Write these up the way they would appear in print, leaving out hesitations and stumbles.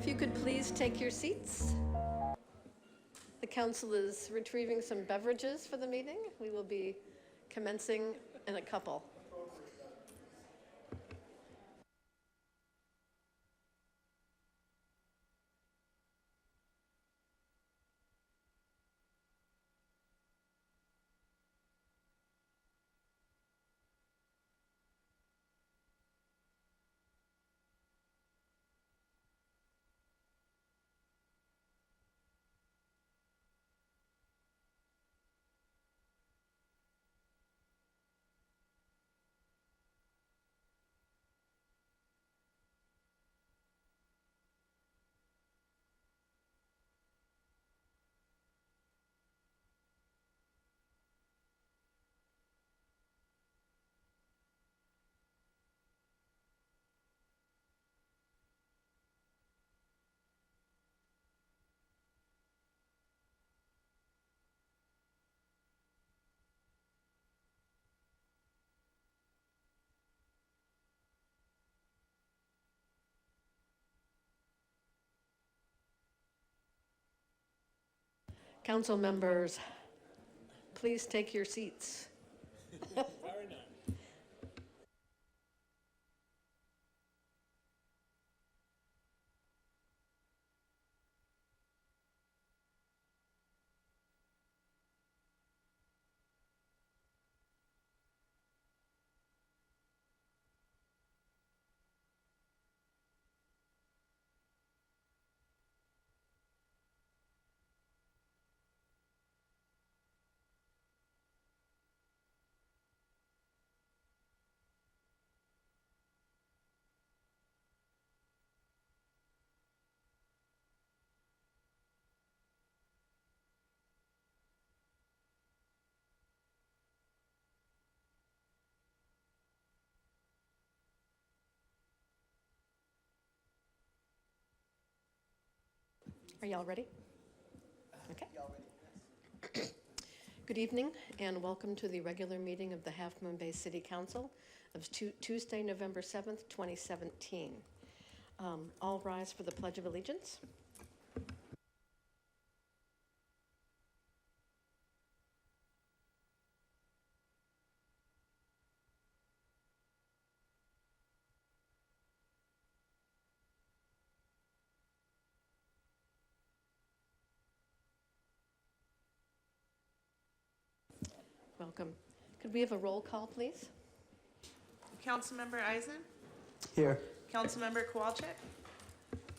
If you could please take your seats. The council is retrieving some beverages for the meeting. We will be commencing in a couple. Council members, please take your seats. Very nice. Are y'all ready? Okay. Good evening and welcome to the regular meeting of the Half Moon Bay City Council of Tuesday, November 7th, 2017. All rise for the Pledge of Allegiance. Welcome. Could we have a roll call, please? Councilmember Eisen? Here. Councilmember Kowalczyk?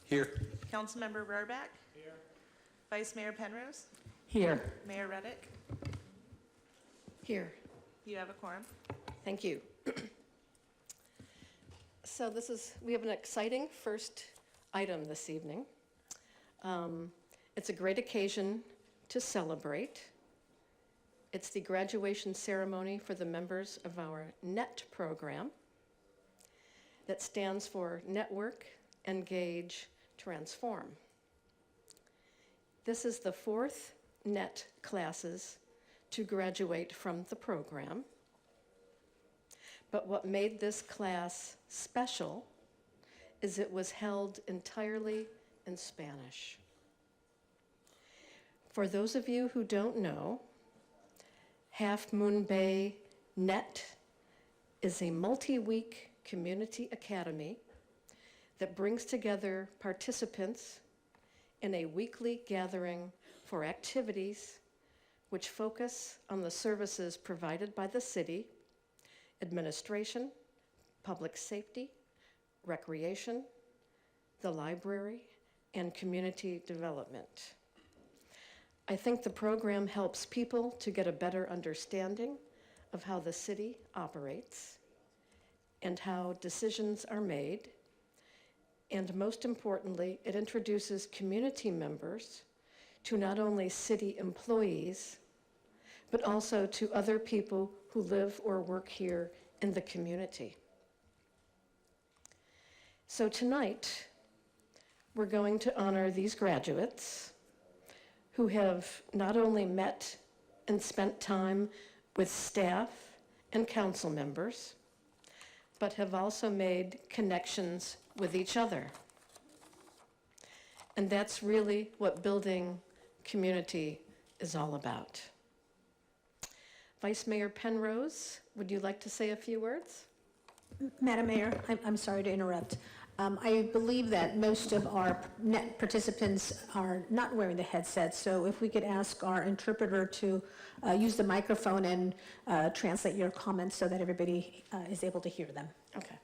Here. Councilmember Rohrbeck? Here. Vice Mayor Penrose? Here. Mayor Reddick? Here. You have a quorum. Thank you. So we have an exciting first item this evening. It's a great occasion to celebrate. It's the graduation ceremony for the members of our NET program that stands for Network, Engage, Transform. This is the fourth NET classes to graduate from the program. But what made this class special is it was held entirely in Spanish. For those of you who don't know, Half Moon Bay NET is a multi-week community academy that brings together participants in a weekly gathering for activities which focus on the services provided by the city, administration, public safety, recreation, the library, and community development. I think the program helps people to get a better understanding of how the city operates and how decisions are made. And most importantly, it introduces community members to not only city employees, but also to other people who live or work here in the community. So tonight, we're going to honor these graduates who have not only met and spent time with staff and council members, but have also made connections with each other. And that's really what building community is all about. Vice Mayor Penrose, would you like to say a few words? Madam Mayor, I'm sorry to interrupt. I believe that most of our net participants are not wearing the headsets, so if we could ask our interpreter to use the microphone and translate your comments so that everybody is able to hear them. Okay.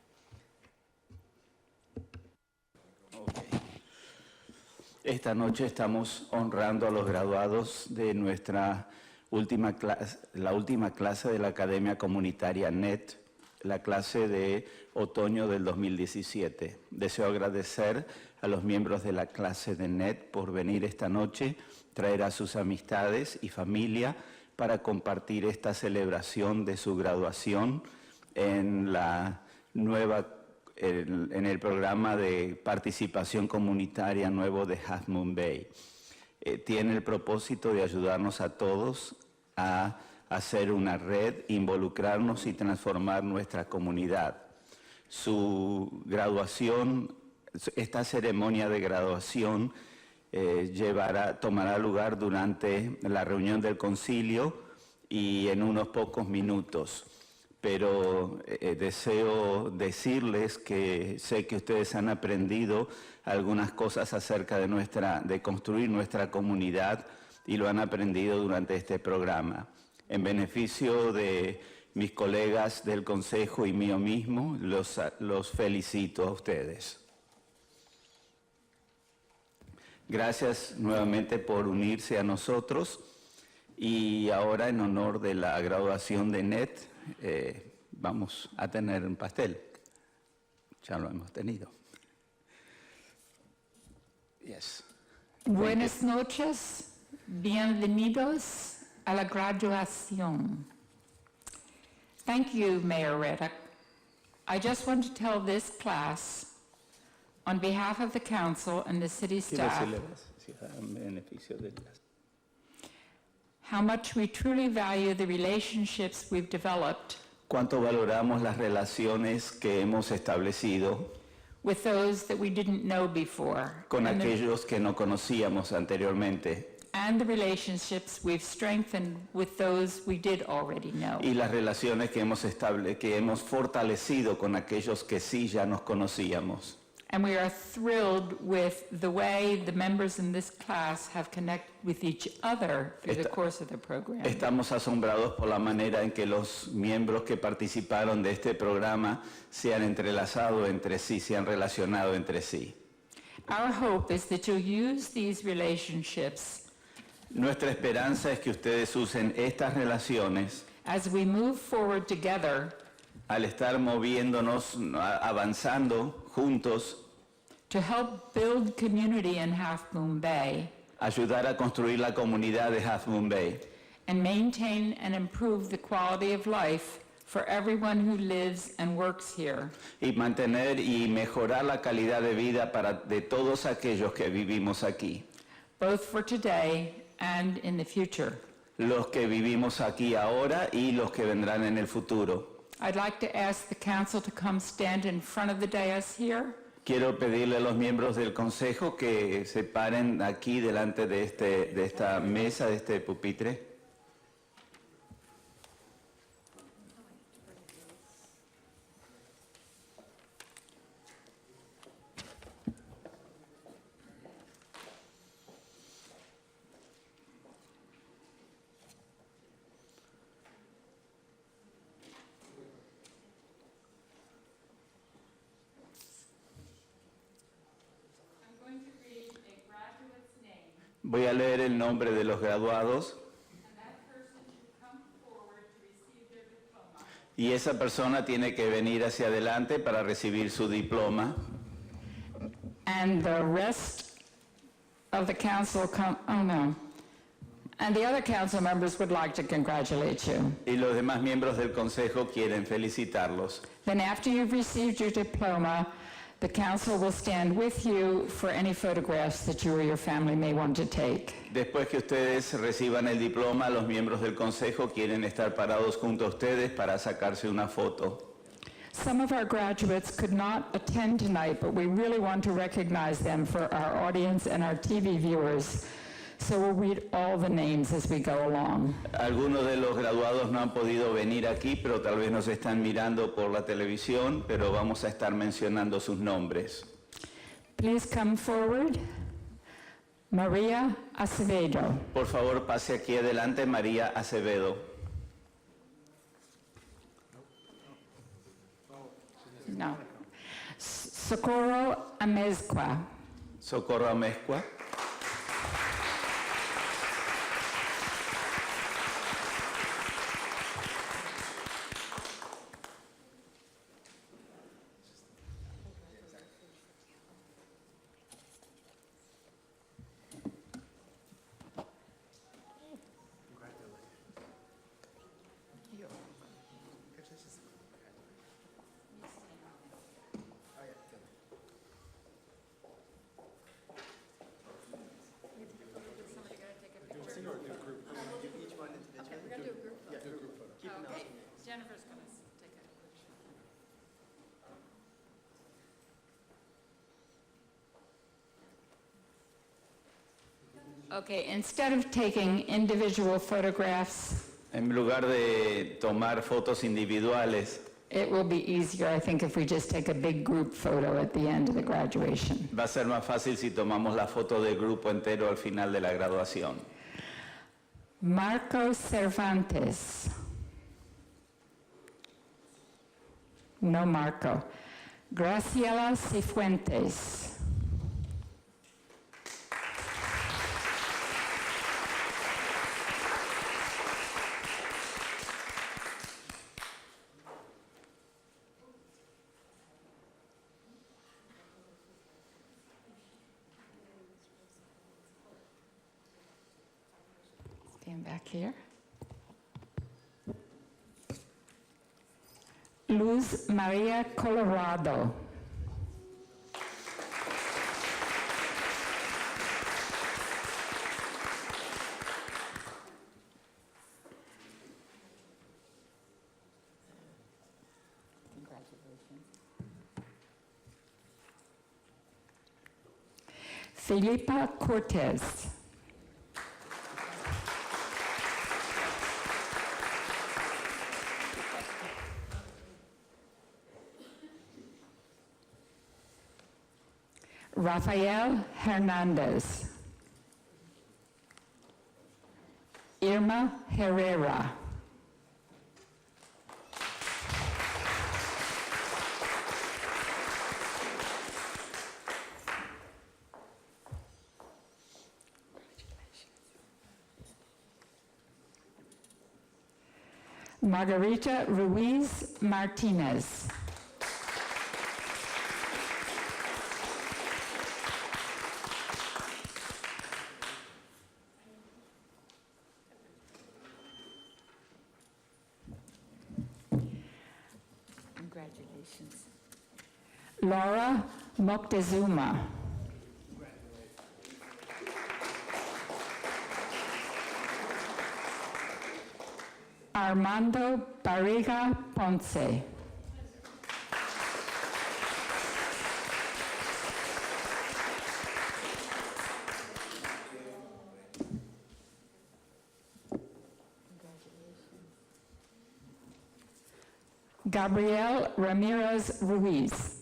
Esta noche estamos honrando a los graduados de nuestra última clase, la última clase de la Academia Comunitaria NET, la clase de otoño del 2017. Deseo agradecer a los miembros de la clase de NET por venir esta noche, traer a sus amistades y familia para compartir esta celebración de su graduación en la nueva en el programa de participación comunitaria nuevo de Half Moon Bay. Tiene el propósito de ayudarnos a todos a hacer una red, involucrarnos y transformar nuestra comunidad. Su graduación, esta ceremonia de graduación tomará lugar durante la reunión del concilio y en unos pocos minutos. Pero deseo decirles que sé que ustedes han aprendido algunas cosas acerca de construir nuestra comunidad y lo han aprendido durante este programa. En beneficio de mis colegas del Consejo y mío mismo, los felicito a ustedes. Gracias nuevamente por unirse a nosotros y ahora en honor de la graduación de NET, vamos a tener un pastel. Ya lo hemos tenido. Yes. Buenas noches, bienvenidos a la graduación. Thank you, Mayor Reddick. I just want to tell this class, on behalf of the council and the city staff, how much we truly value the relationships we've developed Cuánto valoramos las relaciones que hemos establecido with those that we didn't know before, con aquellos que no conocíamos anteriormente and the relationships we've strengthened with those we did already know. y las relaciones que hemos fortalecido con aquellos que sí ya nos conocíamos. And we are thrilled with the way the members in this class have connected with each other through the course of the program. Estamos asombrados por la manera en que los miembros que participaron de este programa se han entrelazado entre sí, se han relacionado entre sí. Our hope is that you'll use these relationships Nuestra esperanza es que ustedes usen estas relaciones as we move forward together al estar moviéndonos, avanzando juntos, to help build community in Half Moon Bay ayudar a construir la comunidad de Half Moon Bay and maintain and improve the quality of life for everyone who lives and works here. y mantener y mejorar la calidad de vida de todos aquellos que vivimos aquí, Both for today and in the future. los que vivimos aquí ahora y los que vendrán en el futuro. I'd like to ask the council to come stand in front of the dais here. Quiero pedirle a los miembros del Consejo que se paren aquí delante de esta mesa, de este pupitre. Voy a leer el nombre de los graduados y esa persona tiene que venir hacia adelante para recibir su diploma. And the rest of the council and the other council members would like to congratulate you. Y los demás miembros del Consejo quieren felicitarlos. Then after you've received your diploma, the council will stand with you for any photographs that you or your family may want to take. Después que ustedes reciban el diploma, los miembros del Consejo quieren estar parados junto a ustedes para sacarse una foto. Some of our graduates could not attend tonight, but we really want to recognize them for our audience and our TV viewers. So we'll read all the names as we go along. Algunos de los graduados no han podido venir aquí, pero tal vez nos están mirando por la televisión, pero vamos a estar mencionando sus nombres. Please come forward. María Acevedo. Por favor, pase aquí adelante, María Acevedo. No. Socorro Amezcua. Socorro Amezcua. Okay, instead of taking individual photographs, En lugar de tomar fotos individuales, it will be easier, I think, if we just take a big group photo at the end of the graduation. va a ser más fácil si tomamos la foto del grupo entero al final de la graduación. Marco Cervantes. No Marco. Graciela Cifuentes. Stand back here. Luz Maria Colorado. Felipa Cortez. Rafael Hernandez. Irma Herrera. Margarita Ruiz Martinez. Congratulations. Laura Moctezuma. Armando Barriga Ponce. Gabriel Ramirez Ruiz.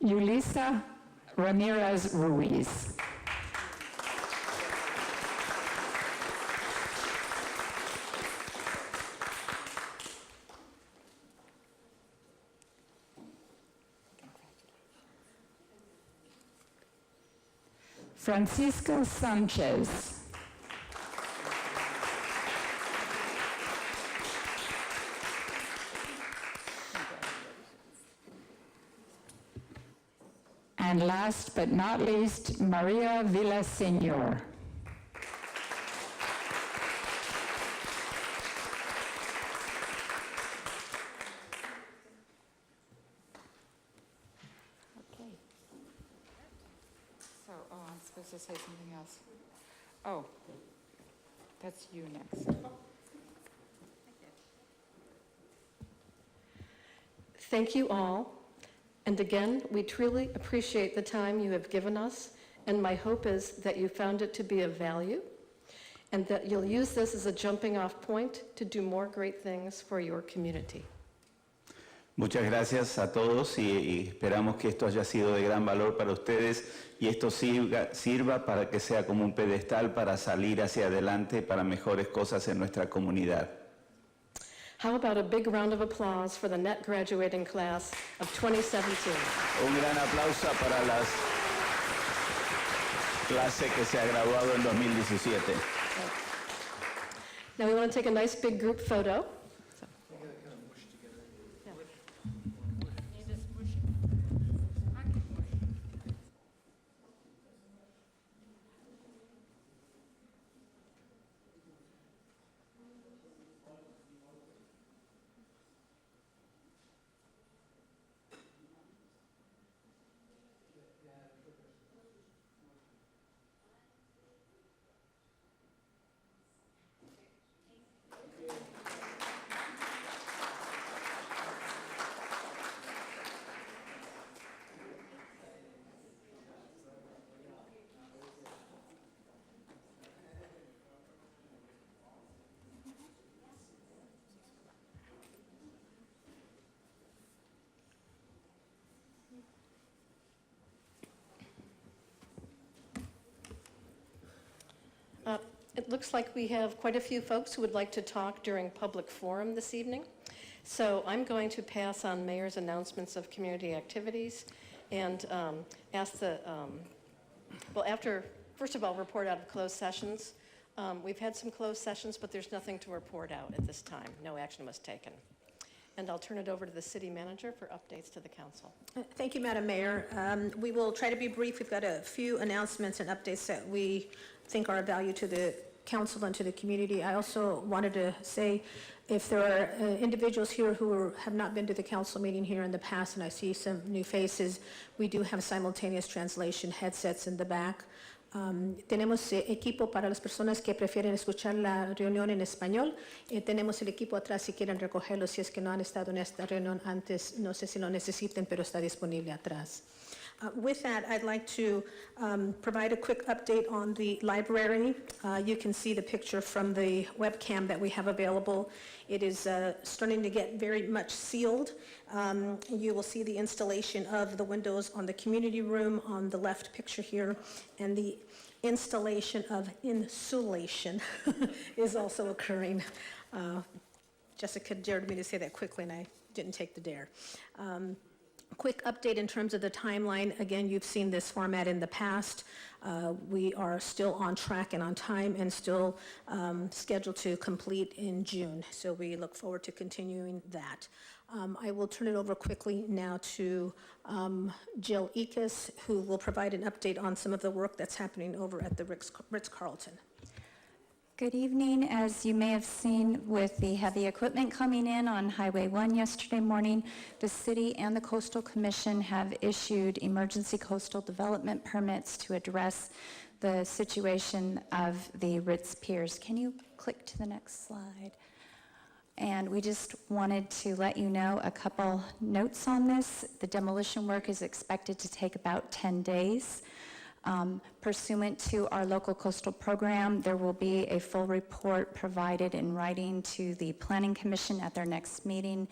Yulisa Ramirez Ruiz. Francisco Sanchez. And last but not least, Maria Villaseñor. to say something else. Oh, that's you next. Thank you all. And again, we truly appreciate the time you have given us, and my hope is that you found it to be of value and that you'll use this as a jumping off point to do more great things for your community. Muchas gracias a todos y esperamos que esto haya sido de gran valor para ustedes y esto sirva para que sea como un pedestal para salir hacia adelante para mejores cosas en nuestra comunidad. How about a big round of applause for the net graduating class of 2017? Un gran aplauso para las clases que se ha graduado en 2017. Now we want to take a nice big group photo. It looks like we have quite a few folks who would like to talk during public forum this evening. So I'm going to pass on Mayor's announcements of community activities and ask the, first of all, report out of closed sessions. We've had some closed sessions, but there's nothing to report out at this time. No action was taken. And I'll turn it over to the city manager for updates to the council. Thank you, Madam Mayor. We will try to be brief. We've got a few announcements and updates that we think are of value to the council and to the community. I also wanted to say, if there are individuals here who have not been to the council meeting here in the past, and I see some new faces, we do have simultaneous translation headsets in the back. Tenemos equipo para las personas que prefieren escuchar la reunión en español. Tenemos el equipo atrás si quieren recogerlo, si es que no han estado en esta reunión antes. No sé si lo necesiten, pero está disponible atrás. With that, I'd like to provide a quick update on the library. You can see the picture from the webcam that we have available. It is starting to get very much sealed. You will see the installation of the windows on the community room on the left picture here, and the installation of insulation is also occurring. Jessica dared me to say that quickly, and I didn't take the dare. Quick update in terms of the timeline. Again, you've seen this format in the past. We are still on track and on time and still scheduled to complete in June. So we look forward to continuing that. I will turn it over quickly now to Jill Ekus, who will provide an update on some of the work that's happening over at the Ritz-Carlton. Good evening. As you may have seen with the heavy equipment coming in on Highway 1 yesterday morning, the city and the Coastal Commission have issued emergency coastal development permits to address the situation of the RITZ piers. Can you click to the next slide? And we just wanted to let you know a couple notes on this. The demolition work is expected to take about 10 days. Pursuant to our local coastal program, there will be a full report provided in writing to the Planning Commission at their next meeting.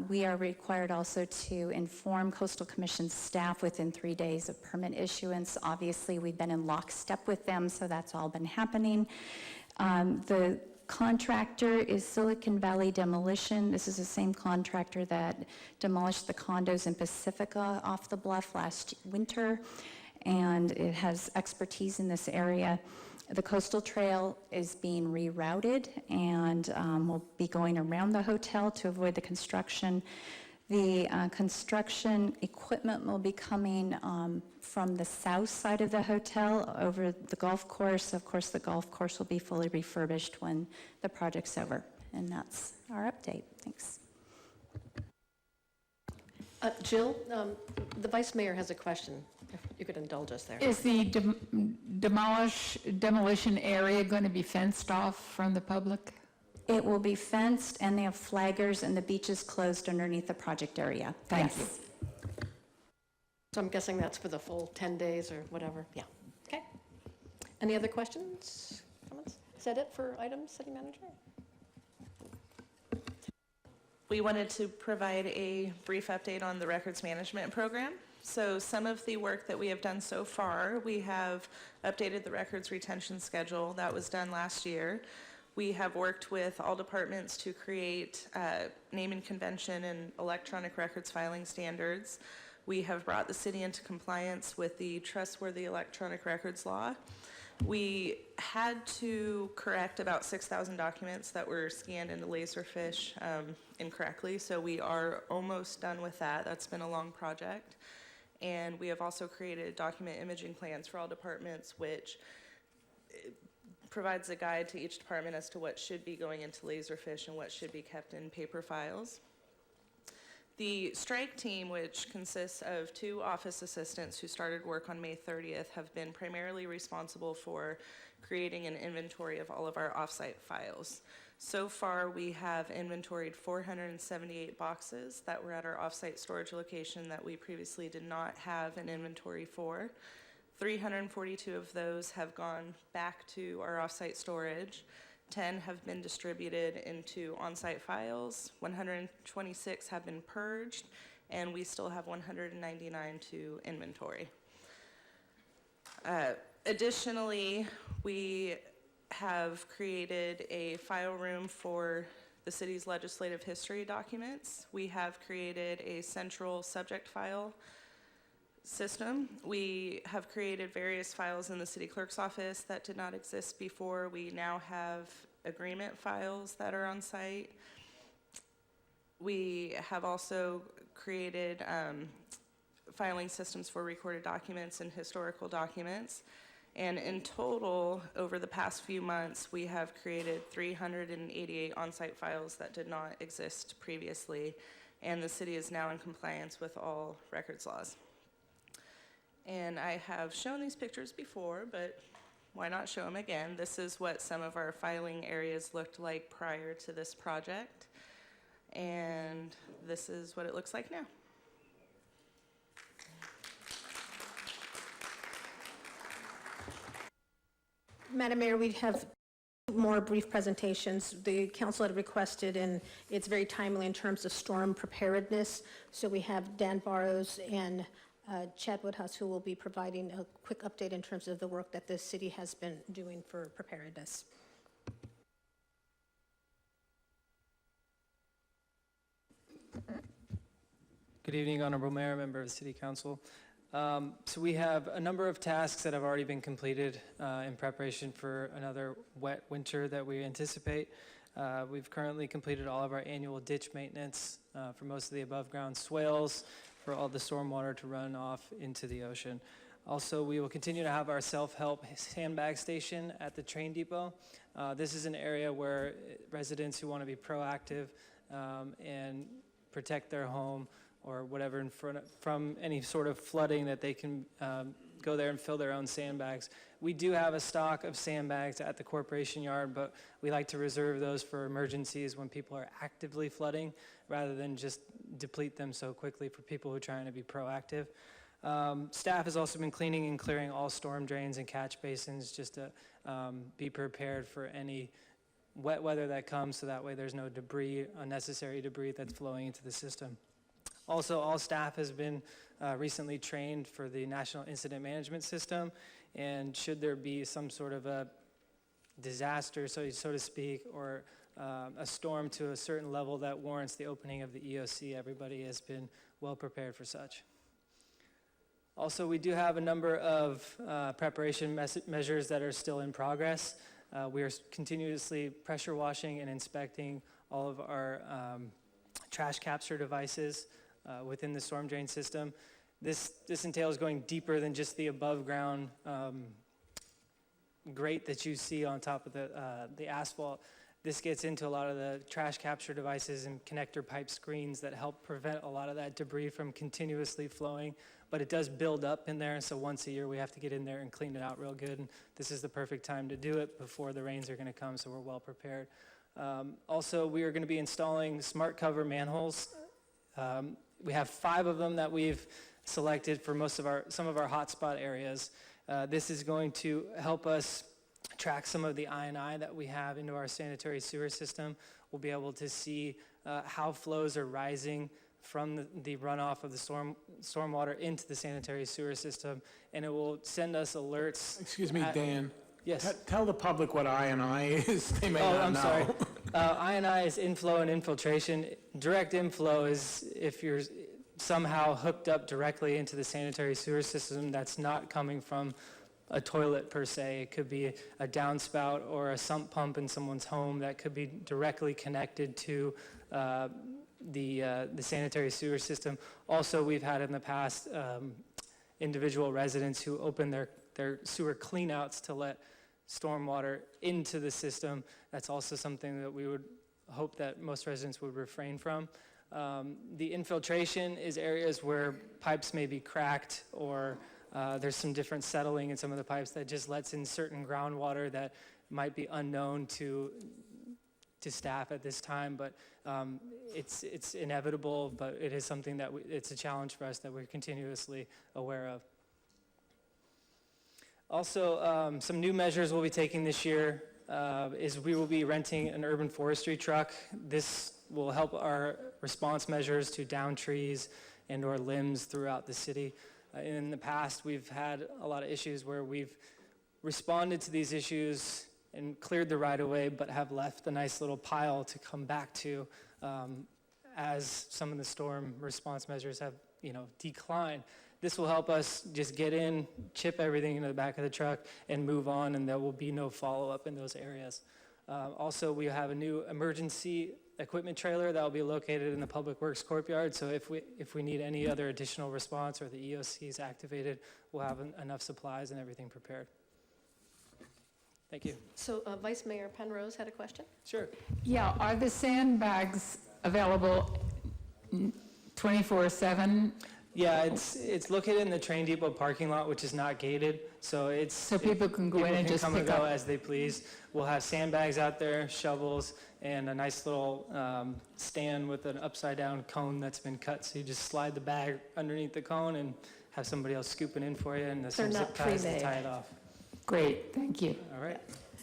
We are required also to inform Coastal Commission staff within 3 days of permit issuance. Obviously, we've been in lockstep with them, so that's all been happening. The contractor is Silicon Valley Demolition. This is the same contractor that demolished the condos in Pacifica off the bluff last winter, and it has expertise in this area. The coastal trail is being rerouted and will be going around the hotel to avoid the construction. The construction equipment will be coming from the south side of the hotel over the golf course. Of course, the golf course will be fully refurbished when the project's over. And that's our update. Thanks. Jill, the Vice Mayor has a question, you could indulge us there. Is the demolition area going to be fenced off from the public? It will be fenced, and they have flaggers, and the beach is closed underneath the project area. Thank Yes. So I'm guessing that's for the full 10 days or whatever, yeah. Okay. Any other questions, comments? Is that it for items, City Manager? We wanted to provide a brief update on the records management program. So some of the work that we have done so far, we have updated the records retention schedule. That was done last year. We have worked with all departments to create naming convention and electronic records filing standards. We have brought the city into compliance with the trustworthy electronic records law. We had to correct about 6,000 documents that were scanned into Laserfish incorrectly, so we are almost done with that. That's been a long project. And we have also created document imaging plans for all departments, which provides a guide to each department as to what should be going into Laserfish and what should be kept in paper files. The strike team, which consists of 2 office assistants who started work on May 30th, have been primarily responsible for creating an inventory of all of our offsite files. So far, we have inventoried 478 boxes that were at our offsite storage location that we previously did not have an inventory for. 342 of those have gone back to our offsite storage. 10 have been distributed into on-site files, 126 have been purged, and we still have 199 to inventory. Additionally, we have created a file room for the city's legislative history documents. We have created a central subject file system. We have created various files in the city clerk's office that did not exist before. We now have agreement files that are on site. We have also created filing systems for recorded documents and historical documents. And in total, over the past few months, we have created 388 on-site files that did not exist previously, and the city is now in compliance with all records laws. And I have shown these pictures before, but why not show them again? This is what some of our filing areas looked like prior to this project, and this is what it looks like now. Madam Mayor, we have more brief presentations. The council had requested, and it's very timely in terms of storm preparedness. So we have Dan Barrows and Chad Woodhouse, who will be providing a quick update in terms of the work that the city has been doing for preparedness. Good evening, Honorable Mayor, member of the City Council. So we have a number of tasks that have already been completed in preparation for another wet winter that we anticipate. We've currently completed all of our annual ditch maintenance for most of the above ground swales, for all the stormwater to run off into the ocean. Also, we will continue to have our self-help sandbag station at the train depot. This is an area where residents who want to be proactive and protect their home or whatever in front of, from any sort of flooding, that they can go there and fill their own sandbags. We do have a stock of sandbags at the corporation yard, but we like to reserve those for emergencies when people are actively flooding, rather than just deplete them so quickly for people who are trying to be proactive. Staff has also been cleaning and clearing all storm drains and catch basins just to be prepared for any wet weather that comes, so that way there's no debris, unnecessary debris that's flowing into the system. Also, all staff has been recently trained for the National Incident Management System, and should there be some sort of a disaster, so to speak, or a storm to a certain level that warrants the opening of the EOC, everybody has been well prepared for such. Also, we do have a number of preparation measures that are still in progress. We are continuously pressure washing and inspecting all of our trash capture devices within the storm drain system. This entails going deeper than just the above ground grate that you see on top of the asphalt. This gets into a lot of the trash capture devices and connector pipe screens that help prevent a lot of that debris from continuously flowing, but it does build up in there, so once a year we have to get in there and clean it out real good, and this is the perfect time to do it before the rains are gonna come, so we're well prepared. Also, we are gonna be installing smart cover manholes. We have 5 of them that we've selected for some of our hotspot areas. This is going to help us track some of the I&I that we have into our sanitary sewer system. We'll be able to see how flows are rising from the runoff of the stormwater into the sanitary sewer system, and it will send us alerts. Excuse me, Dan. Yes. Tell the public what I&I is. They may Oh, not I'm know. sorry. I&I is inflow and infiltration. Direct inflow is if you're somehow hooked up directly into the sanitary sewer system that's not coming from a toilet per se. It could be a downspout or a sump pump in someone's home that could be directly connected to the sanitary sewer system. Also, we've had in the past individual residents who open their sewer cleanouts to let stormwater into the system. That's also something that we would hope that most residents would refrain from. The infiltration is areas where pipes may be cracked or there's some different settling in some of the pipes that just lets in certain groundwater that might be unknown to staff at this time, but it's inevitable, but it is something that it's a challenge for us that we're continuously aware of. Also, some new measures we'll be taking this year is we will be renting an urban forestry truck. This will help our response measures to down trees and or limbs throughout the city. In the past, we've had a lot of issues where we've responded to these issues and cleared the right of way, but have left a nice little pile to come back to as some of the storm response measures have, declined. This will help us just get in, chip everything into the back of the truck, and move on, and there will be no follow-up in those areas. Also, we have a new emergency equipment trailer that will be located in the Public Works courtyard, so if we need any other additional response or the EOC is activated, we'll have enough supplies and everything prepared. Thank you. So Vice Mayor Penrose had a question? Sure. Yeah, are the sandbags available 24/7? Yeah, it's located in the train depot parking lot, which is not gated, so it's... So people can go in and just come and pick go up? as they please. We'll have sandbags out there, shovels, and a nice little stand with an upside-down cone that's been cut, so you just slide the bag underneath the cone and have somebody else scoop it in for you, and there's some They're zip not ties to pre-made. tie it off. Great, thank you. All right.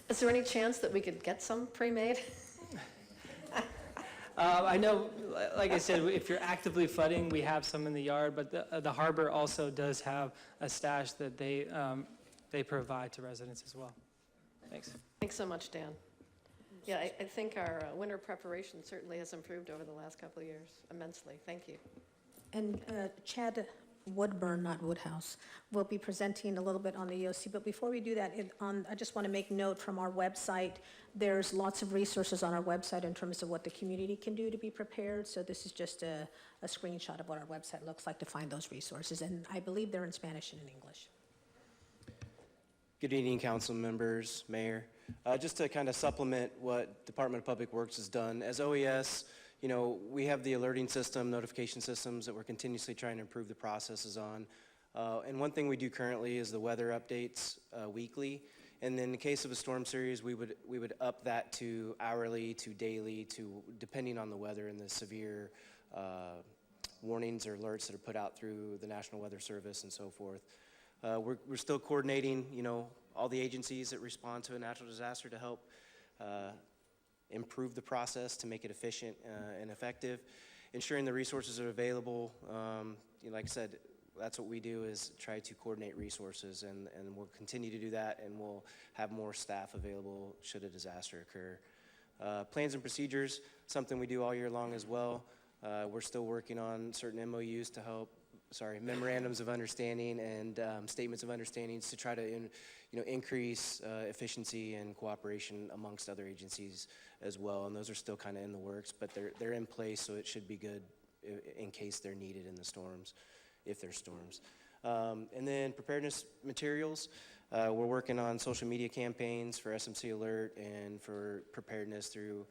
Is there any chance that we could get some pre-made? I know, like I said, if you're actively flooding, we have some in the yard, but the harbor also does have a stash that they provide to residents as well. Thanks. Thanks so much, Dan. Yeah, I think our winter preparation certainly has improved over the last couple of years immensely. Thank you. And Chad Woodburn, not Woodhouse, will be presenting a little bit on the EOC. But before we do that, I just want to make note from our website, there's lots of resources on our website in terms of what the community can do to be prepared. So this is just a screenshot of what our website looks like to find those resources. And I believe they're in Spanish and in English. Good evening, council members, mayor. Just to kind of supplement what Department of Public Works has done, as OES, we have the alerting system, notification systems that we're continuously trying to improve the processes on. And one thing we do currently is the weather updates weekly. And in the case of a storm series, we would up that to hourly, to daily, to depending on the weather and the severe warnings or alerts that are put out through the National Weather Service and so forth. We're still coordinating, all the agencies that respond to a natural disaster to help improve the process to make it efficient and effective, ensuring the resources are available. Like I said, that's what we do is try to coordinate resources, and we'll continue to do that, and we'll have more staff available should a disaster occur. Plans and procedures, something we do all year long as well. We're still working on certain MOUs to help, memorandums of understanding and statements of understandings to try to increase efficiency and cooperation amongst other agencies as well. And those are still kind of in the works, but they're in place, so it should be good in case they're needed in the storms, if there's storms. And then preparedness materials. We're working on social media campaigns for SMC Alert and for preparedness through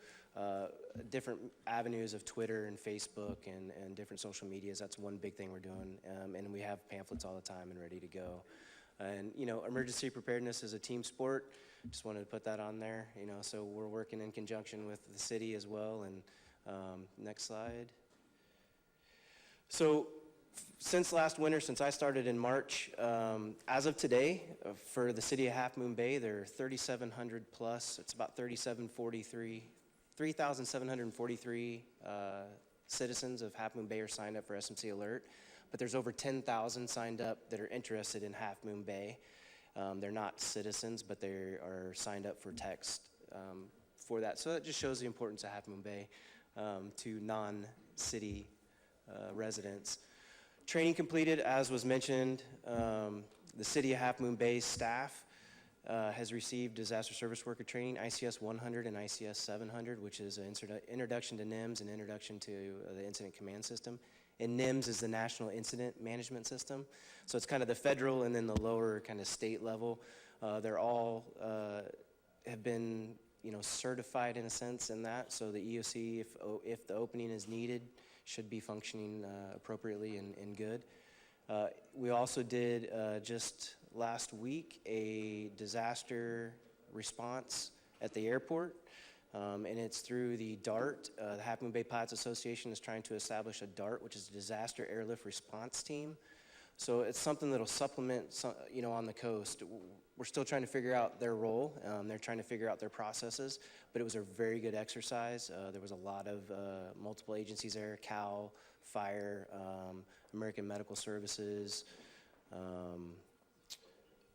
different avenues of Twitter and Facebook and different social medias. That's one big thing we're doing. And we have pamphlets all the time and ready to go. And, you know, emergency preparedness is a team sport. Just wanted to put that on there, you know, so we're working in conjunction with the city as well. And next slide. So since last winter, since I started in March, as of today, for the city of Half Moon Bay, there are 3,700 plus. It's about 3,743 citizens of Half Moon Bay are signed up for SMC Alert. But there's over 10,000 signed up that are interested in Half Moon Bay. They're not citizens, but they are signed up for text for that. So that just shows the importance of Half Moon Bay to non-city residents. Training completed, as was mentioned. The City of Half Moon Bay staff has received disaster service worker training, ICS 100 and ICS 700, which is an introduction to NIMS and introduction to the incident command system. And NIMS is the National Incident Management System. So it's kind of the federal and then the lower kind of state level. They're all have been, you know, certified in a sense in that. So the EOC, if the opening is needed, should be functioning appropriately and good. We also did just last week a disaster response at the airport. And it's through the DART. The Half Moon Bay Pilots Association is trying to establish a DART, which is a Disaster Airlift Response Team. So it's something that'll supplement, you know, on the coast. We're still trying to figure out their role. They're trying to figure out their processes, but it was a very good exercise. There was a lot of multiple agencies there: CAL, Fire, American Medical Services.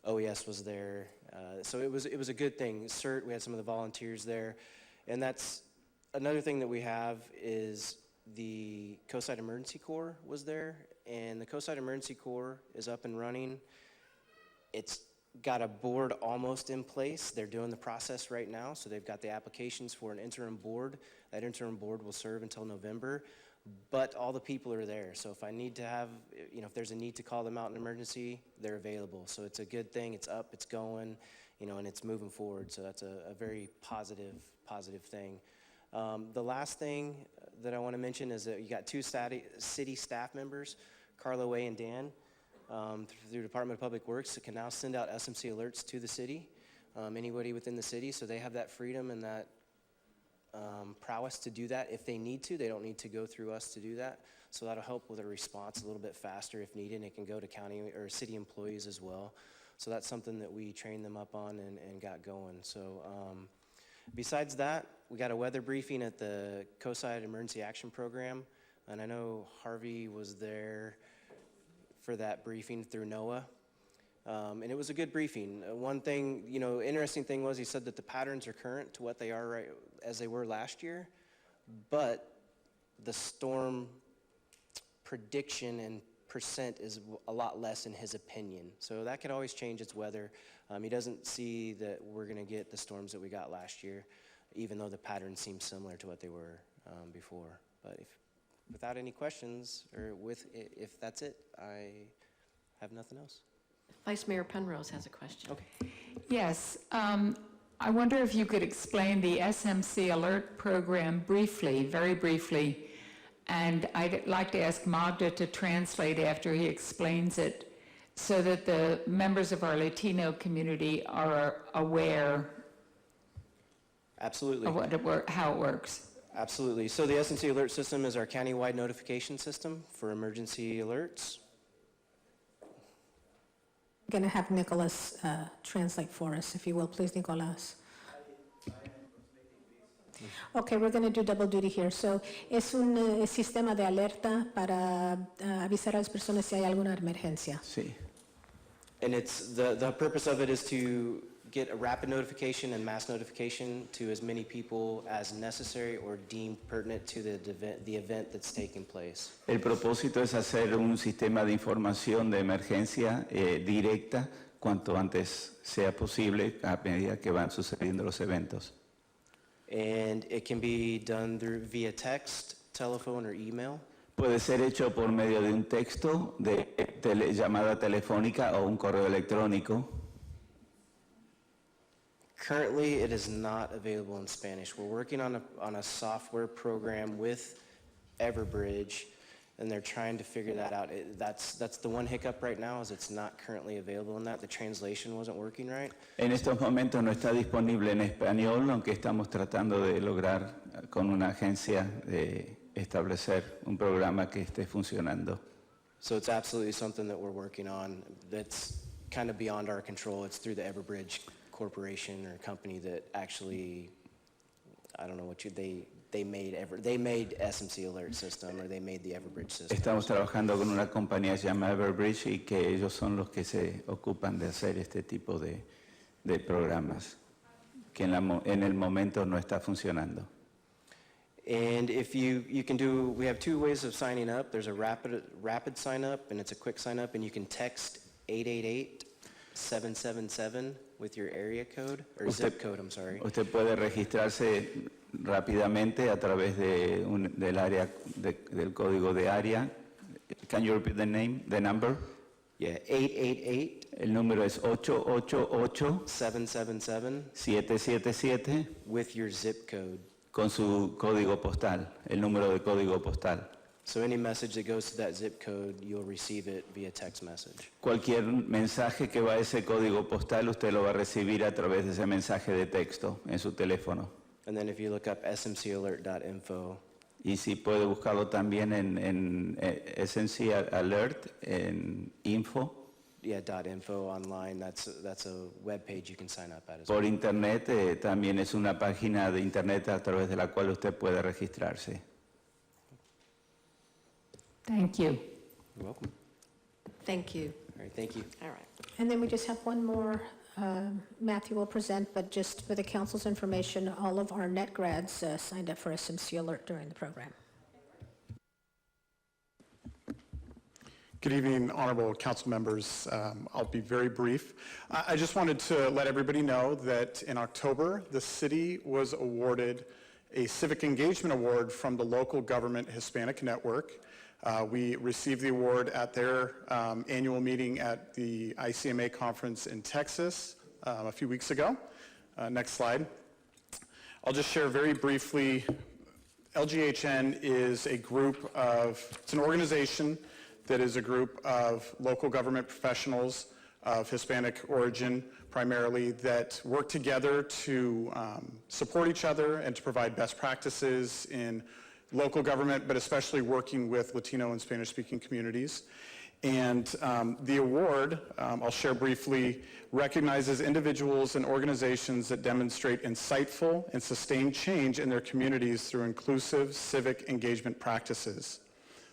OES was there. So it was a good thing. CERT, we had some of the volunteers there. And that's another thing that we have is the Coastside Emergency Corps was there. And the Coastside Emergency Corps is up and running. It's got a board almost in place. They're doing the process right now. So they've got the applications for an interim board. That interim board will serve until November. But all the people are there. So if I need to have, you know, if there's a need to call them out in emergency, they're available. So it's a good thing. It's up, it's going, you know, and it's moving forward. So that's a very positive thing. The last thing that I want to mention is that you got two city staff members, Carlo A. and Dan, through Department of Public Works, that can now send out SMC alerts to the city, anybody within the city. So they have that freedom and that prowess to do that if they need to. They don't need to go through us to do that. So that'll help with a response a little bit faster if needed. And it can go to county or city employees as well. So that's something that we trained them up on and got going. So besides that, we got a weather briefing at the Coastside Emergency Action Program. And I know Harvey was there for that briefing through NOAA. And it was a good briefing. One thing, you know, interesting thing was he said that the patterns are current to what they are right as they were last year, but the storm prediction and percent is a lot less in his opinion. So that could always change its weather. He doesn't see that we're gonna get the storms that we got last year, even though the pattern seems similar to what they were before. But without any questions, or if that's it, I have nothing else. Vice Mayor Penrose has a question. Okay. Yes, I wonder if you could explain the SMC Alert program briefly, very briefly, and I'd like to ask Magda to translate after he explains it so that the members of our Latino community are aware Absolutely. of how it works. Absolutely. So the SMC Alert System is our county-wide notification system for emergency alerts. I'm going to have Nicholas translate for us, if you will, please, Nicolás. Okay, we're going to do double duty here. So, es un sistema de alerta para avisar a las personas si hay alguna emergencia. Sí. And it's the purpose of it is to get a rapid notification and mass notification to as many people as necessary or deemed pertinent to the event that's taking place. El propósito es hacer un sistema de información de emergencia directa cuanto antes sea posible a medida que van sucediendo los eventos. And it can be done via text, telephone, or email. Puede ser hecho por medio de un texto, de llamada telefónica o un correo electrónico. Currently, it is not available in Spanish. We're working on a software program with Everbridge, and they're trying to figure that out. That's the one hiccup right now, is it's not currently available in that. The translation wasn't working right. En estos momentos no está disponible en español, aunque estamos tratando de lograr con una agencia de establecer un programa que esté funcionando. So it's absolutely something that we're working on that's kind of beyond our control. It's through the Everbridge corporation or company that actually, I don't know what they made SMC Alert System, or they made the Everbridge system. Estamos trabajando con una compañía que se llama Everbridge y que ellos son los que se ocupan de hacer este tipo de programas que en el momento no está funcionando. And if you can do, we have two ways of signing up. There's a rapid sign up, and it's a quick sign up, and you can text 888-777 with your area code, or zip code, I'm sorry. Usted puede registrarse rápidamente a través del área del código de área. Can you repeat the number? Yeah, 888. El número es 888-777 with your zip code. Con su código postal, el número de código postal. So any message that goes to that zip code, you'll receive it via text message. Cualquier mensaje que va a ese código postal, usted lo va a recibir a través de ese mensaje de texto en su teléfono. And then if you look up smcalert.info, y si puede buscarlo también en SMC Alert, en info. Yeah, .info online, that's a web page you can sign up at as Por well. internet, también es una página de internet a través de la cual usted puede registrarse. Thank you. You're welcome. Thank you. All right, thank you. All right. And then we just have one more, Matthew will present, but just for the council's information, all of our net grads signed up for SMC Alert during the program. Good evening, honorable council members. I'll be very brief. I just wanted to let everybody know that in October, the city was awarded a Civic Engagement Award from the Local Government Hispanic Network. We received the award at their annual meeting at the ICMA conference in Texas a few weeks ago. Next slide. I'll just share very briefly, LGHN is a group of, it's an organization that is a group of local government professionals of Hispanic origin primarily that work together to support each other and to provide best practices in local government, but especially working with Latino and Spanish-speaking communities. And the award, I'll share briefly, recognizes individuals and organizations that demonstrate insightful and sustained change in their communities through inclusive civic engagement practices.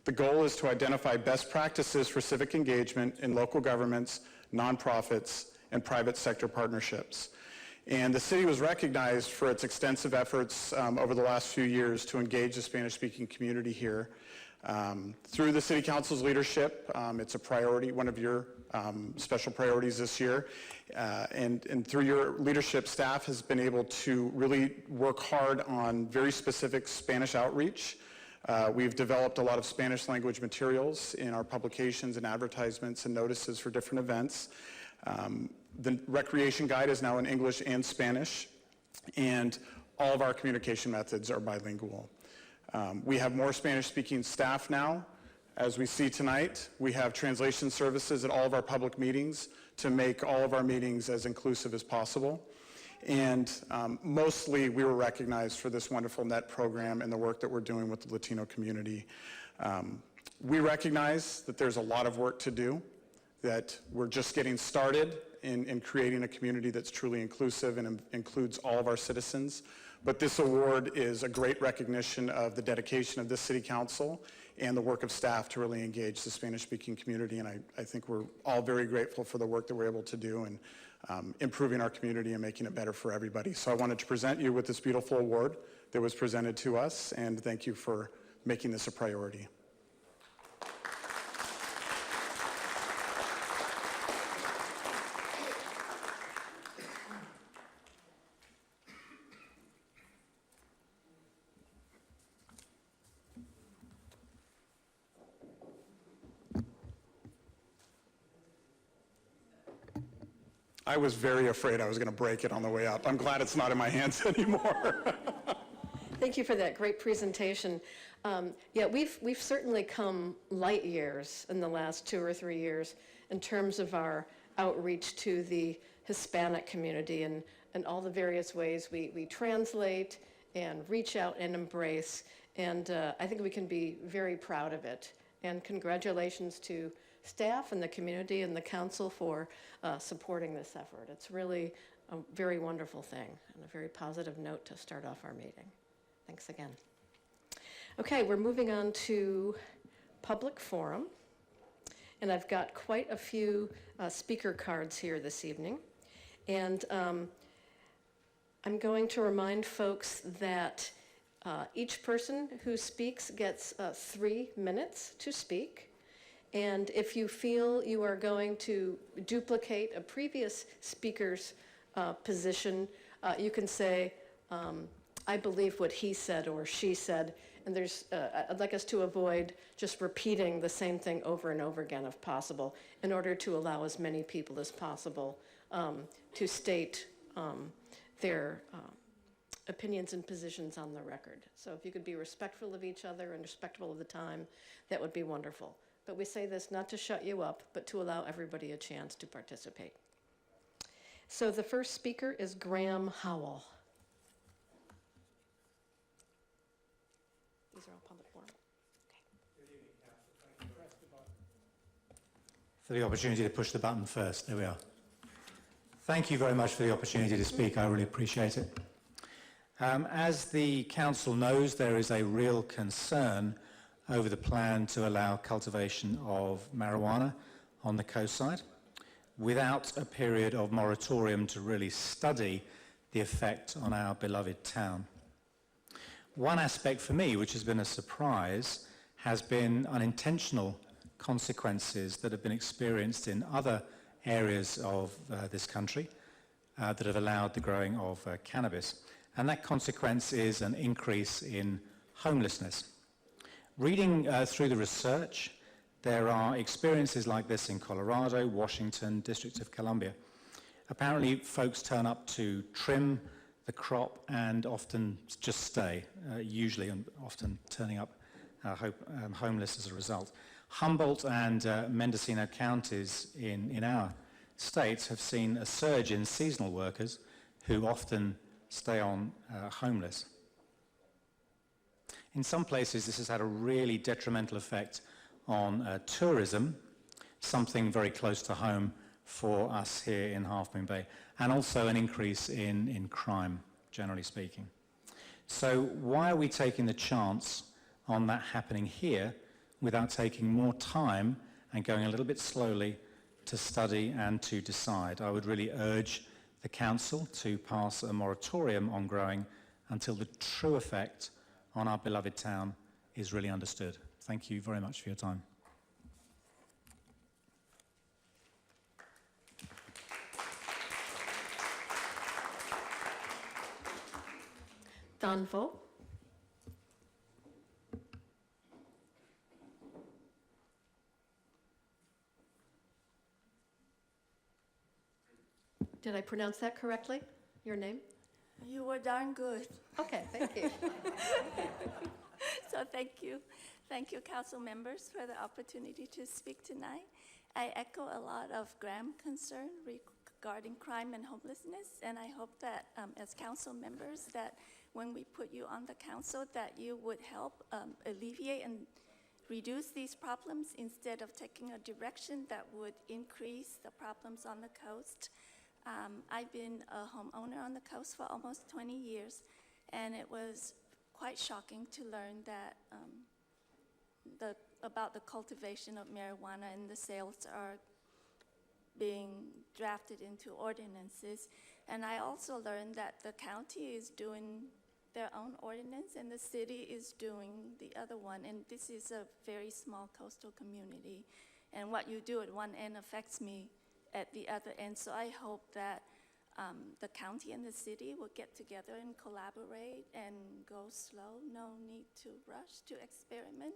The goal is to identify best practices for civic engagement in local governments, nonprofits, and private sector partnerships. And the city was recognized for its extensive efforts over the last few years to engage the Spanish-speaking community here. Through the City Council's leadership, it's a priority, one of your special priorities this year. And through your leadership, staff has been able to really work hard on very specific Spanish outreach. We've developed a lot of Spanish language materials in our publications and advertisements and notices for different events. The recreation guide is now in English and Spanish, and all of our communication methods are bilingual. We have more Spanish-speaking staff now. As we see tonight, we have translation services at all of our public meetings to make all of our meetings as inclusive as possible. And mostly we were recognized for this wonderful NET program and the work that we're doing with the Latino community. We recognize that there's a lot of work to do, that we're just getting started in creating a community that's truly inclusive and includes all of our citizens. But this award is a great recognition of the dedication of this city council and the work of staff to really engage the Spanish-speaking community. And I think we're all very grateful for the work that we're able to do and improving our community and making it better for everybody. So I wanted to present you with this beautiful award that was presented to us, and thank you for making this a priority. I was very afraid I was going to break it on the way up. I'm glad it's not in my hands anymore. Thank you for that great presentation. Yeah, we've certainly come light years in the last 2 or 3 years in terms of our outreach to the Hispanic community and all the various ways we translate and reach out and embrace. And I think we can be very proud of it. And congratulations to staff and the community and the council for supporting this effort. It's really a very wonderful thing and a very positive note to start off our meeting. Thanks again. Okay, we're moving on to public forum. And I've got quite a few speaker cards here this evening. And I'm going to remind folks that each person who speaks gets 3 minutes to speak. And if you feel you are going to duplicate a previous speaker's position, you can say, I believe what he said or she said. And I'd like us to avoid just repeating the same thing over and over again if possible, in order to allow as many people as possible to state their opinions and positions on the record. So if you could be respectful of each other and respectful of the time, that would be wonderful. But we say this not to shut you up, but to allow everybody a chance to participate. So the first speaker is Graham Howell. These are all public forum. For the opportunity to push the button first. There we are. Thank you very much for the opportunity to speak. I really appreciate it. As the council knows, there is a real concern over the plan to allow cultivation of marijuana on the coastside without a period of moratorium to really study the effect on our beloved town. One aspect for me, which has been a surprise, has been unintentional consequences that have been experienced in other areas of this country that have allowed the growing of cannabis. And that consequence is an increase in homelessness. Reading through the research, there are experiences like this in Colorado, Washington, District of Columbia. Apparently, folks turn up to trim the crop and often just stay, usually and often turning up homeless as a result. Humboldt and Mendocino counties in our states have seen a surge in seasonal workers who often stay on homeless. In some places, this has had a really detrimental effect on tourism, something very close to home for us here in Half Moon Bay, and also an increase in crime, generally speaking. So why are we taking the chance on that happening here without taking more time and going a little bit slowly to study and to decide? I would really urge the council to pass a moratorium on growing until the true effect on our beloved town is really understood. Thank you very much for your time. Don Vo. Did I pronounce that correctly, your name? You were darn good. Okay, thank you. So thank you. Thank you, council members, for the opportunity to speak tonight. I echo a lot of Graham's concern regarding crime and homelessness, and I hope that as council members, that when we put you on the council, that you would help alleviate and reduce these problems instead of taking a direction that would increase the problems on the coast. I've been a homeowner on the coast for almost 20 years, and it was quite shocking to learn that about the cultivation of marijuana and the sales are being drafted into ordinances. And I also learned that the county is doing their own ordinance and the city is doing the other one. And this is a very small coastal community. And what you do at one end affects me at the other end. So I hope that the county and the city will get together and collaborate and go slow. No need to rush to experiment.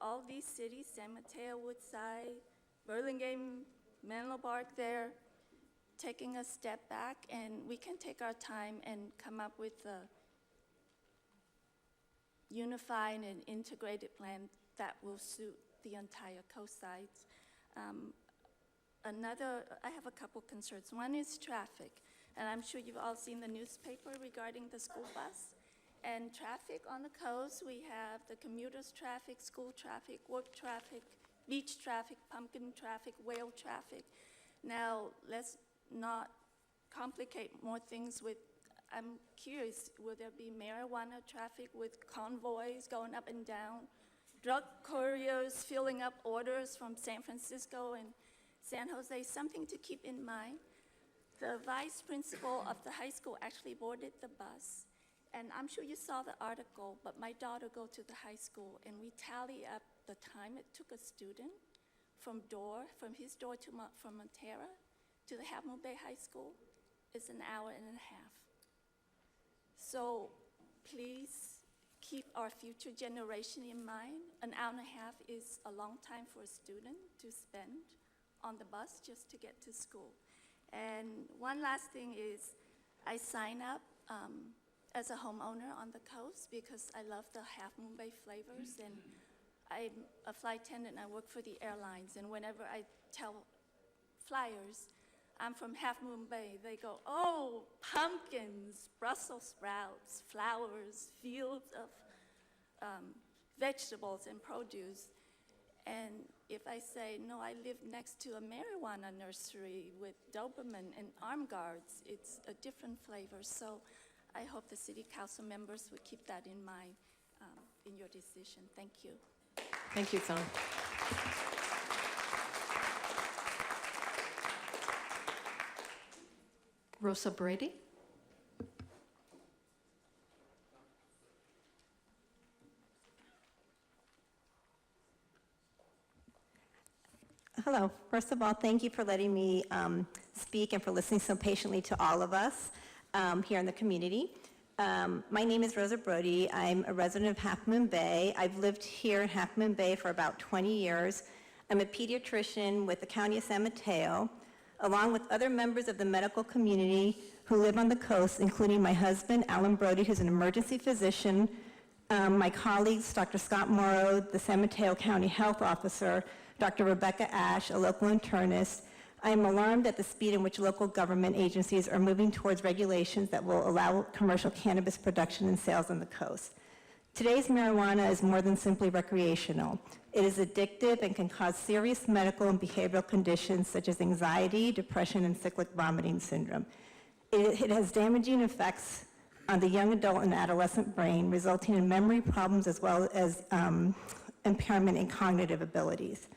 All these cities, San Mateo, Woodside, Burlingame, Menlo Park, they're taking a step back, and we can take our time and come up with a unified and integrated plan that will suit the entire coast sides. I have a couple concerns. One is traffic, and I'm sure you've all seen the newspaper regarding the school bus. And traffic on the coast, we have the commuters traffic, school traffic, work traffic, beach traffic, pumpkin traffic, whale traffic. Now, let's not complicate more things with, I'm curious, will there be marijuana traffic with convoys going up and down? Drug couriers filling up orders from San Francisco and San Jose, something to keep in mind. The vice principal of the high school actually boarded the bus. And I'm sure you saw the article, but my daughter go to the high school, and we tally up the time it took a student from his door to from Montera to the Half Moon Bay High School. It's an hour and a half. So please keep our future generation in mind. An hour and a half is a long time for a student to spend on the bus just to get to school. And one last thing is, I sign up as a homeowner on the coast because I love the Half Moon Bay flavors, and I'm a flight attendant. I work for the airlines, and whenever I tell flyers I'm from Half Moon Bay, they go, "Oh, pumpkins, Brussels sprouts, flowers, fields of vegetables and produce." And if I say, "No, I live next to a marijuana nursery with Doberman and armed guards," it's a different flavor. So I hope the city council members would keep that in mind in your decision. Thank you. Thank you, Thong. Rosa Brady? Hello. First of all, thank you for letting me speak and for listening so patiently to all of us here in the community. My name is Rosa Brody. I'm a resident of Half Moon Bay. I've lived here in Half Moon Bay for about 20 years. I'm a pediatrician with the County of San Mateo, along with other members of the medical community who live on the coast, including my husband, Alan Brody, who's an emergency physician, my colleagues, Dr. Scott Morrow, the San Mateo County Health Officer, Dr. Rebecca Ash, a local internist. I am alarmed at the speed in which local government agencies are moving towards regulations that will allow commercial cannabis production and sales on the coast. Today's marijuana is more than simply recreational. It is addictive and can cause serious medical and behavioral conditions such as anxiety, depression, and cyclic vomiting syndrome. It has damaging effects on the young adult and adolescent brain, resulting in memory problems as well as impairment in cognitive abilities.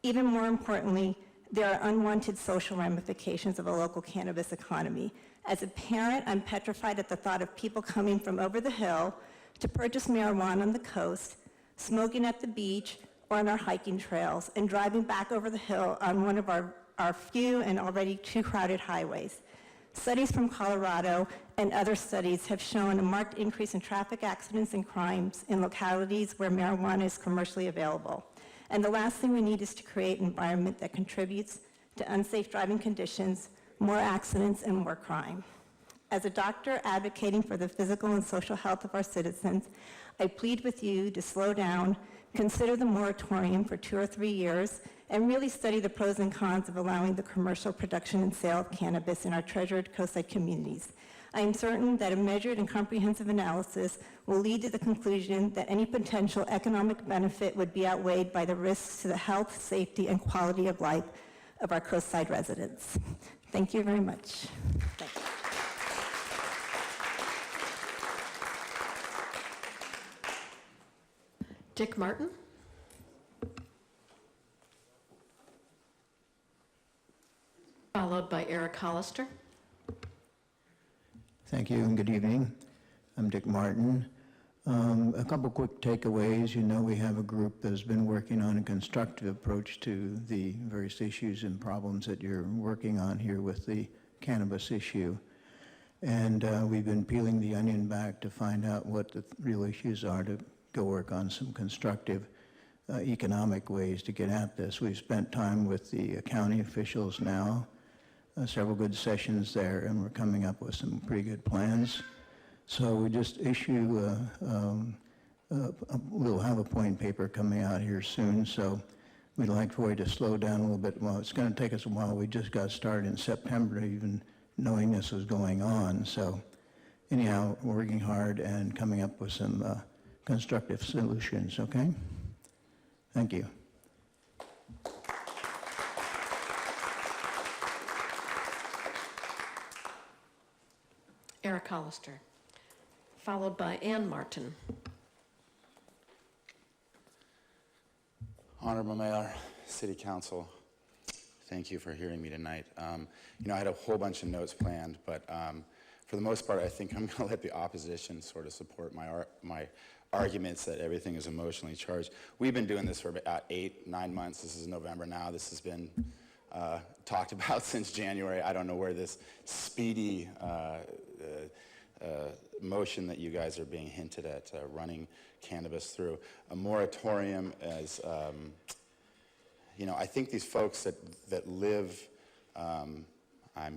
Even more importantly, there are unwanted social ramifications of a local cannabis economy. As a parent, I'm petrified at the thought of people coming from over the hill to purchase marijuana on the coast, smoking at the beach or on our hiking trails, and driving back over the hill on one of our few and already too crowded highways. Studies from Colorado and other studies have shown a marked increase in traffic accidents and crimes in localities where marijuana is commercially available. And the last thing we need is to create an environment that contributes to unsafe driving conditions, more accidents, and more crime. As a doctor advocating for the physical and social health of our citizens, I plead with you to slow down, consider the moratorium for 2 or 3 years, and really study the pros and cons of allowing the commercial production and sale of cannabis in our treasured coastside communities. I am certain that a measured and comprehensive analysis will lead to the conclusion that any potential economic benefit would be outweighed by the risks to the health, safety, and quality of life of our coastside residents. Thank you very much. Thank you. Dick Martin? Followed by Eric Hollister. Thank you and good evening. I'm Dick Martin. A couple quick takeaways. You know, we have a group that has been working on a constructive approach to the various issues and problems that you're working on here with the cannabis issue. And we've been peeling the onion back to find out what the real issues are to go work on some constructive economic ways to get at this. We've spent time with the county officials now. several good sessions there, and we're coming up with some pretty good plans. So we just we'll have a point paper coming out here soon, so we'd like for you to slow down a little bit. Well, it's going to take us a while. We just got started in September, even knowing this was going on. So anyhow, we're working hard and coming up with some constructive solutions, okay? Thank you. Eric Hollister, followed by Ann Martin. Honorable Mayor, City Council, thank you for hearing me tonight. I had a whole bunch of notes planned, but for the most part, I think I'm going to let the opposition sort of support my arguments that everything is emotionally charged. We've been doing this for about 8-9 months. This is November now. This has been talked about since January. I don't know where this speedy motion that you guys are being hinted at running cannabis through. A moratorium as, I think these folks that live, I'm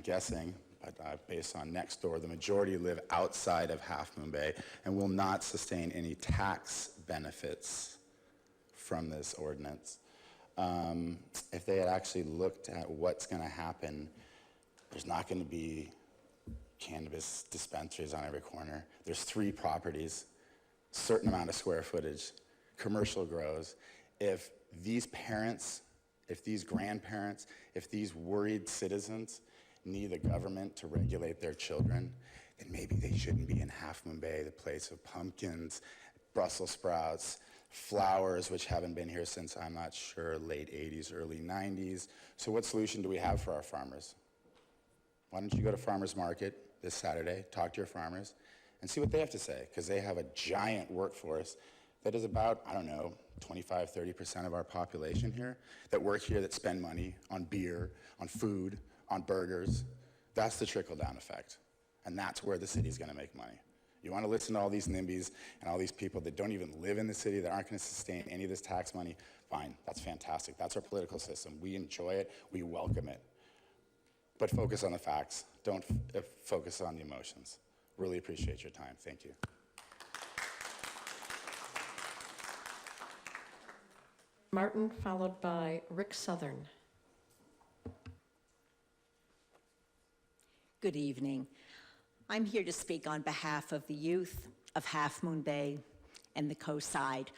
guessing, but based on next door, the majority live outside of Half Moon Bay and will not sustain any tax benefits from this ordinance. If they had actually looked at what's going to happen, there's not going to be cannabis dispensaries on every corner. There's 3 properties, certain amount of square footage, commercial grows. If these parents, if these grandparents, if these worried citizens need the government to regulate their children, then maybe they shouldn't be in Half Moon Bay, the place of pumpkins, Brussels sprouts, flowers, which haven't been here since, I'm not sure, late 80s, early 90s. So what solution do we have for our farmers? Why don't you go to farmers market this Saturday, talk to your farmers, and see what they have to say, because they have a giant workforce that is about, 25, 30% of our population here that work here, that spend money on beer, on food, on burgers. That's the trickle-down effect, and that's where the city's going to make money. You want to listen to all these NIMBYs and all these people that don't even live in the city, that aren't going to sustain any of this tax money? Fine, that's fantastic. That's our political system. We enjoy it. We welcome it. But focus on the facts. Don't focus on the emotions. Really appreciate your time. Thank you. Martin, followed by Rick Southern. Good evening. I'm here to speak on behalf of the youth of Half Moon Bay and the Coast Side.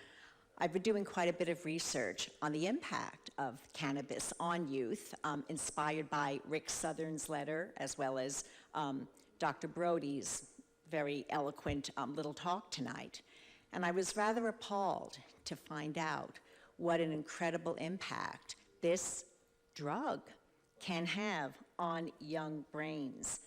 I've been doing quite a bit of research on the impact of cannabis on youth, inspired by Rick Southern's letter, as well as Dr. Brody's very eloquent little talk tonight. And I was rather appalled to find out what an incredible impact this drug can have on young brains.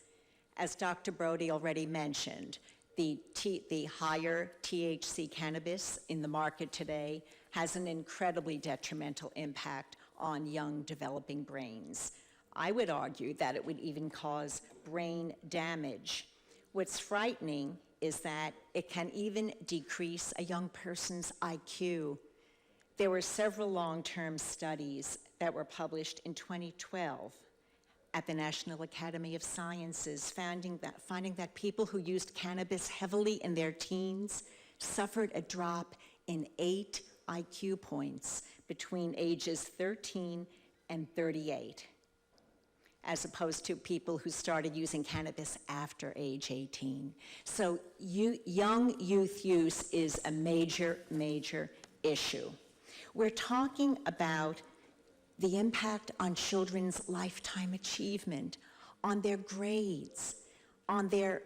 As Dr. Brody already mentioned, the higher THC cannabis in the market today has an incredibly detrimental impact on young developing brains. I would argue that it would even cause brain damage. What's frightening is that it can even decrease a young person's IQ. There were several long-term studies that were published in 2012 at the National Academy of Sciences, finding that people who used cannabis heavily in their teens suffered a drop in 8 IQ points between ages 13 and 38, as opposed to people who started using cannabis after age 18. So young youth use is a major, major issue. We're talking about the impact on children's lifetime achievement, on their grades, on their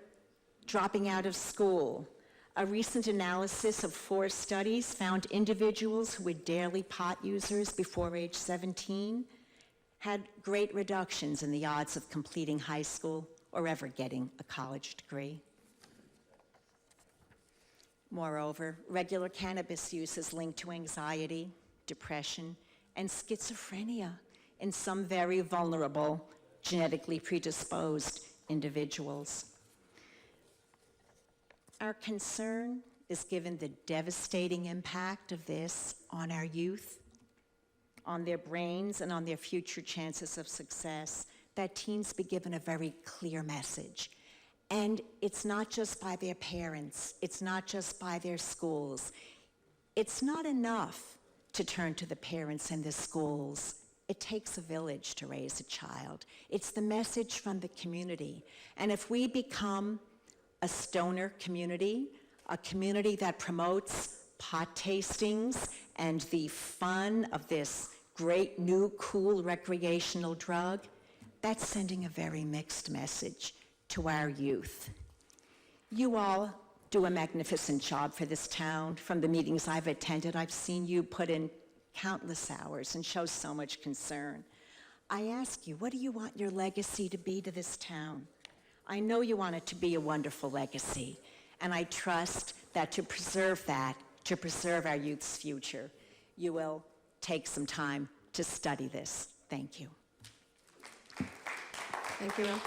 dropping out of school. A recent analysis of 4 studies found individuals who were daily pot users before age 17 had great reductions in the odds of completing high school or ever getting a college degree. Moreover, regular cannabis use is linked to anxiety, depression, and schizophrenia in some very vulnerable, genetically predisposed individuals. Our concern is given the devastating impact of this on our youth, on their brains, and on their future chances of success, that teens be given a very clear message. And it's not just by their parents, it's not just by their schools. It's not enough to turn to the parents and the schools. It takes a village to raise a child. It's the message from the community. And if we become a stoner community, a community that promotes pot tastings and the fun of this great new cool recreational drug, that's sending a very mixed message to our youth. You all do a magnificent job for this town. From the meetings I've attended, I've seen you put in countless hours and show so much concern. I ask you, what do you want your legacy to be to this town? I know you want it to be a wonderful legacy, and I trust that, to preserve our youth's future, you will take some time to study this. Thank you. Thank you, Em.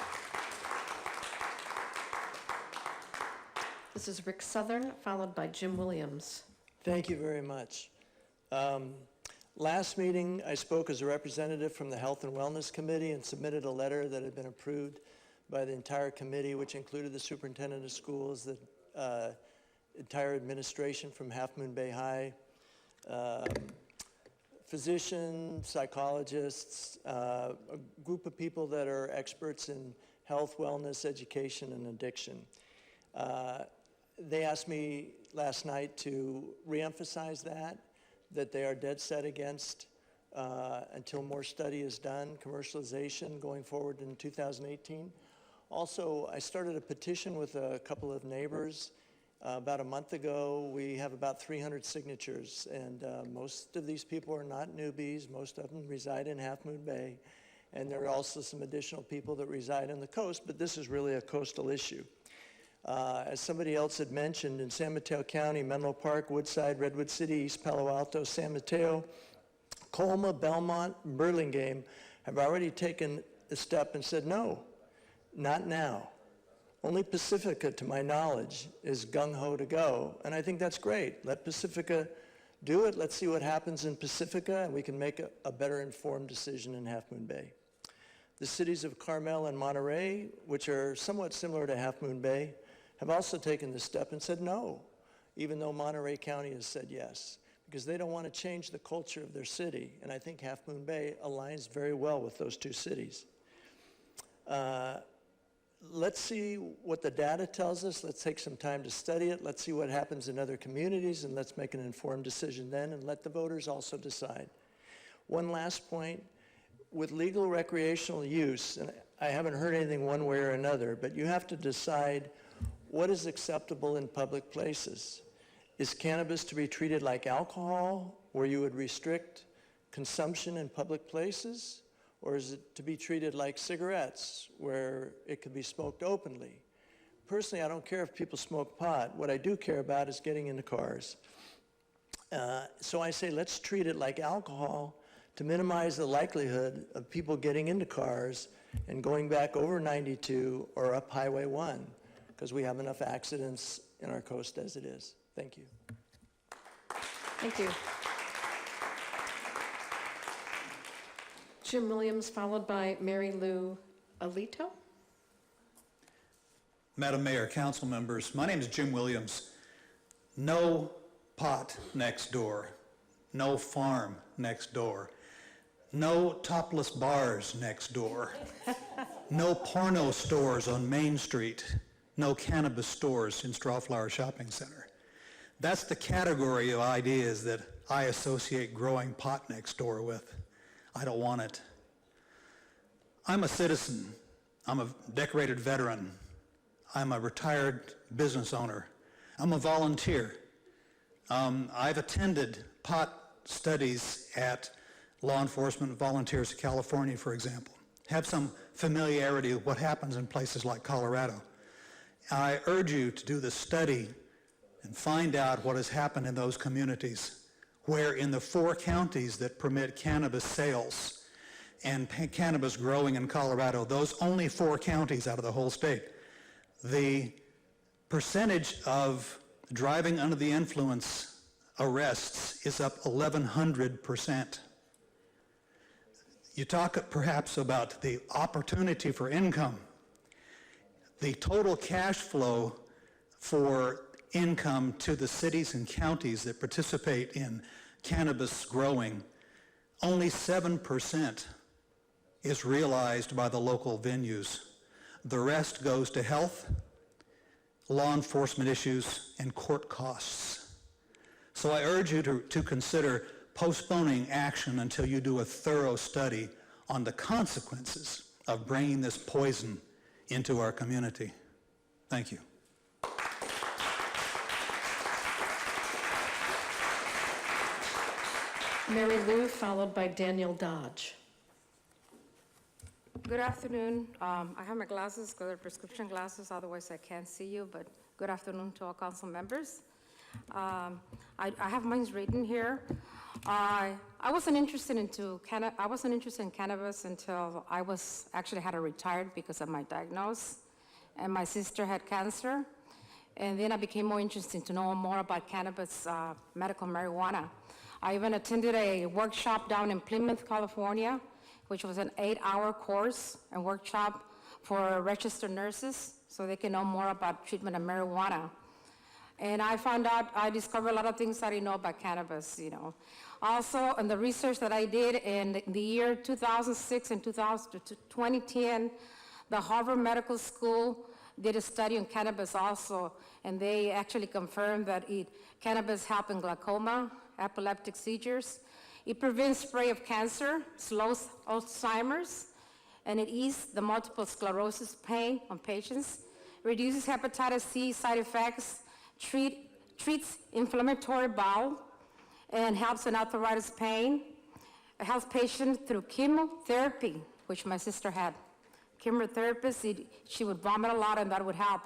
This is Rick Southern, followed by Jim Williams. Thank you very much. Last meeting, I spoke as a representative from the Health and Wellness Committee and submitted a letter that had been approved by the entire committee, which included the superintendent of schools, the entire administration from Half Moon Bay High, physicians, psychologists, a group of people that are experts in health, wellness, education, and addiction. They asked me last night to reemphasize that they are dead set against, until more study is done, commercialization going forward in 2018. Also, I started a petition with a couple of neighbors about a month ago. We have about 300 signatures, and most of these people are not newbies. Most of them reside in Half Moon Bay, and there are also some additional people that reside on the coast, but this is really a coastal issue. As somebody else had mentioned, in San Mateo County, Menlo Park, Woodside, Redwood City, East Palo Alto, San Mateo, Colma, Belmont, Burlingame have already taken a step and said, no, not now. Only Pacifica, to my knowledge, is gung-ho to go, and I think that's great. Let Pacifica do it. Let's see what happens in Pacifica, and we can make a better informed decision in Half Moon Bay. The cities of Carmel and Monterey, which are somewhat similar to Half Moon Bay, have also taken this step and said no, even though Monterey County has said yes, because they don't want to change the culture of their city, and I think Half Moon Bay aligns very well with those two cities. Let's see what the data tells us. Let's take some time to study it. Let's see what happens in other communities, and let's make an informed decision then, and let the voters also decide. One last point, with legal recreational use, and I haven't heard anything one way or another, but you have to decide what is acceptable in public places. Is cannabis to be treated like alcohol, where you would restrict consumption in public places? Or is it to be treated like cigarettes, where it could be smoked openly? Personally, I don't care if people smoke pot. What I do care about is getting into cars. So I say, let's treat it like alcohol to minimize the likelihood of people getting into cars and going back over 92 or up Highway 1, because we have enough accidents in our coast as it is. Thank you. Thank you. Jim Williams, followed by Mary Lou Alito. Madam Mayor, council members, my name is Jim Williams. No pot next door, no farm next door, no topless bars next door, no porno stores on Main Street, no cannabis stores in Strawflower Shopping Center. That's the category of ideas that I associate growing pot next door with. I don't want it. I'm a citizen. I'm a decorated veteran. I'm a retired business owner. I'm a volunteer. I've attended pot studies at Law Enforcement Volunteers of California, for example. Have some familiarity with what happens in places like Colorado. I urge you to do the study and find out what has happened in those communities, where in the 4 counties that permit cannabis sales and cannabis growing in Colorado, those only 4 counties out of the whole state, the percentage of driving under the influence arrests is up 1,100%. You talk perhaps about the opportunity for income. The total cash flow for income to the cities and counties that participate in cannabis growing, only 7% is realized by the local venues. The rest goes to health, law enforcement issues, and court costs. So I urge you to consider postponing action until you do a thorough study on the consequences of bringing this poison into our community. Thank you. Mary Lou, followed by Daniel Dodge. Good afternoon. I have my glasses because they're prescription glasses, otherwise I can't see you, but good afternoon to all council members. I have mine written here. I wasn't interested in cannabis until I had retired because of my diagnosis, and my sister had cancer, and then I became more interested to know more about cannabis, medical marijuana. I even attended a workshop down in Plymouth, California, which was an 8-hour course and workshop for registered nurses so they can know more about treatment of marijuana. And I discovered a lot of things I didn't know about cannabis, you know. Also, in the research that I did in the year 2006 and 2010, the Harvard Medical School did a study on cannabis also, and they actually confirmed that cannabis helps in glaucoma, epileptic seizures. It prevents spread of cancer, slows Alzheimer's, and it eases the multiple sclerosis pain on patients, reduces hepatitis C side effects, treats inflammatory bowel, and helps in arthritis pain. It helps patients through chemotherapy, which my sister had. Chemotherapy, she would vomit a lot, and that would help.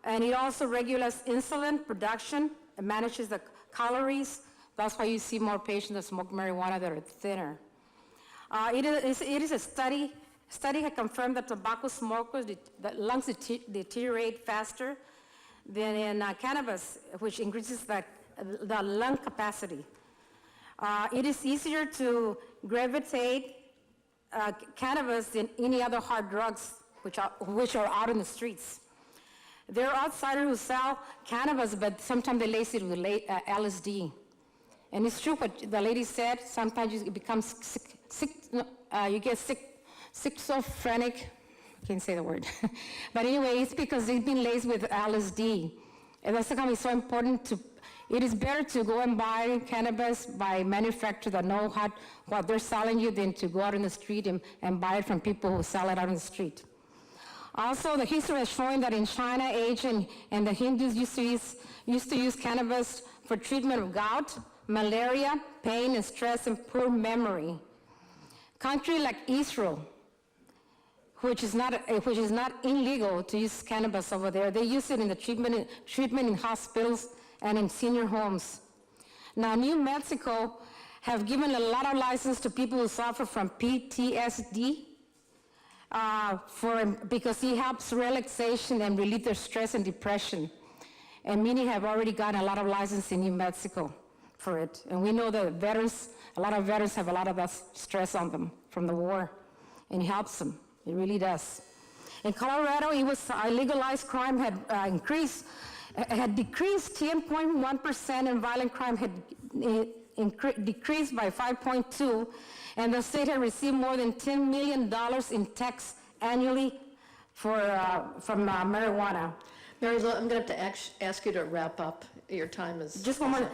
And it also regulates insulin production. It manages the calories. That's why you see more patients that smoke marijuana that are thinner. It is a study had confirmed that tobacco smokers, the lungs deteriorate faster than in cannabis, which increases the lung capacity. It is easier to gravitate cannabis than any other hard drugs, which are out in the streets. There are outsiders who sell cannabis, but sometimes they lace it with LSD. And it's true what the lady said, sometimes you become you get schizophrenic, I can't say the word. But anyway, it's because it's been laced with LSD. And that's why it's so important it is better to go and buy cannabis by manufacturers that know what they're selling you than to go out in the street and buy it from people who sell it out in the street. Also, the history is showing that in China, Asia, and the Hindus used to use cannabis for treatment of gout, malaria, pain and stress, and poor memory. Countries like Israel, which is not illegal to use cannabis over there, they use it in the treatment in hospitals and in senior homes. Now, New Mexico have given a lot of license to people who suffer from PTSD because it helps relaxation and relieve their stress and depression. And many have already gotten a lot of license in New Mexico for it. And we know that a lot of veterans have a lot of that stress on them from the war, and it helps them. It really does. In Colorado, legalized crime had decreased 10.1%, and violent crime had decreased by 5.2%, and the state had received more than $10 million in tax annually from marijuana. Mary Lou, I'm going to have to ask you to wrap up. Your time is... Just one more.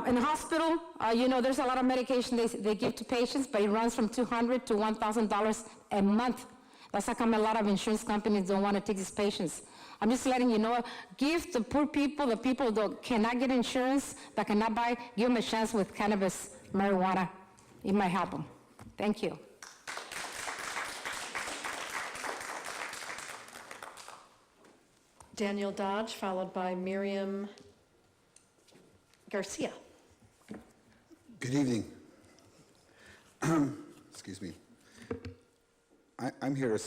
In the hospital, there's a lot of medication they give to patients, but it runs from $200 to $1,000 a month. That's how come a lot of insurance companies don't want to take these patients. I'm just letting you know, give the poor people, the people that cannot get insurance, that cannot buy, give them a chance with cannabis, marijuana. It might help them. Thank you. Daniel Dodge, followed by Miriam Garcia. Good evening. Excuse me. I'm here to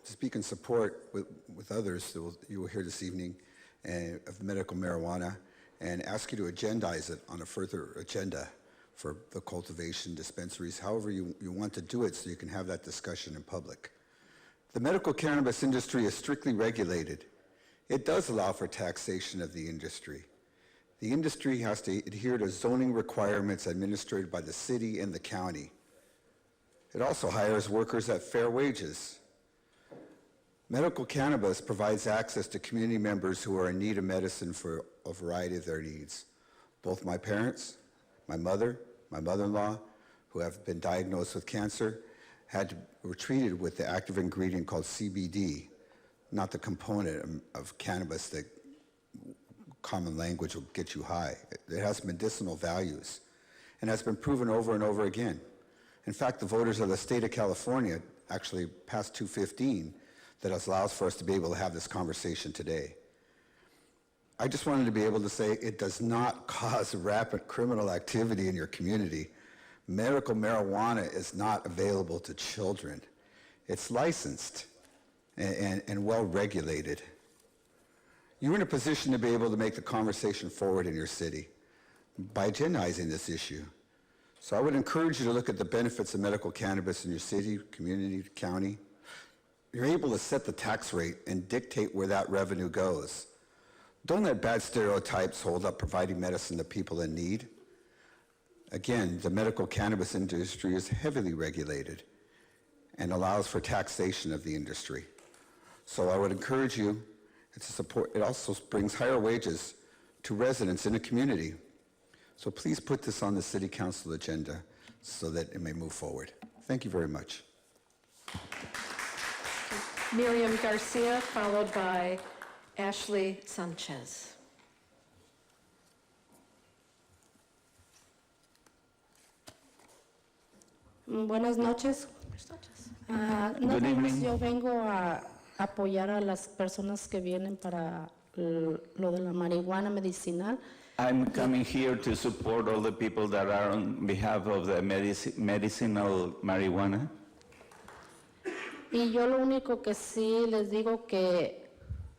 speak in support with others that you will hear this evening of medical marijuana, and ask you to agendize it on a further agenda for the cultivation dispensaries, however you want to do it so you can have that discussion in public. The medical cannabis industry is strictly regulated. It does allow for taxation of the industry. The industry has to adhere to zoning requirements administered by the city and the county. It also hires workers at fair wages. Medical cannabis provides access to community members who are in need of medicine for a variety of their needs. Both my parents, my mother, my mother-in-law, who have been diagnosed with cancer, were treated with the active ingredient called CBD, not the component of cannabis that common language will get you high. It has medicinal values and has been proven over and over again. In fact, the voters of the state of California actually passed 215 that allows for us to be able to have this conversation today. I just wanted to be able to say it does not cause rapid criminal activity in your community. Medical marijuana is not available to children. It's licensed and well regulated. You're in a position to be able to make the conversation forward in your city by agendizing this issue. So I would encourage you to look at the benefits of medical cannabis in your city, community, county. You're able to set the tax rate and dictate where that revenue goes. Don't let bad stereotypes hold up providing medicine to people in need. Again, the medical cannabis industry is heavily regulated and allows for taxation of the industry. So I would encourage you to support. It also brings higher wages to residents in the community. So please put this on the City Council agenda so that it may move forward. Thank you very much. Miriam Garcia, followed by Ashley Sanchez. Buenas noches. Nada más yo vengo a apoyar a las personas que vienen para lo de la marihuana medicinal. I'm coming here to support all the people that are on behalf of the medicinal marijuana. Y yo lo único que sí les digo que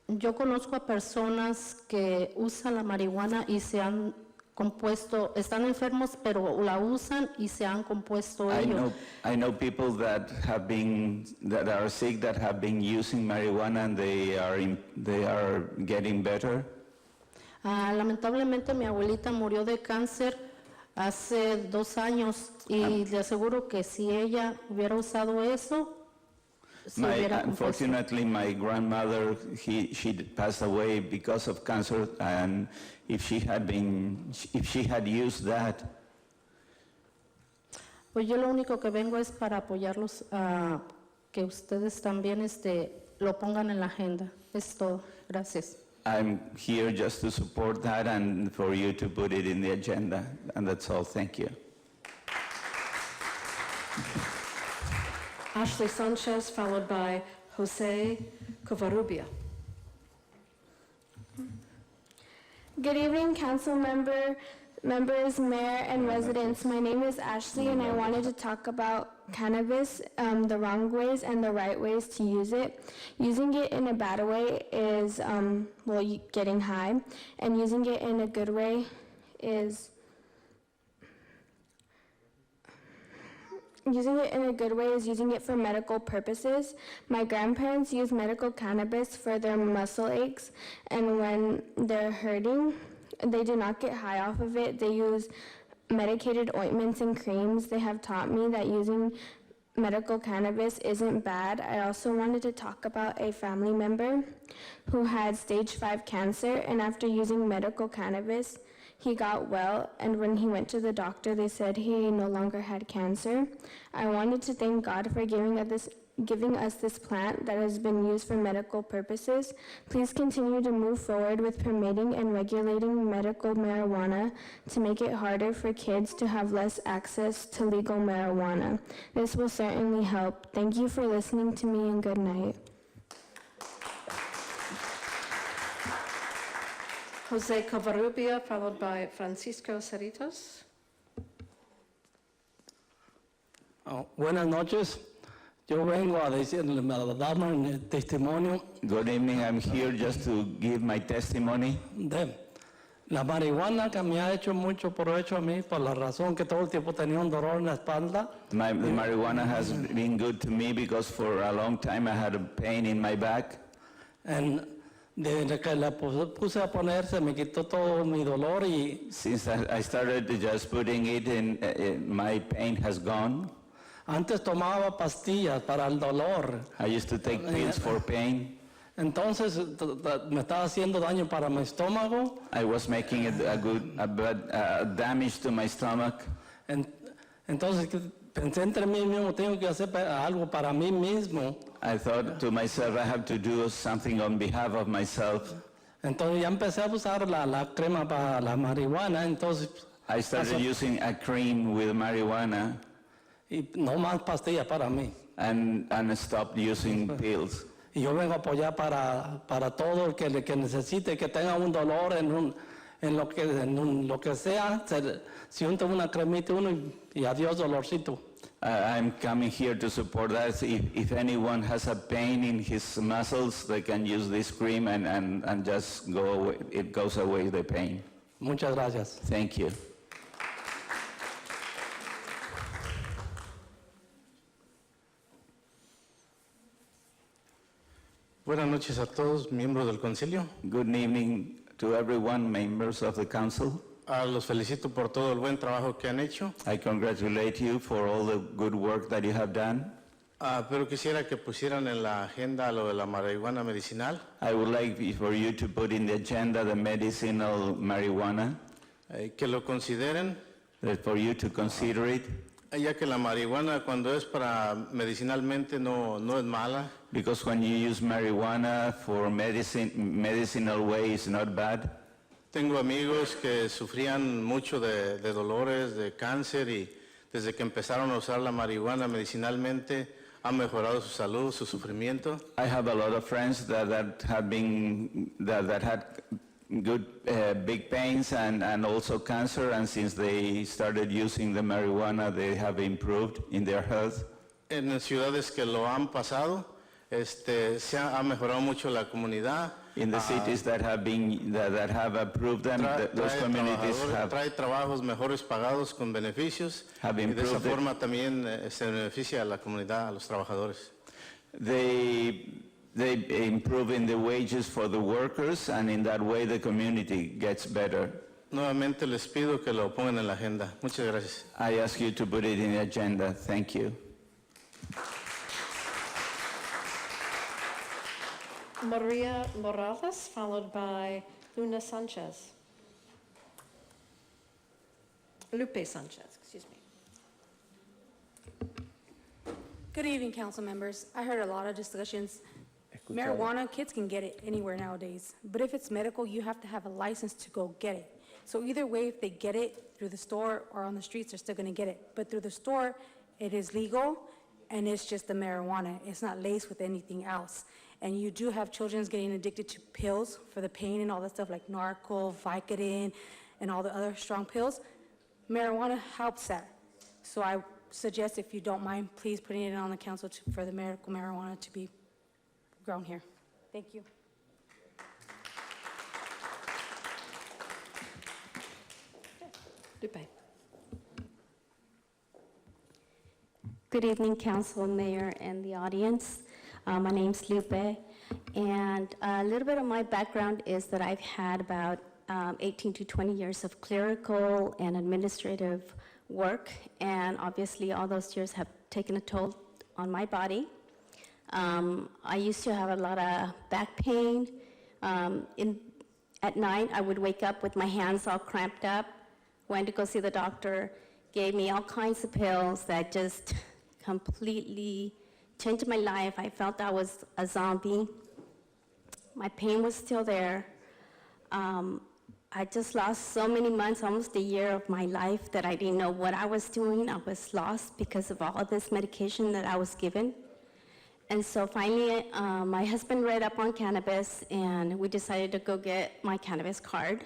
yo conozco a personas que usan la marihuana y se han compuesto, están enfermos, pero la usan y se han compuesto ellos. I know people that are sick that have been using marijuana and they are getting better. Lamentablemente mi abuelita murió de cáncer hace 2 años y le aseguro que si ella hubiera usado eso, se hubiera compuesto. Unfortunately, my grandmother, she passed away because of cancer, and if she had used that. Pues yo lo único que vengo es para apoyarlos, que ustedes también lo pongan en la agenda. Es todo. Gracias. I'm here just to support that and for you to put it in the agenda, and that's all. Thank you. Ashley Sanchez, followed by Jose Covarrubia. Good evening, council members, mayor, and residents. My name is Ashley, and I wanted to talk about cannabis, the wrong ways and the right ways to use it. Using it in a bad way is, getting high, and using it in a good way is using it for medical purposes. My grandparents use medical cannabis for their muscle aches, and when they're hurting, they do not get high off of it. They use medicated ointments and creams. They have taught me that using medical cannabis isn't bad. I also wanted to talk about a family member who had stage 5 cancer, and after using medical cannabis, he got well, and when he went to the doctor, they said he no longer had cancer. I wanted to thank God for giving us this plant that has been used for medical purposes. Please continue to move forward with permitting and regulating medical marijuana to make it harder for kids to have less access to legal marijuana. This will certainly help. Thank you for listening to me, and good night. Jose Covarrubia, followed by Francisco Cerritos. Buenas noches. Yo vengo a dar mi testimonio. Good evening. I'm here just to give my testimony. De La marihuana que me ha hecho mucho provecho a mí por la razón que todo el tiempo tenía un dolor en la espalda. The marijuana has been good to me because for a long time I had a pain in my back. Desde que la puse a poner se me quitó todo mi dolor y Since I started just putting it in, my pain has gone. antes tomaba pastillas para el dolor. I used to take pills for pain. Entonces me estaba haciendo daño para mi estómago. I was making a bad damage to my stomach. Entonces pensé entre mí mismo, tengo que hacer algo para mí mismo. I thought to myself, I have to do something on behalf of myself. Entonces ya empecé a usar la crema para la marihuana. Entonces I started using a cream with marijuana. Y no más pastillas para mí. And stopped using pills. Y yo vengo a apoyar para todo el que necesite, que tenga un dolor en lo que sea, si unta una cremita y adiós dolorcito. I'm coming here to support that. If anyone has a pain in his muscles, they can use this cream and just go away. It goes away the pain. Muchas gracias. Thank you. Buenas noches a todos, miembros del concilio. Good evening to everyone, members of the council. Los felicito por todo el buen trabajo que han hecho. I congratulate you for all the good work that you have done. Pero quisiera que pusieran en la agenda lo de la marihuana medicinal. I would like for you to put in the agenda the medicinal marijuana. Que lo consideren. For you to consider it. Ya que la marihuana cuando es para medicinalmente no es mala. Because when you use marijuana for medicinal way, it's not bad. Tengo amigos que sufrían mucho de dolores, de cáncer y desde que empezaron a usar la marihuana medicinalmente han mejorado su salud, su sufrimiento. I have a lot of friends that had good big pains and also cancer, and since they started using the marijuana, they have improved in their health. En ciudades que lo han pasado, se ha mejorado mucho la comunidad. In the cities that have approved them, those communities trae trabajos mejores pagados con beneficios have y de esa improved it. forma también se beneficia a la comunidad, a los trabajadores. They improve in the wages for the workers, and in that way the community gets better. Nuevamente les pido que lo pongan en la agenda. Muchas gracias. I ask you to put it in the agenda. Thank you. Maria Morales, followed by Luna Sanchez. Lupe Sanchez, excuse me. Good evening, council members. I heard a lot of discussions. Marijuana, kids can get it anywhere nowadays, but if it's medical, you have to have a license to go get it. So either way, if they get it through the store or on the streets, they're still gonna get it. But through the store, it is legal, and it's just the marijuana. It's not laced with anything else. And you do have children getting addicted to pills for the pain and all that stuff, like Narco, Vicodin, and all the other strong pills. Marijuana helps that. So I suggest, if you don't mind, please putting it on the council for the medical marijuana to be grown here. Thank you. Lupe. Good evening, council, mayor, and the audience. My name's Lupe, and a little bit of my background is that I've had about 18 to 20 years of clerical and administrative work, and obviously all those years have taken a toll on my body. I used to have a lot of back pain. At night, I would wake up with my hands all cramped up, went to go see the doctor, gave me all kinds of pills that just completely changed my life. I felt I was a zombie. My pain was still there. I just lost so many months, almost a year of my life that I didn't know what I was doing. I was lost because of all of this medication that I was given. And so finally, my husband read up on cannabis, and we decided to go get my cannabis card.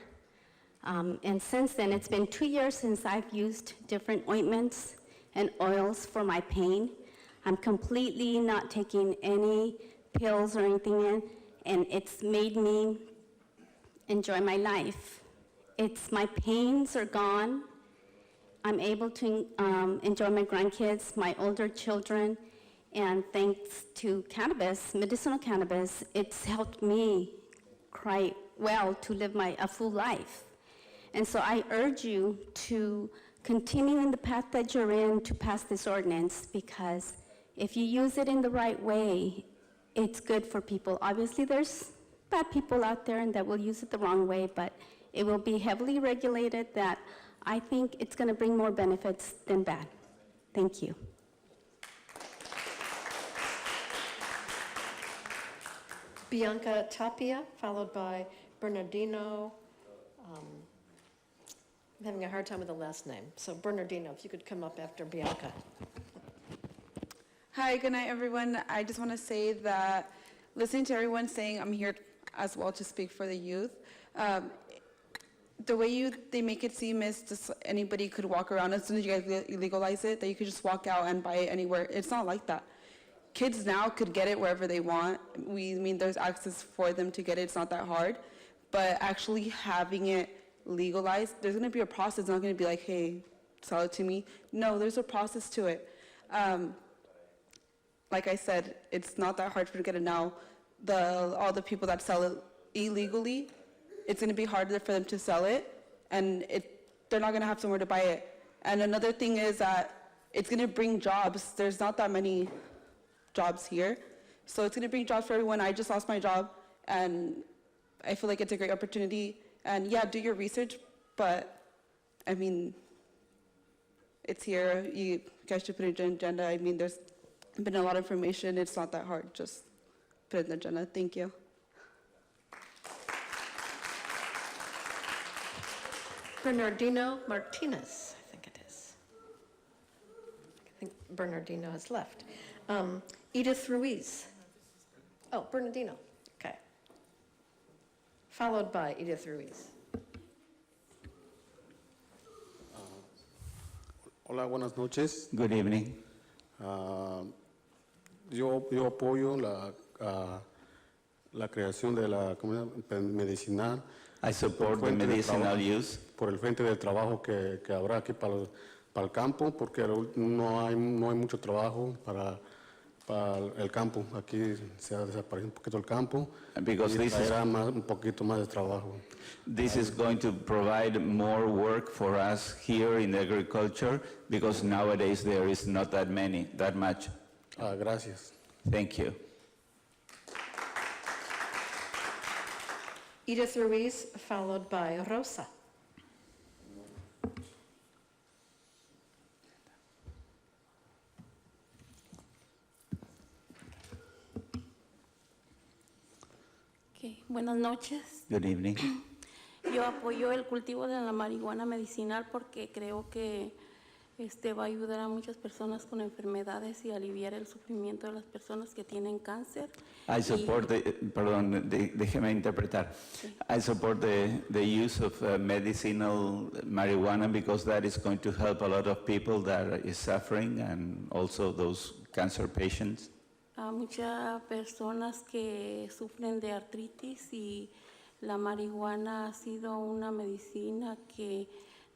And since then, it's been 2 years since I've used different ointments and oils for my pain. I'm completely not taking any pills or anything in, and it's made me enjoy my life. my pains are gone. I'm able to enjoy my grandkids, my older children, and thanks to cannabis, medicinal cannabis, it's helped me quite well to live a full life. And so I urge you to continue in the path that you're in to pass this ordinance, because if you use it in the right way, it's good for people. Obviously, there's bad people out there and that will use it the wrong way, but it will be heavily regulated that I think it's going to bring more benefits than bad. Thank you. Bianca Tapia, followed by Bernardino. I'm having a hard time with the last name. So Bernardino, if you could come up after Bianca. Hi, good night, everyone. I just want to say that listening to everyone saying I'm here as well to speak for the youth, the way they make it seem is just anybody could walk around as soon as you guys legalize it, that you could just walk out and buy it anywhere. It's not like that. Kids now could get it wherever they want. There's access for them to get it. It's not that hard. But actually having it legalized, there's going to be a process. It's not going to be like, hey, sell it to me. No, there's a process to it. Like I said, it's not that hard for to get it now. All the people that sell it illegally, it's going to be harder for them to sell it, and they're not going to have somewhere to buy it. And another thing is that it's going to bring jobs. There's not that many jobs here, so it's going to bring jobs for everyone. I just lost my job, and I feel like it's a great opportunity. And yeah, do your research, but I mean, it's here. You guys should put it in the agenda. I mean, there's been a lot of information. It's not that hard. Just put it in the agenda. Thank you. Bernardino Martinez, I think it is. I think Bernardino has left. Edith Ruiz. Oh, Bernardino, okay. Followed by Edith Ruiz. Hola, buenas noches. Good evening. Yo apoyo la creación de la comunidad medicinal. I support the medicinal use. Por el frente de trabajo que habrá aquí para el campo, porque no hay mucho trabajo para el campo. Aquí se ha desaparecido un poquito el campo. Because y traerá un poquito más de trabajo. This is going to provide more work for us here in agriculture, because nowadays there is not that much. Gracias. Thank you. Edith Ruiz, followed by Rosa. Okay. Buenas noches. Good evening. Yo apoyo el cultivo de la marihuana medicinal porque creo que va a ayudar a muchas personas con enfermedades y aliviar el sufrimiento de las personas que tienen cáncer. I support déjeme interpretar. Sí. I support the use of medicinal marijuana because that is going to help a lot of people that is suffering and also those cancer patients. A muchas personas que sufren de artritis y la marihuana ha sido una medicina que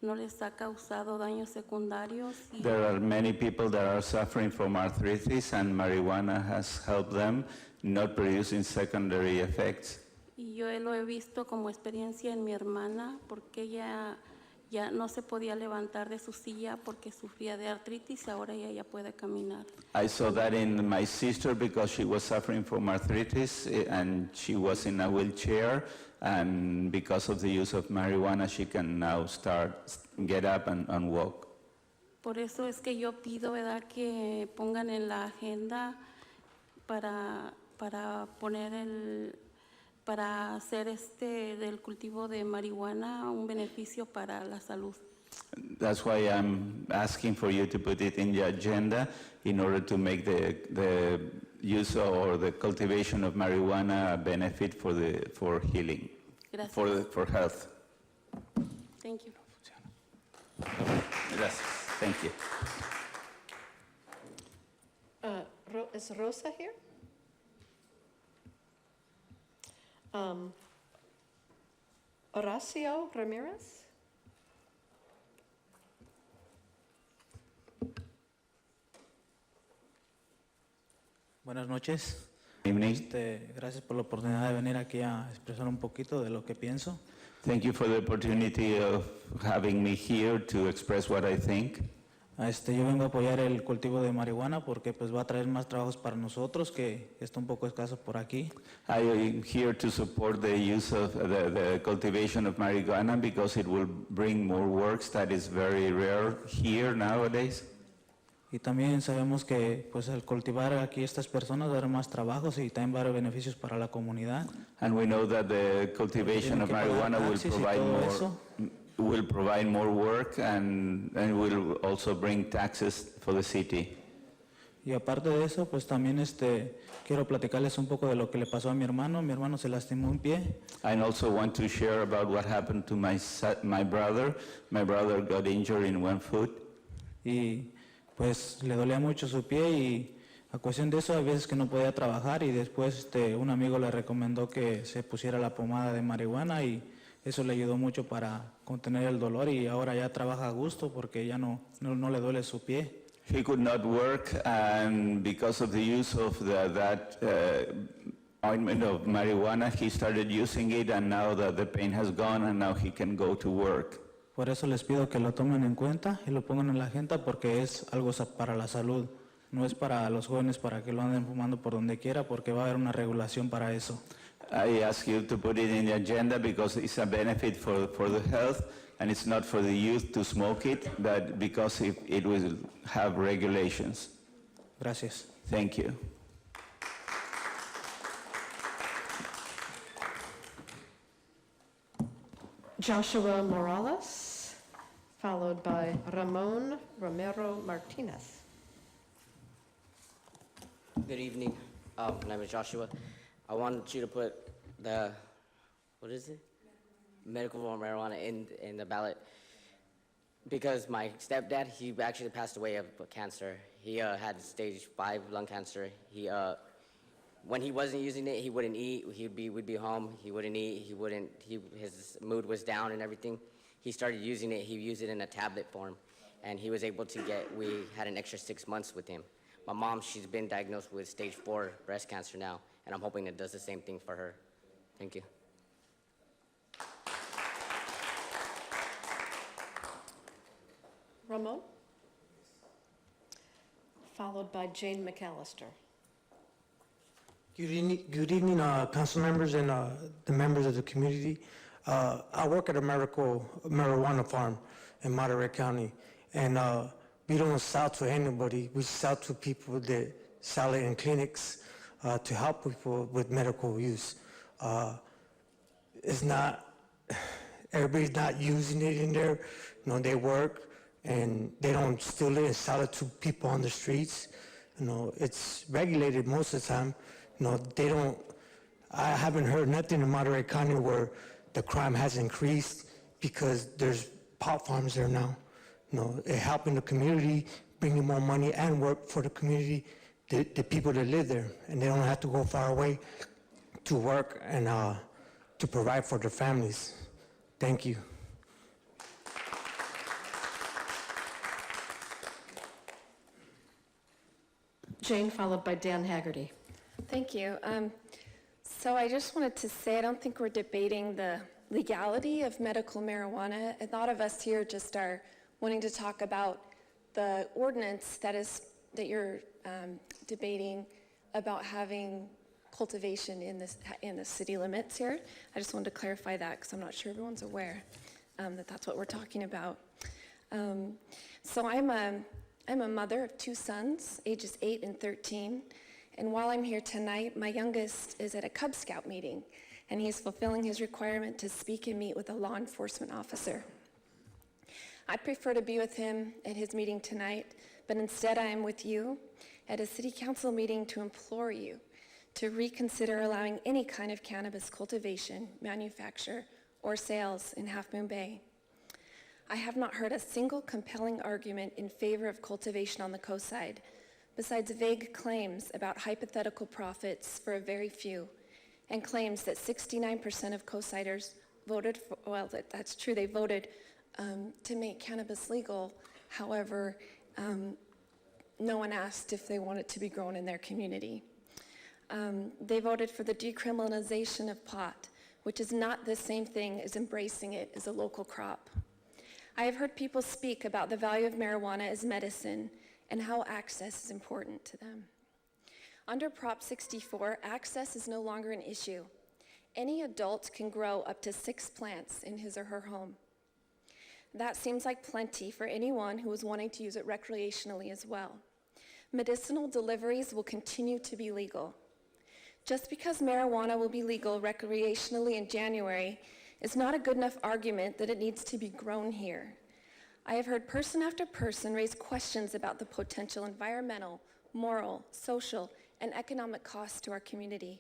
no les ha causado daños secundarios. There are many people that are suffering from arthritis, and marijuana has helped them not producing secondary effects. Y yo lo he visto como experiencia en mi hermana, porque ella ya no se podía levantar de su silla porque sufría de artritis y ahora ella ya puede caminar. I saw that in my sister because she was suffering from arthritis and she was in a wheelchair, and because of the use of marijuana she can now get up and walk. Por eso es que yo pido, ¿verdad?, que pongan en la agenda para hacer del cultivo de marihuana un beneficio para la salud. That's why I'm asking for you to put it in the agenda in order to make the use or the cultivation of marijuana a benefit for healing, Gracias. for health. Thank you. Gracias. Thank you. Is Rosa here? Horacio Ramirez? Buenas noches. Evening. Gracias por la oportunidad de venir aquí a expresar un poquito de lo que pienso. Thank you for the opportunity of having me here to express what I think. Yo vengo a apoyar el cultivo de marihuana porque pues va a traer más trabajos para nosotros, que está un poco escaso por aquí. I am here to support the use of the cultivation of marijuana because it will bring more works that is very rare here nowadays. Y también sabemos que pues al cultivar aquí estas personas va a haber más trabajos y también va a haber beneficios para la comunidad. And we know that the cultivation of marijuana will provide more work and will also bring taxes for the city. Y aparte de eso, pues también quiero platicarles un poco de lo que le pasó a mi hermano. Mi hermano se lastimó un pie. I also want to share about what happened to my brother. My brother got injured in one foot. Y pues le dolía mucho su pie y a cuestión de eso hay veces que no podía trabajar y después un amigo le recomendó que se pusiera la pomada de marihuana y eso le ayudó mucho para contener el dolor y ahora ya trabaja a gusto porque ya no le duele su pie. He could not work, and because of the use of that ointment of marijuana, he started using it, and now that the pain has gone, and now he can go to work. Por eso les pido que lo tomen en cuenta y lo pongan en la agenda porque es algo para la salud. No es para los jóvenes para que lo anden fumando por donde quiera porque va a haber una regulación para eso. I ask you to put it in the agenda because it's a benefit for the health, and it's not for the youth to smoke it, but because it will have regulations. Gracias. Thank you. Joshua Morales, followed by Ramon Romero Martinez. Good evening. My name is Joshua. I wanted you to put the, what is it? Medical marijuana in the ballot because my stepdad, he actually passed away of cancer. He had stage 5 lung cancer. When he wasn't using it, he wouldn't eat. We'd be home. He wouldn't eat. His mood was down and everything. He started using it. He used it in a tablet form, and he was able to we had an extra 6 months with him. My mom, she's been diagnosed with stage 4 breast cancer now, and I'm hoping it does the same thing for her. Thank you. Ramon, followed by Jane McAllister. Good evening, council members and the members of the community. I work at a marijuana farm in Monterey County, and we don't sell to anybody. We sell to people that sell it in clinics to help people with medical use. Everybody's not using it in there. They work and they don't steal it and sell it to people on the streets. It's regulated most of the time. I haven't heard nothing in Monterey County where the crime has increased because there's pot farms there now. It helping the community, bringing more money and work for the community, the people that live there, and they don't have to go far away to work and to provide for their families. Thank you. Jane, followed by Dan Haggerty. Thank you. So I just wanted to say I don't think we're debating the legality of medical marijuana. A lot of us here just are wanting to talk about the ordinance that you're debating about having cultivation in the city limits here. I just wanted to clarify that because I'm not sure everyone's aware that that's what we're talking about. So I'm a mother of 2 sons, ages 8 and 13. And while I'm here tonight, my youngest is at a Cub Scout meeting, and he's fulfilling his requirement to speak and meet with a law enforcement officer. I'd prefer to be with him at his meeting tonight, but instead I am with you at a city council meeting to implore you to reconsider allowing any kind of cannabis cultivation, manufacture, or sales in Half Moon Bay. I have not heard a single compelling argument in favor of cultivation on the coast side, besides vague claims about hypothetical profits for a very few, and claims that 69% of coastsiders voted for, well, that's true, they voted to make cannabis legal. However, no one asked if they want it to be grown in their community. They voted for the decriminalization of pot, which is not the same thing as embracing it as a local crop. I have heard people speak about the value of marijuana as medicine and how access is important to them. Under Prop 64, access is no longer an issue. Any adult can grow up to 6 plants in his or her home. That seems like plenty for anyone who is wanting to use it recreationally as well. Medicinal deliveries will continue to be legal. Just because marijuana will be legal recreationally in January is not a good enough argument that it needs to be grown here. I have heard person after person raise questions about the potential environmental, moral, social, and economic costs to our community.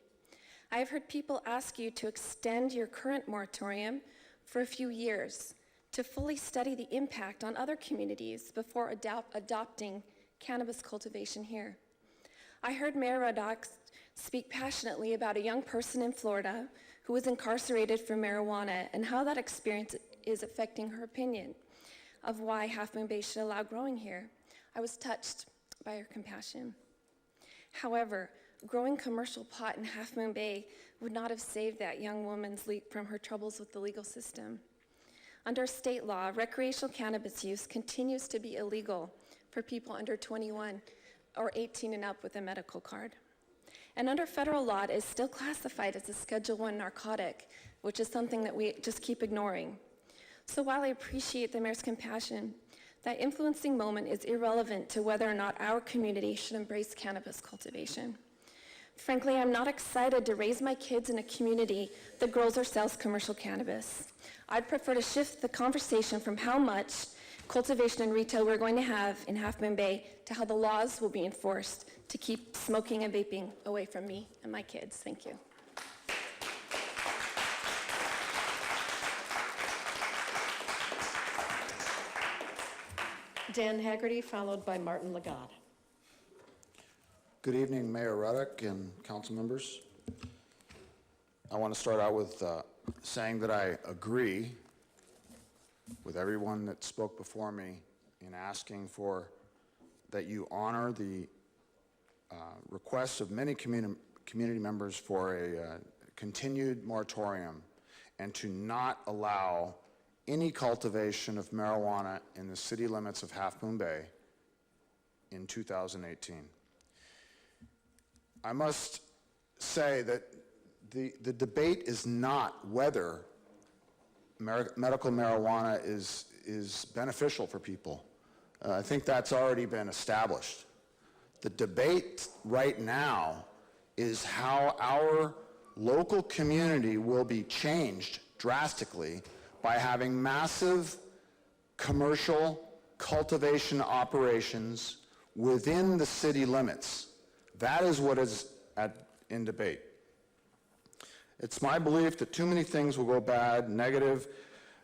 I have heard people ask you to extend your current moratorium for a few years to fully study the impact on other communities before adopting cannabis cultivation here. I heard Mayor Ruddock speak passionately about a young person in Florida who was incarcerated for marijuana and how that experience is affecting her opinion of why Half Moon Bay should allow growing here. I was touched by her compassion. However, growing commercial pot in Half Moon Bay would not have saved that young woman's leap from her troubles with the legal system. Under state law, recreational cannabis use continues to be illegal for people under 21 or 18 and up with a medical card. And under federal law, it is still classified as a Schedule I narcotic, which is something that we just keep ignoring. So while I appreciate the mayor's compassion, that influencing moment is irrelevant to whether or not our community should embrace cannabis cultivation. Frankly, I'm not excited to raise my kids in a community that grows or sells commercial cannabis. I'd prefer to shift the conversation from how much cultivation and retail we're going to have in Half Moon Bay to how the laws will be enforced to keep smoking and vaping away from me and my kids. Thank you. Dan Haggerty, followed by Martin Lagarde. Good evening, Mayor Ruddock and council members. I want to start out with saying that I agree with everyone that spoke before me in asking for that you honor the requests of many community members for a continued moratorium and to not allow any cultivation of marijuana in the city limits of Half Moon Bay in 2018. I must say that the debate is not whether medical marijuana is beneficial for people. I think that's already been established. The debate right now is how our local community will be changed drastically by having massive commercial cultivation operations within the city limits. That is what is in debate. It's my belief that too many things will go bad, negative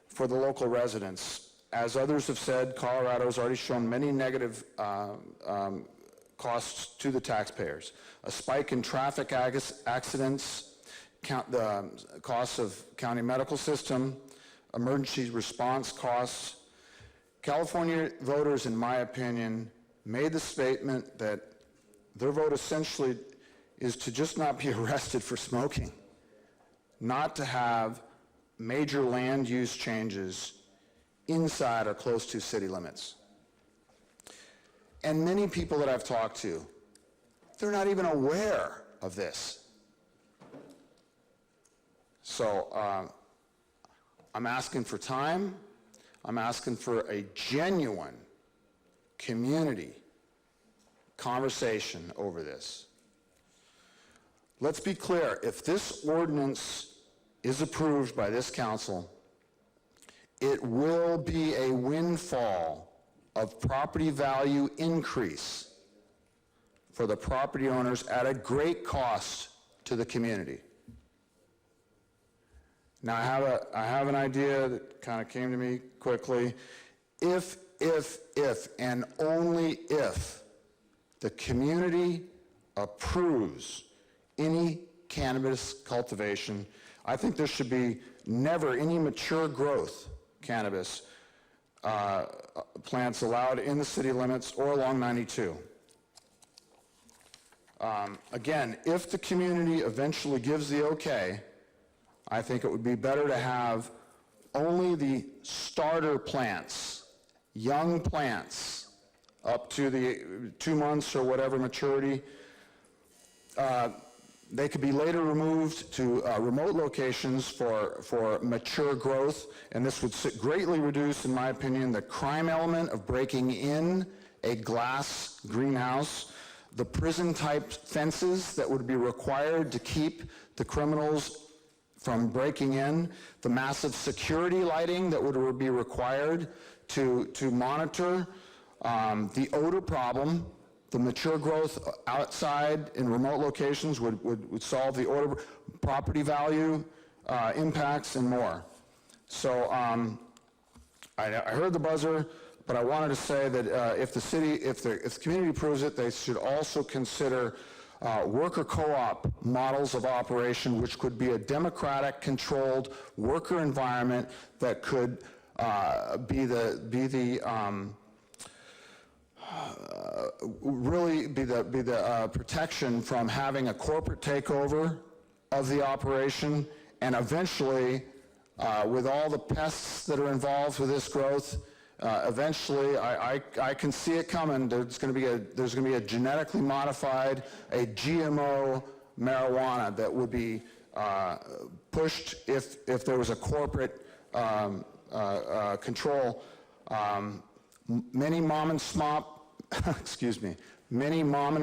for the local residents. As others have said, Colorado has already shown many negative costs to the taxpayers. A spike in traffic accidents, the costs of county medical system, emergency response costs. California voters, in my opinion, made the statement that their vote essentially is to just not be arrested for smoking, not to have major land use changes inside or close to city limits. And many people that I've talked to, they're not even aware of this. So I'm asking for time. I'm asking for a genuine community conversation over this. Let's be clear, if this ordinance is approved by this council, it will be a windfall of property value increase for the property owners at a great cost to the community. Now I have an idea that kind of came to me quickly. If, and only if the community approves any cannabis cultivation, I think there should be never any mature growth cannabis plants allowed in the city limits or along 92. Again, if the community eventually gives the okay, I think it would be better to have only the starter plants, young plants, up to the 2 months or whatever maturity. They could be later removed to remote locations for mature growth, and this would greatly reduce, in my opinion, the crime element of breaking in a glass greenhouse, the prison-type fences that would be required to keep the criminals from breaking in, the massive security lighting that would be required to monitor, the odor problem. The mature growth outside in remote locations would solve the odor, property value impacts, and more. So I heard the buzzer, but I wanted to say that if the community approves it, they should also consider worker co-op models of operation, which could be a democratic, controlled worker environment that could really be the protection from having a corporate takeover of the operation, and eventually, with all the pests that are involved with this growth, eventually, I can see it coming. There's going to be a genetically modified, a GMO marijuana that would be pushed if there was a corporate control. Many mom and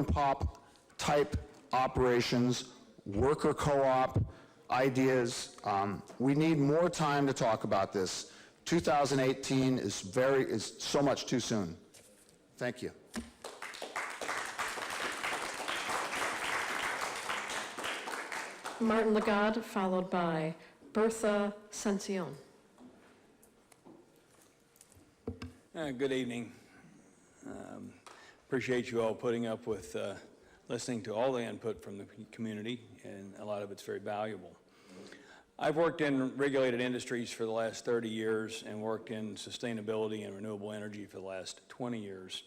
pop type operations, worker co-op ideas. We need more time to talk about this. 2018 is so much too soon. Thank you. Martin Lagarde, followed by Bertha Sancion. Good evening. Appreciate you all putting up with listening to all the input from the community, and a lot of it's very valuable. I've worked in regulated industries for the last 30 years and worked in sustainability and renewable energy for the last 20 years.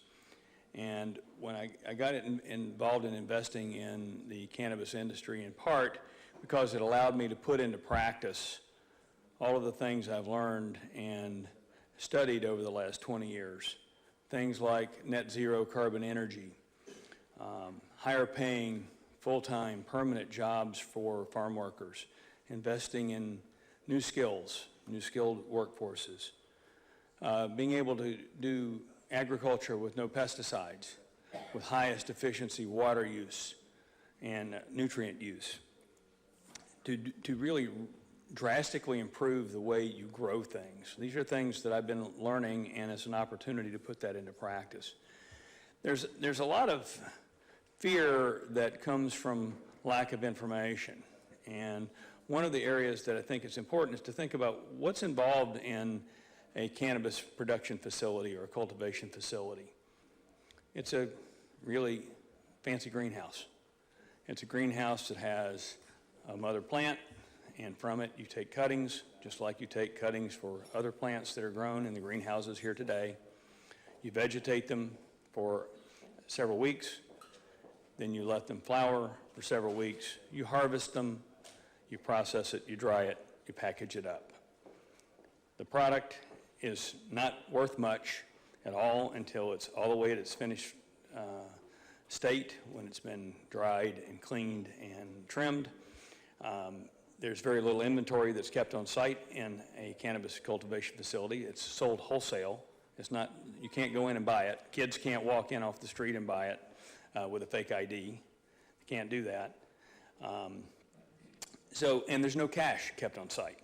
And when I got involved in investing in the cannabis industry, in part because it allowed me to put into practice all of the things I've learned and studied over the last 20 years. Things like net zero carbon energy, higher paying, full-time, permanent jobs for farm workers, investing in new skills, new skilled workforces, being able to do agriculture with no pesticides, with highest efficiency water use and nutrient use, to really drastically improve the way you grow things. These are things that I've been learning, and it's an opportunity to put that into practice. There's a lot of fear that comes from lack of information, and one of the areas that I think is important is to think about what's involved in a cannabis production facility or a cultivation facility. It's a really fancy greenhouse. It's a greenhouse that has a mother plant, and from it you take cuttings, just like you take cuttings for other plants that are grown in the greenhouses here today. You vegetate them for several weeks, then you let them flower for several weeks. You harvest them, you process it, you dry it, you package it up. The product is not worth much at all until it's all the way to its finished state, when it's been dried and cleaned and trimmed. There's very little inventory that's kept on site in a cannabis cultivation facility. It's sold wholesale. It's not, you can't go in and buy it. Kids can't walk in off the street and buy it with a fake ID. You can't do that. And there's no cash kept on site.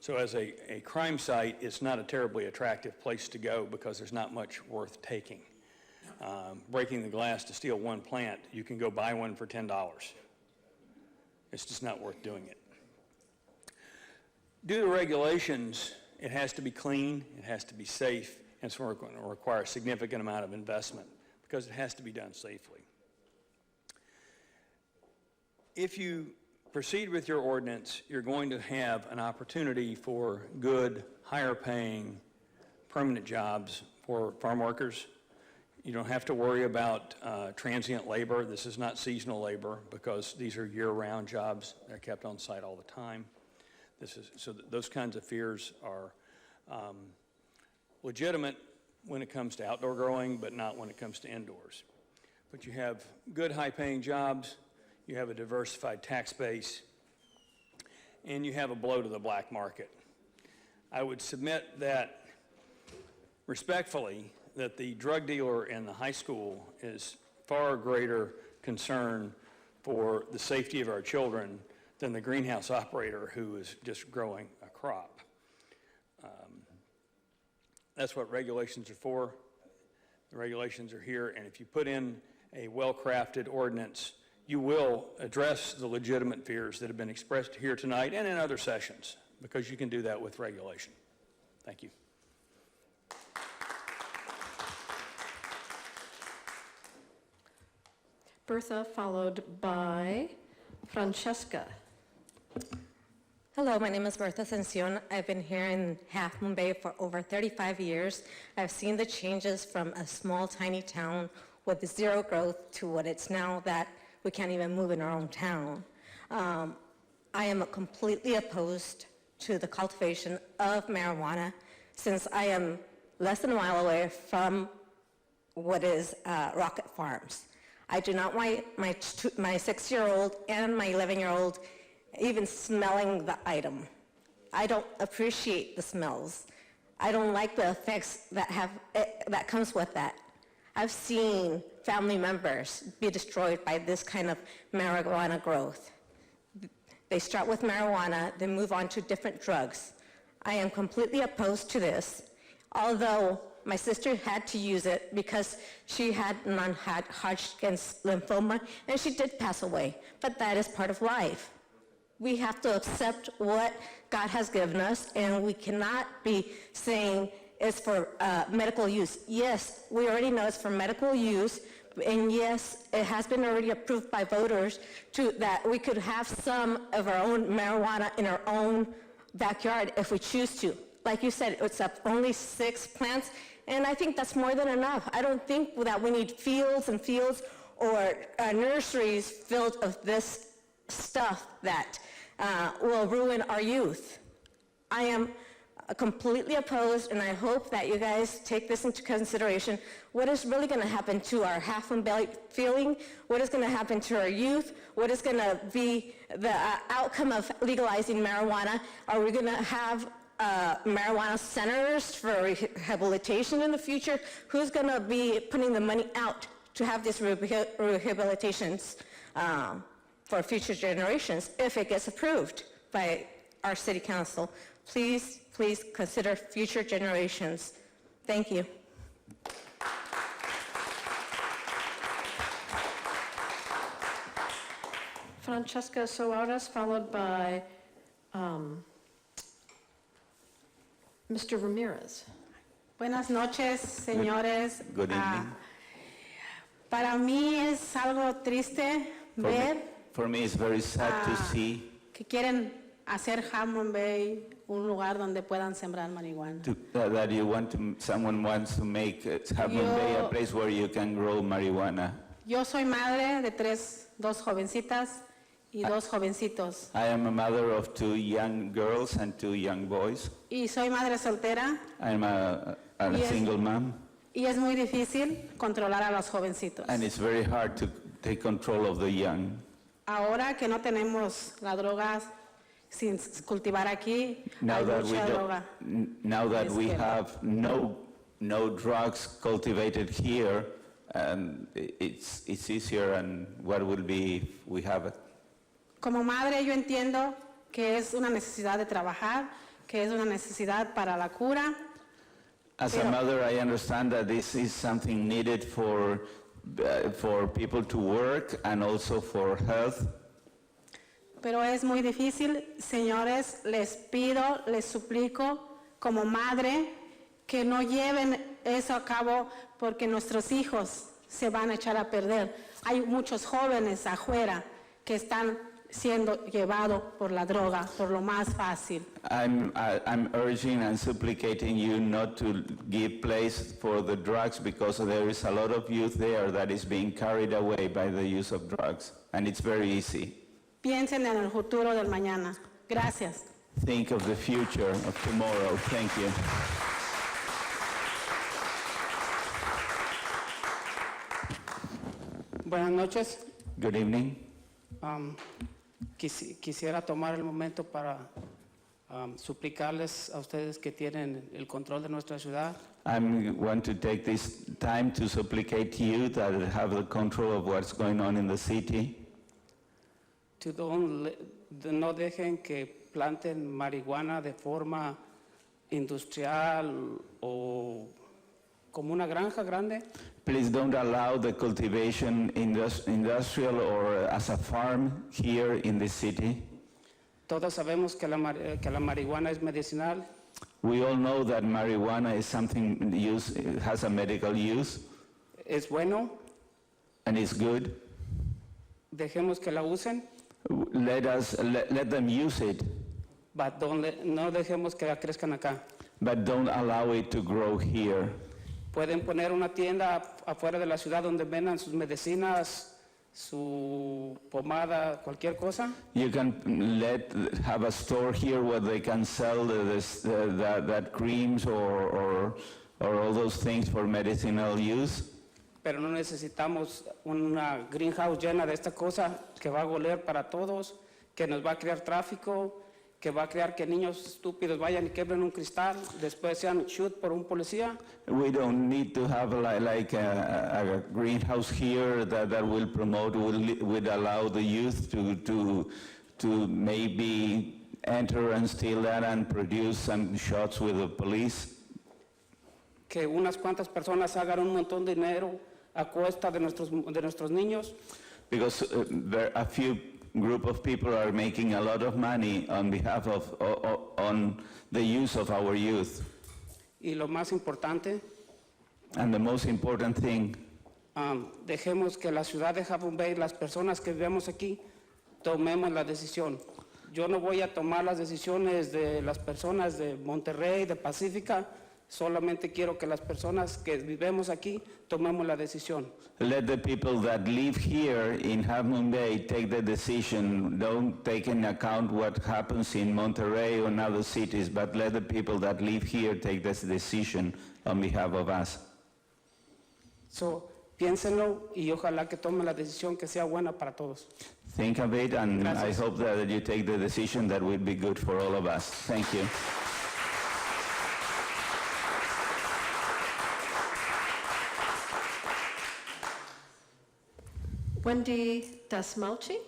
So as a crime site, it's not a terribly attractive place to go because there's not much worth taking. Breaking the glass to steal one plant, you can go buy one for $10. It's just not worth doing it. Due to regulations, it has to be clean, it has to be safe, and it's going to require a significant amount of investment because it has to be done safely. If you proceed with your ordinance, you're going to have an opportunity for good, higher-paying, permanent jobs for farm workers. You don't have to worry about transient labor. This is not seasonal labor because these are year-round jobs. They're kept on site all the time. Those kinds of fears are legitimate when it comes to outdoor growing, but not when it comes to indoors. But you have good, high-paying jobs, you have a diversified tax base, and you have a blow to the black market. I would submit that, respectfully, that the drug dealer in the high school is far greater concern for the safety of our children than the greenhouse operator who is just growing a crop. That's what regulations are for. The regulations are here, and if you put in a well-crafted ordinance, you will address the legitimate fears that have been expressed here tonight and in other sessions, because you can do that with regulation. Thank you. Bertha, followed by Francesca. Hello, my name is Bertha Ascension. I've been here in Half Moon Bay for over 35 years. I've seen the changes from a small, tiny town with zero growth to what it's now that we can't even move in our own town. I am completely opposed to the cultivation of marijuana since I am less than a mile away from what is Rocket Farms. I do not want my 6-year-old and my 11-year-old even smelling the item. I don't appreciate the smells. I don't like the effects that comes with that. I've seen family members be destroyed by this kind of marijuana growth. They start with marijuana, then move on to different drugs. I am completely opposed to this, although my sister had to use it because she had non-Hodgkin's lymphoma, and she did pass away, but that is part of life. We have to accept what God has given us, and we cannot be saying it's for medical use. Yes, we already know it's for medical use, and yes, it has been already approved by voters that we could have some of our own marijuana in our own backyard if we choose to. Like you said, it's up only 6 plants, and I think that's more than enough. I don't think that we need fields and fields or nurseries filled of this stuff that will ruin our youth. I am completely opposed, and I hope that you guys take this into consideration. What is really going to happen to our Half Moon Bay feeling? What is going to happen to our youth? What is going to be the outcome of legalizing marijuana? Are we going to have marijuana centers for rehabilitation in the future? Who's going to be putting the money out to have these rehabilitations for future generations if it gets approved by our city council? Please, please consider future generations. Thank you. Francesca Soares, followed by Mr. Ramirez. Buenas noches, señores. Good evening. Para mí es algo triste ver For me, it's very sad to see que quieren hacer Half Moon Bay un lugar donde puedan sembrar marihuana. that someone wants to make Half Moon Bay a place where you can grow marijuana. Yo soy madre de dos jovencitas y 2 jovencitos. I am a mother of 2 young girls and 2 young boys. Y soy madre soltera. I'm a single mom. Y es muy difícil controlar a los jovencitos. And it's very hard to take control of the young. Ahora que no tenemos la droga sin cultivar aquí, Now hay that mucha droga. we have no drugs cultivated here, it's easier, and what will be if we have it? Como madre yo entiendo que es una necesidad de trabajar, que es una necesidad para la cura. As a mother, I understand that this is something needed for people to work and also for health. Pero es muy difícil, señores, les pido, les suplico como madre que no lleven eso a cabo porque nuestros hijos se van a echar a perder. Hay muchos jóvenes afuera que están siendo llevado por la droga, por lo más fácil. I'm urging and supplicating you not to give place for the drugs because there is a lot of youth there that is being carried away by the use of drugs, and it's very easy. Piensen en el futuro del mañana. Gracias. Think of the future of tomorrow. Thank you. Buenas noches. Good evening. Quisiera tomar el momento para suplicarles a ustedes que tienen el control de nuestra ciudad. I want to take this time to supplicate to you that have the control of what's going on in the city. No dejen que planten marihuana de forma industrial o como una granja grande. Please don't allow the cultivation industrial or as a farm here in the city. Todos sabemos que la marihuana es medicinal. We all know that marijuana is something has a medical use. Es bueno. And it's good. Dejemos que la usen. Let them use it. But no dejemos que la crezcan acá. But don't allow it to grow here. Pueden poner una tienda afuera de la ciudad donde vendan sus medicinas, su pomada, cualquier cosa. You can have a store here where they can sell that creams or all those things for medicinal use. Pero no necesitamos una greenhouse llena de esta cosa que va a oler para todos, que nos va a crear tráfico, que va a crear que niños estúpidos vayan y quebren un cristal, después sean shoot por un policía. We don't need to have like a greenhouse here that will promote, would allow the youth to maybe enter and steal that and produce some shots with the police. Que unas cuantas personas hagan un montón de dinero a costa de nuestros niños. Because a few group of people are making a lot of money on behalf of on the use of our youth. Y lo más importante, and the most important thing, dejemos que la ciudad de Half Moon Bay, las personas que vivimos aquí, tomemos la decisión. Yo no voy a tomar las decisiones de las personas de Monterrey, de Pacífica. Solamente quiero que las personas que vivimos aquí tomemos la decisión. Let the people that live here in Half Moon Bay take the decision. Don't take into account what happens in Monterrey or in other cities, but let the people that live here take this decision on behalf of us. So, piénsenlo y ojalá que tomen la decisión que sea buena para todos. Think of it, and Gracias. I hope that you take the decision that will be good for all of us. Thank you. Wendy Dasmalchi.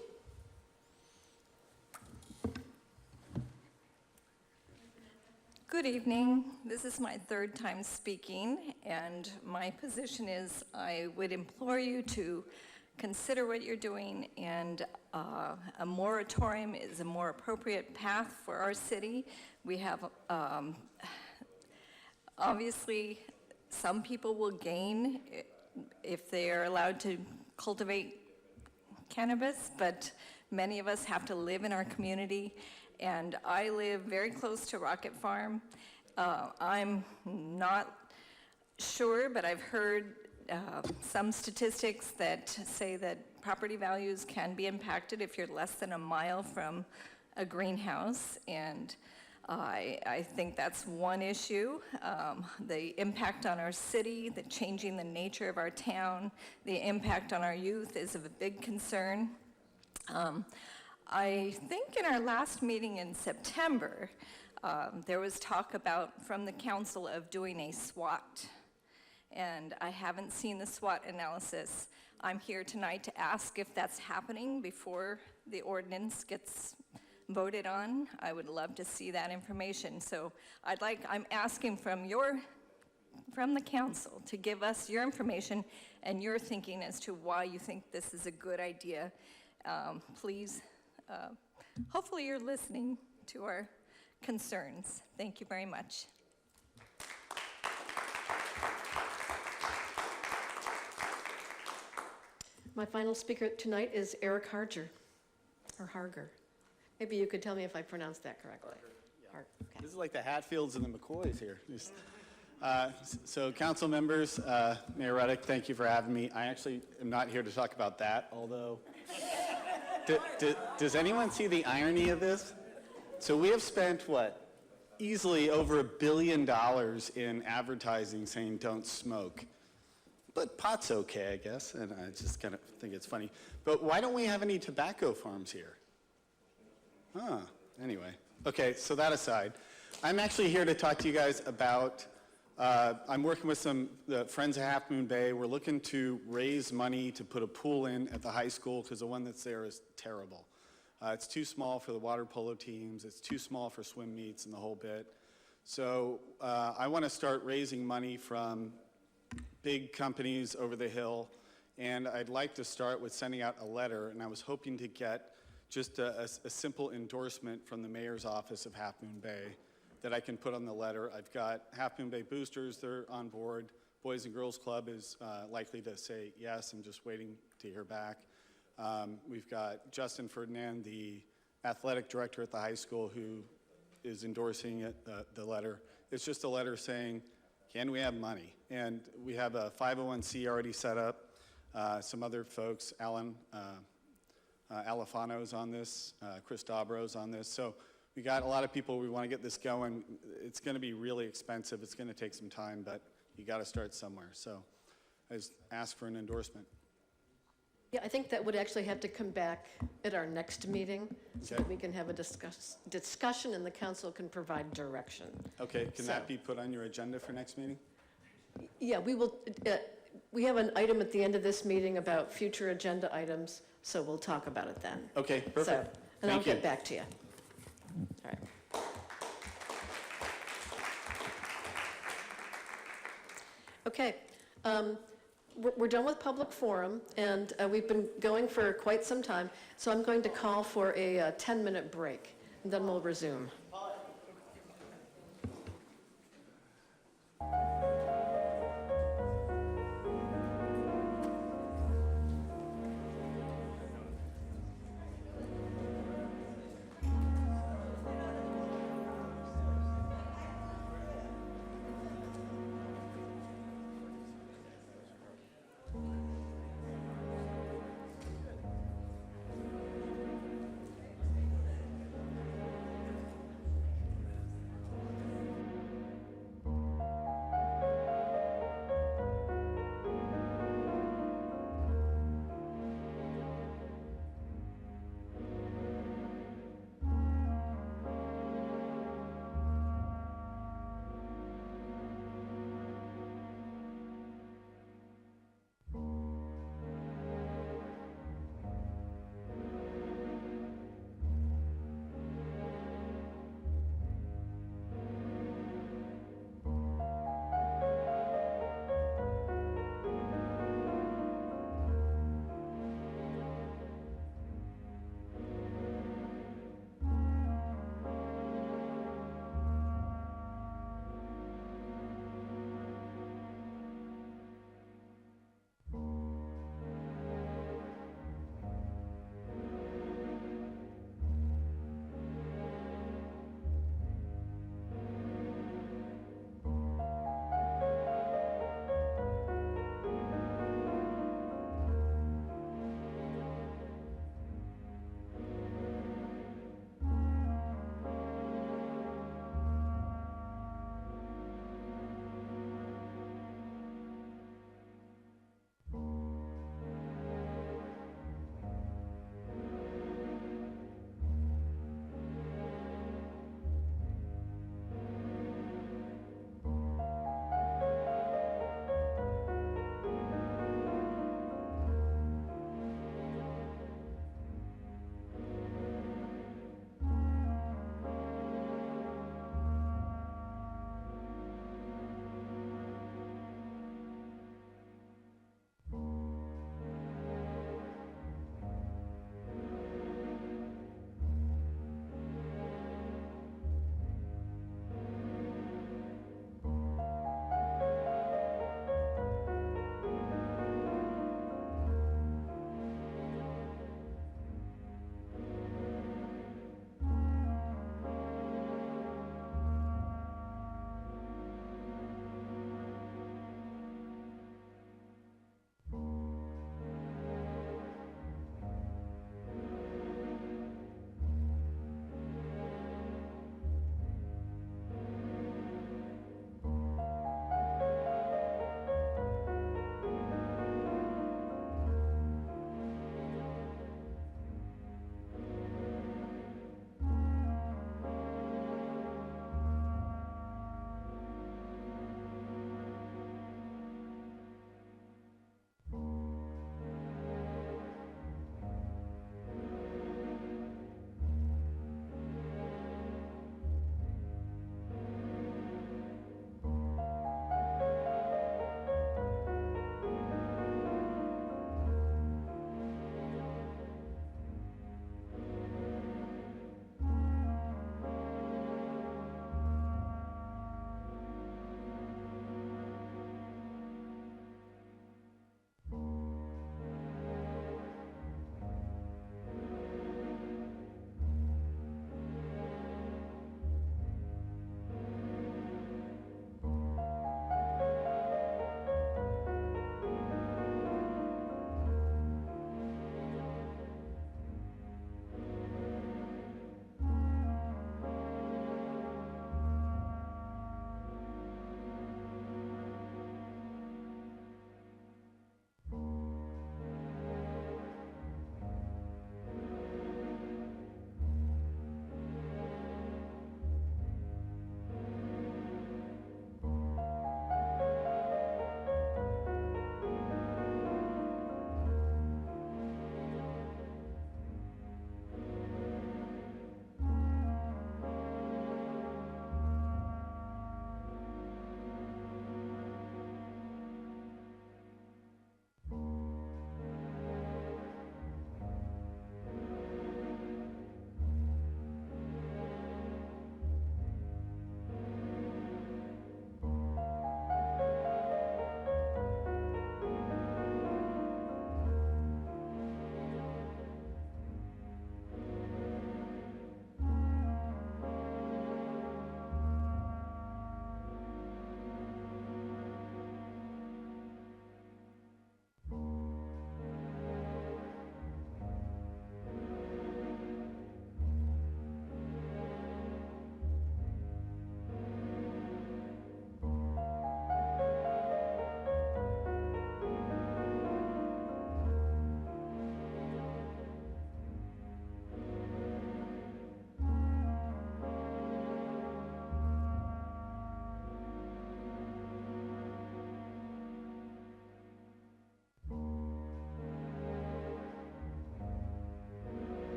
Good evening. This is my third time speaking, and my position is I would implore you to consider what you're doing, and a moratorium is a more appropriate path for our city. We have, obviously, some people will gain if they are allowed to cultivate cannabis, but many of us have to live in our community, and I live very close to Rocket Farm. I'm not sure, but I've heard some statistics that say that property values can be impacted if you're less than a mile from a greenhouse, and I think that's one issue. The impact on our city, the changing the nature of our town, the impact on our youth is of a big concern. I think in our last meeting in September, there was talk from the council of doing a SWOT, and I haven't seen the SWOT analysis. I'm here tonight to ask if that's happening before the ordinance gets voted on. I would love to see that information. So I'm asking from the council to give us your information and your thinking as to why you think this is a good idea. Please, hopefully you're listening to our concerns. Thank you very much. My final speaker tonight is Eric Harger. or Harger? Maybe you could tell me if I pronounced that correctly. Har- okay. This is like the Hatfields and the McCoys here. So council members, Mayor Ruddick, thank you for having me. I actually am not here to talk about that, although, does anyone see the irony of this? So we have spent, what, easily over $1 billion in advertising saying don't smoke. But pot's okay, I guess, and I just kind of think it's funny. But why don't we have any tobacco farms here? Huh, anyway. Okay, so that aside, I'm actually here to talk to you guys about, I'm working with some friends of Half Moon Bay. We're looking to raise money to put a pool in at the high school because the one that's there is terrible. It's too small for the water polo teams. It's too small for swim meets and the whole bit. So I want to start raising money from big companies over the hill, and I'd like to start with sending out a letter, and I was hoping to get just a simple endorsement from the mayor's office of Half Moon Bay that I can put on the letter. I've got Half Moon Bay boosters, they're on board. Boys and Girls Club is likely to say yes. I'm just waiting to hear back. We've got Justin Ferdinand, the athletic director at the high school, who is endorsing it, the letter. It's just a letter saying, can we have money? And we have a 501c already set up. Some other folks, Alan Alifano's on this, Chris Dobro's on this. So we got a lot of people. We want to get this going. It's going to be really expensive. It's going to take some time, but you got to start somewhere. So I just ask for an endorsement. Yeah, I think that would actually have to come back at our next meeting so that we can have a discussion and the council can provide direction. Okay, can that be put on your agenda for next meeting? Yeah, we will. We have an item at the end of this meeting about future agenda items, so we'll talk about it then. Okay, perfect. So, and I'll Thank you. get back to you. All right. Okay. We're done with public forum, and we've been going for quite some time, so I'm going to call for a 10-minute break, and then we'll resume.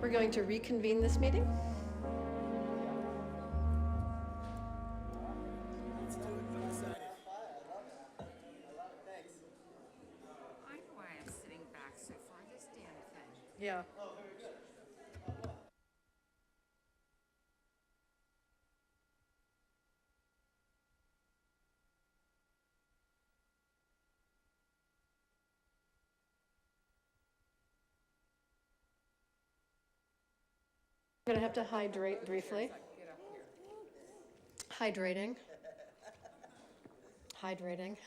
We're going to reconvene this meeting. Yeah. I'm going to have to hydrate briefly. Hydrating. Hydrating.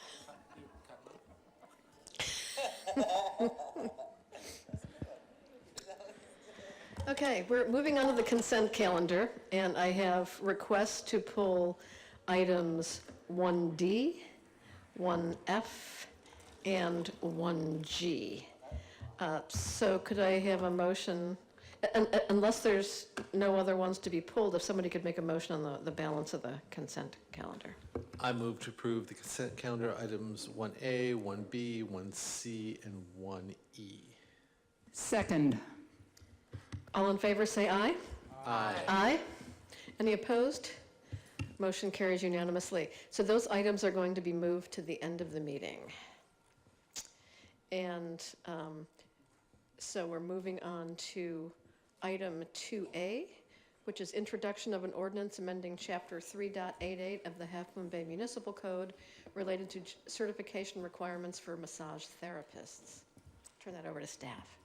Okay, we're moving on to the consent calendar, and I have requests to pull items 1D, 1F, and 1G. So could I have a motion, unless there's no other ones to be pulled, if somebody could make a motion on the balance of the consent calendar. I move to approve the consent calendar items 1A, 1B, 1C, and 1E. Second. All in favor, say aye. Aye. Aye. Any opposed? Motion carries unanimously. So those items are going to be moved to the end of the meeting. And so we're moving on to item 2A, which is introduction of an ordinance amending Chapter 3.88 of the Half Moon Bay Municipal Code related to certification requirements for massage therapists. Turn that over to staff.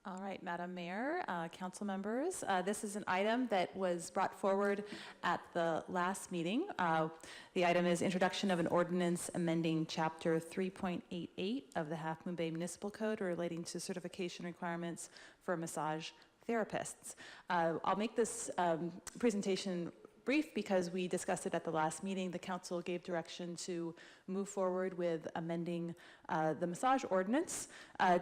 All right, Madam Mayor, council members, this is an item that was brought forward at the last meeting. The item is introduction of an ordinance amending Chapter 3.88 of the Half Moon Bay Municipal Code relating to certification requirements for massage therapists. I'll make this presentation brief because we discussed it at the last meeting. The council gave direction to move forward with amending the massage ordinance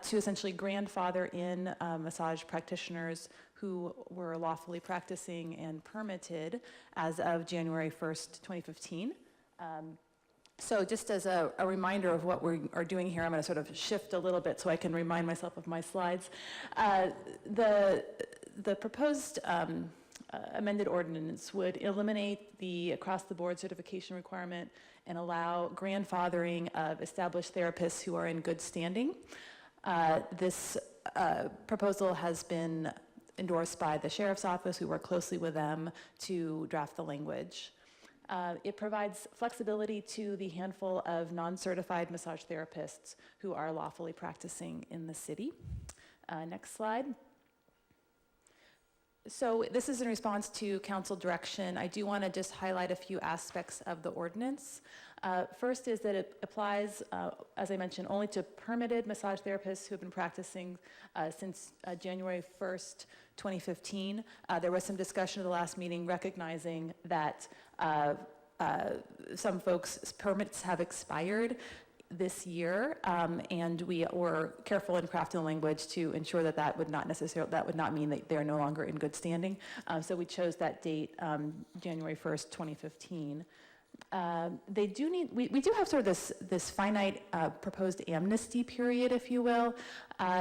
to essentially grandfather in massage practitioners who were lawfully practicing and permitted as of January 1st, 2015. So just as a reminder of what we are doing here, I'm going to sort of shift a little bit so I can remind myself of my slides. The proposed amended ordinance would eliminate the across-the-board certification requirement and allow grandfathering of established therapists who are in good standing. This proposal has been endorsed by the Sheriff's Office, who work closely with them to draft the language. It provides flexibility to the handful of non-certified massage therapists who are lawfully practicing in the city. Next slide. So this is in response to council direction. I do want to just highlight a few aspects of the ordinance. First is that it applies, as I mentioned, only to permitted massage therapists who have been practicing since January 1st, 2015. There was some discussion at the last meeting recognizing that some folks' permits have expired this year, and we were careful in crafting the language to ensure that that would not mean that they're no longer in good standing. So we chose that date, January 1st, 2015. We do have sort of this finite proposed amnesty period, if you will.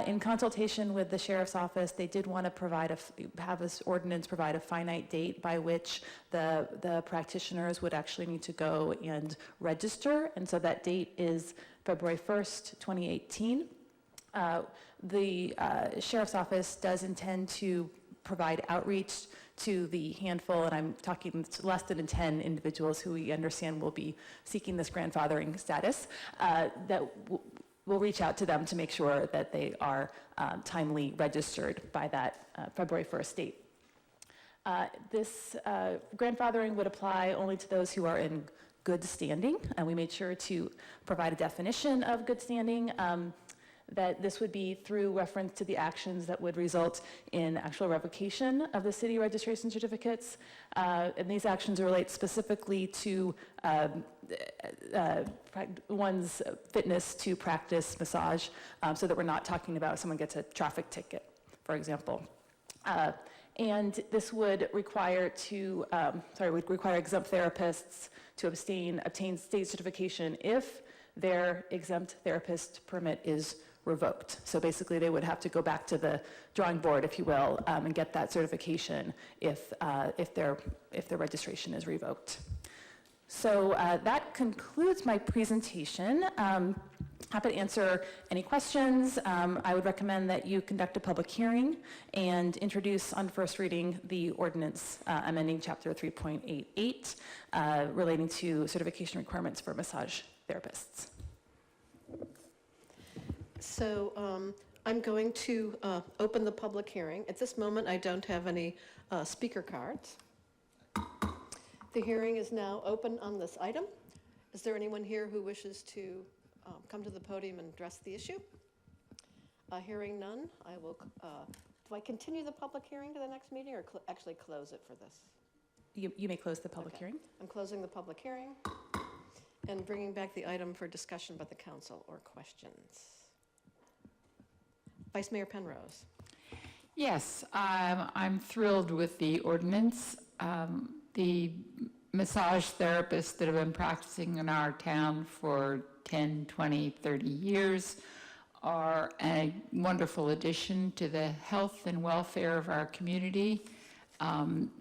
In consultation with the Sheriff's Office, they did want to have this ordinance provide a finite date by which the practitioners would actually need to go and register, and so that date is February 1st, 2018. The Sheriff's Office does intend to provide outreach to the handful, and I'm talking less than 10 individuals who we understand will be seeking this grandfathering status, that we'll reach out to them to make sure that they are timely registered by that February 1st date. This grandfathering would apply only to those who are in good standing, and we made sure to provide a definition of good standing, that this would be through reference to the actions that would result in actual revocation of the city registration certificates. And these actions relate specifically to one's fitness to practice massage, so that we're not talking about someone gets a traffic ticket, for example. And this would require exempt therapists to obtain state certification if their exempt therapist permit is revoked. So basically, they would have to go back to the drawing board, if you will, and get that certification if their registration is revoked. So that concludes my presentation. Happy to answer any questions. I would recommend that you conduct a public hearing and introduce on first reading the ordinance amending Chapter 3.88 relating to certification requirements for massage therapists. So I'm going to open the public hearing. At this moment, I don't have any speaker cards. The hearing is now open on this item. Is there anyone here who wishes to come to the podium and address the issue? Hearing none, I will, do I continue the public hearing to the next meeting or actually close it for this? You may close the public hearing. I'm closing the public hearing and bringing back the item for discussion by the council or questions. Vice Mayor Penrose. Yes, I'm thrilled with the ordinance. The massage therapists that have been practicing in our town for 10, 20, 30 years are a wonderful addition to the health and welfare of our community.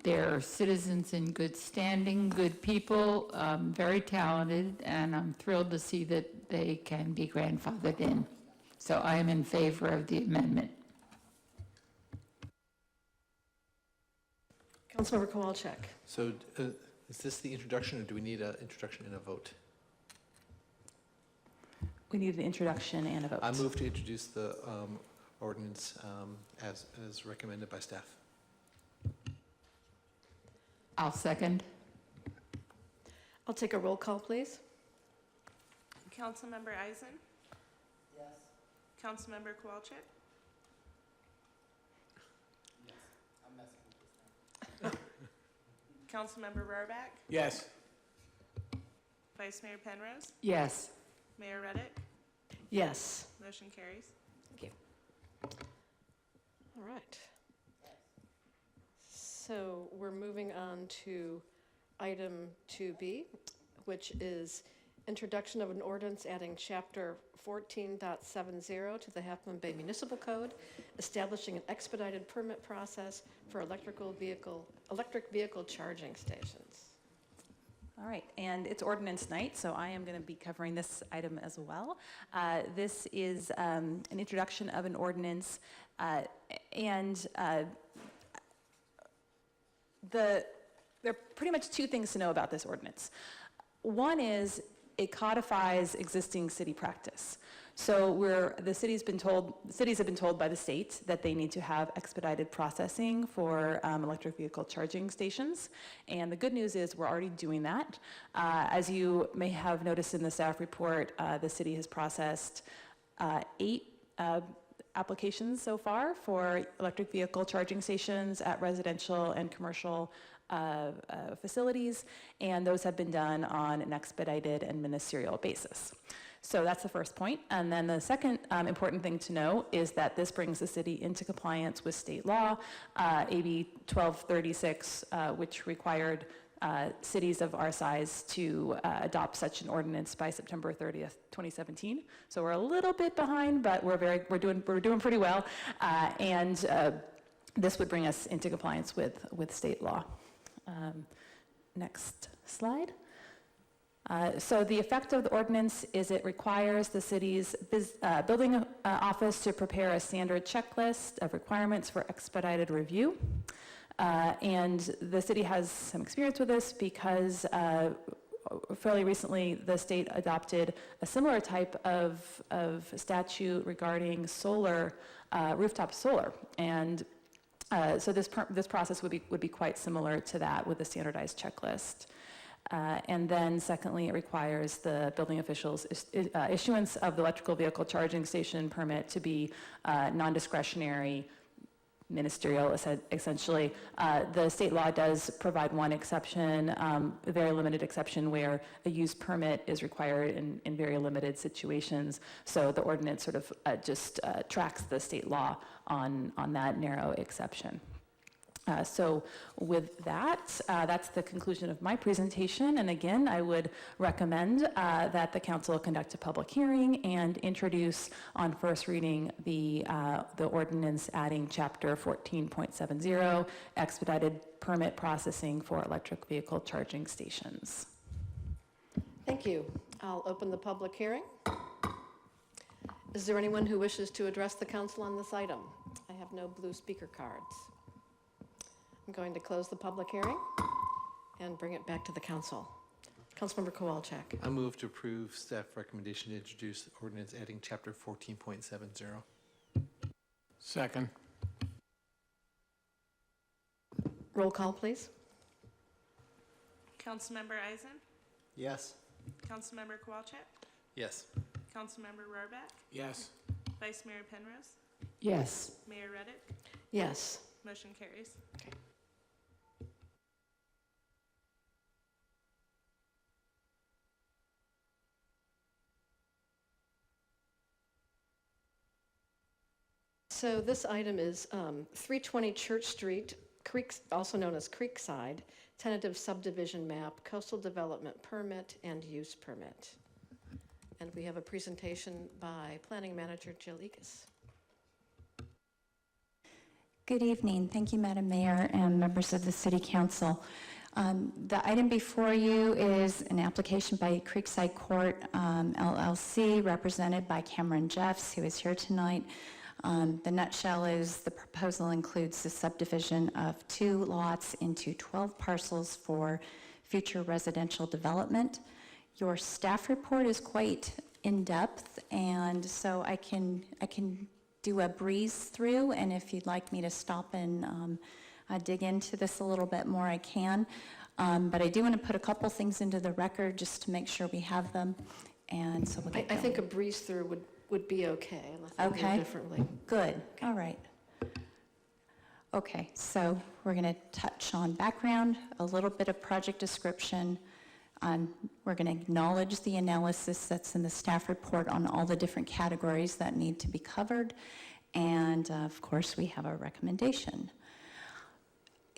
They're citizens in good standing, good people, very talented, and I'm thrilled to see that they can be grandfathered in. So I am in favor of the amendment. Councilmember Kowalczyk. So is this the introduction, or do we need an introduction and a vote? We need an introduction and a vote. I move to introduce the ordinance as recommended by staff. I'll second. I'll take a roll call, please. Councilmember Eisen? Yes. Councilmember Kowalczyk? Yes. I'm messing with this now. Councilmember Rohrbach? Yes. Vice Mayor Penrose? Yes. Mayor Reddick? Yes. Motion carries. Thank you. All right. So we're moving on to item 2B, which is introduction of an ordinance adding chapter 14.70 to the Half Moon Bay Municipal Code, establishing an expedited permit process for electric vehicle charging stations. All right, and it's ordinance night, so I am going to be covering this item as well. This is an introduction of an ordinance, and there are pretty much two things to know about this ordinance. One is it codifies existing city practice. So the cities have been told by the state that they need to have expedited processing for electric vehicle charging stations. And the good news is we're already doing that. As you may have noticed in the staff report, the city has processed 8 applications so far for electric vehicle charging stations at residential and commercial facilities, and those have been done on an expedited and ministerial basis. So that's the first point. And then the second important thing to know is that this brings the city into compliance with state law, AB 1236, which required cities of our size to adopt such an ordinance by September 30th, 2017. So we're a little bit behind, but we're doing pretty well. And this would bring us into compliance with state law. Next slide. So the effect of the ordinance is it requires the city's building office to prepare a standard checklist of requirements for expedited review. And the city has some experience with this because fairly recently the state adopted a similar type of statute regarding solar, rooftop solar. And so this process would be quite similar to that with a standardized checklist. And then secondly, it requires the building officials' issuance of the electrical vehicle charging station permit to be non-discretionary, ministerial, essentially. The state law does provide one exception, a very limited exception where a use permit is required in very limited situations. So the ordinance sort of just tracks the state law on that narrow exception. So with that, that's the conclusion of my presentation. And again, I would recommend that the council conduct a public hearing and introduce on first reading the ordinance adding chapter 14.70, expedited permit processing for electric vehicle charging stations. Thank you. I'll open the public hearing. Is there anyone who wishes to address the council on this item? I have no blue speaker cards. I'm going to close the public hearing and bring it back to the council. Councilmember Kowalczyk. I move to approve staff recommendation to introduce ordinance adding chapter 14.70. Second. Roll call, please. Councilmember Eisen, Yes. Councilmember Kowalczyk, Yes. Councilmember Rohrbach, Yes. Vice Mayor Penrose, Yes. Mayor Reddick, Yes. motion carries. So this item is 320 Church Street, also known as Creekside, tentative subdivision map, coastal development permit, and use permit. And we have a presentation by Planning Manager Jill Ekus. Good evening. Thank you, Madam Mayor and members of the City Council. The item before you is an application by Creekside Court LLC, represented by Cameron Jeffs, who is here tonight. The nutshell is the proposal includes the subdivision of 2 lots into 12 parcels for future residential development. Your staff report is quite in-depth, and so I can do a breeze through, and if you'd like me to stop and dig into this a little bit more, I can. But I do want to put a couple things into the record just to make sure we have them, and so we'll get I going. think a breeze through would be okay, unless you do differently. Good. All right. Okay, so we're going to touch on background, a little bit of project description. We're going to acknowledge the analysis that's in the staff report on all the different categories that need to be covered. And of course, we have a recommendation.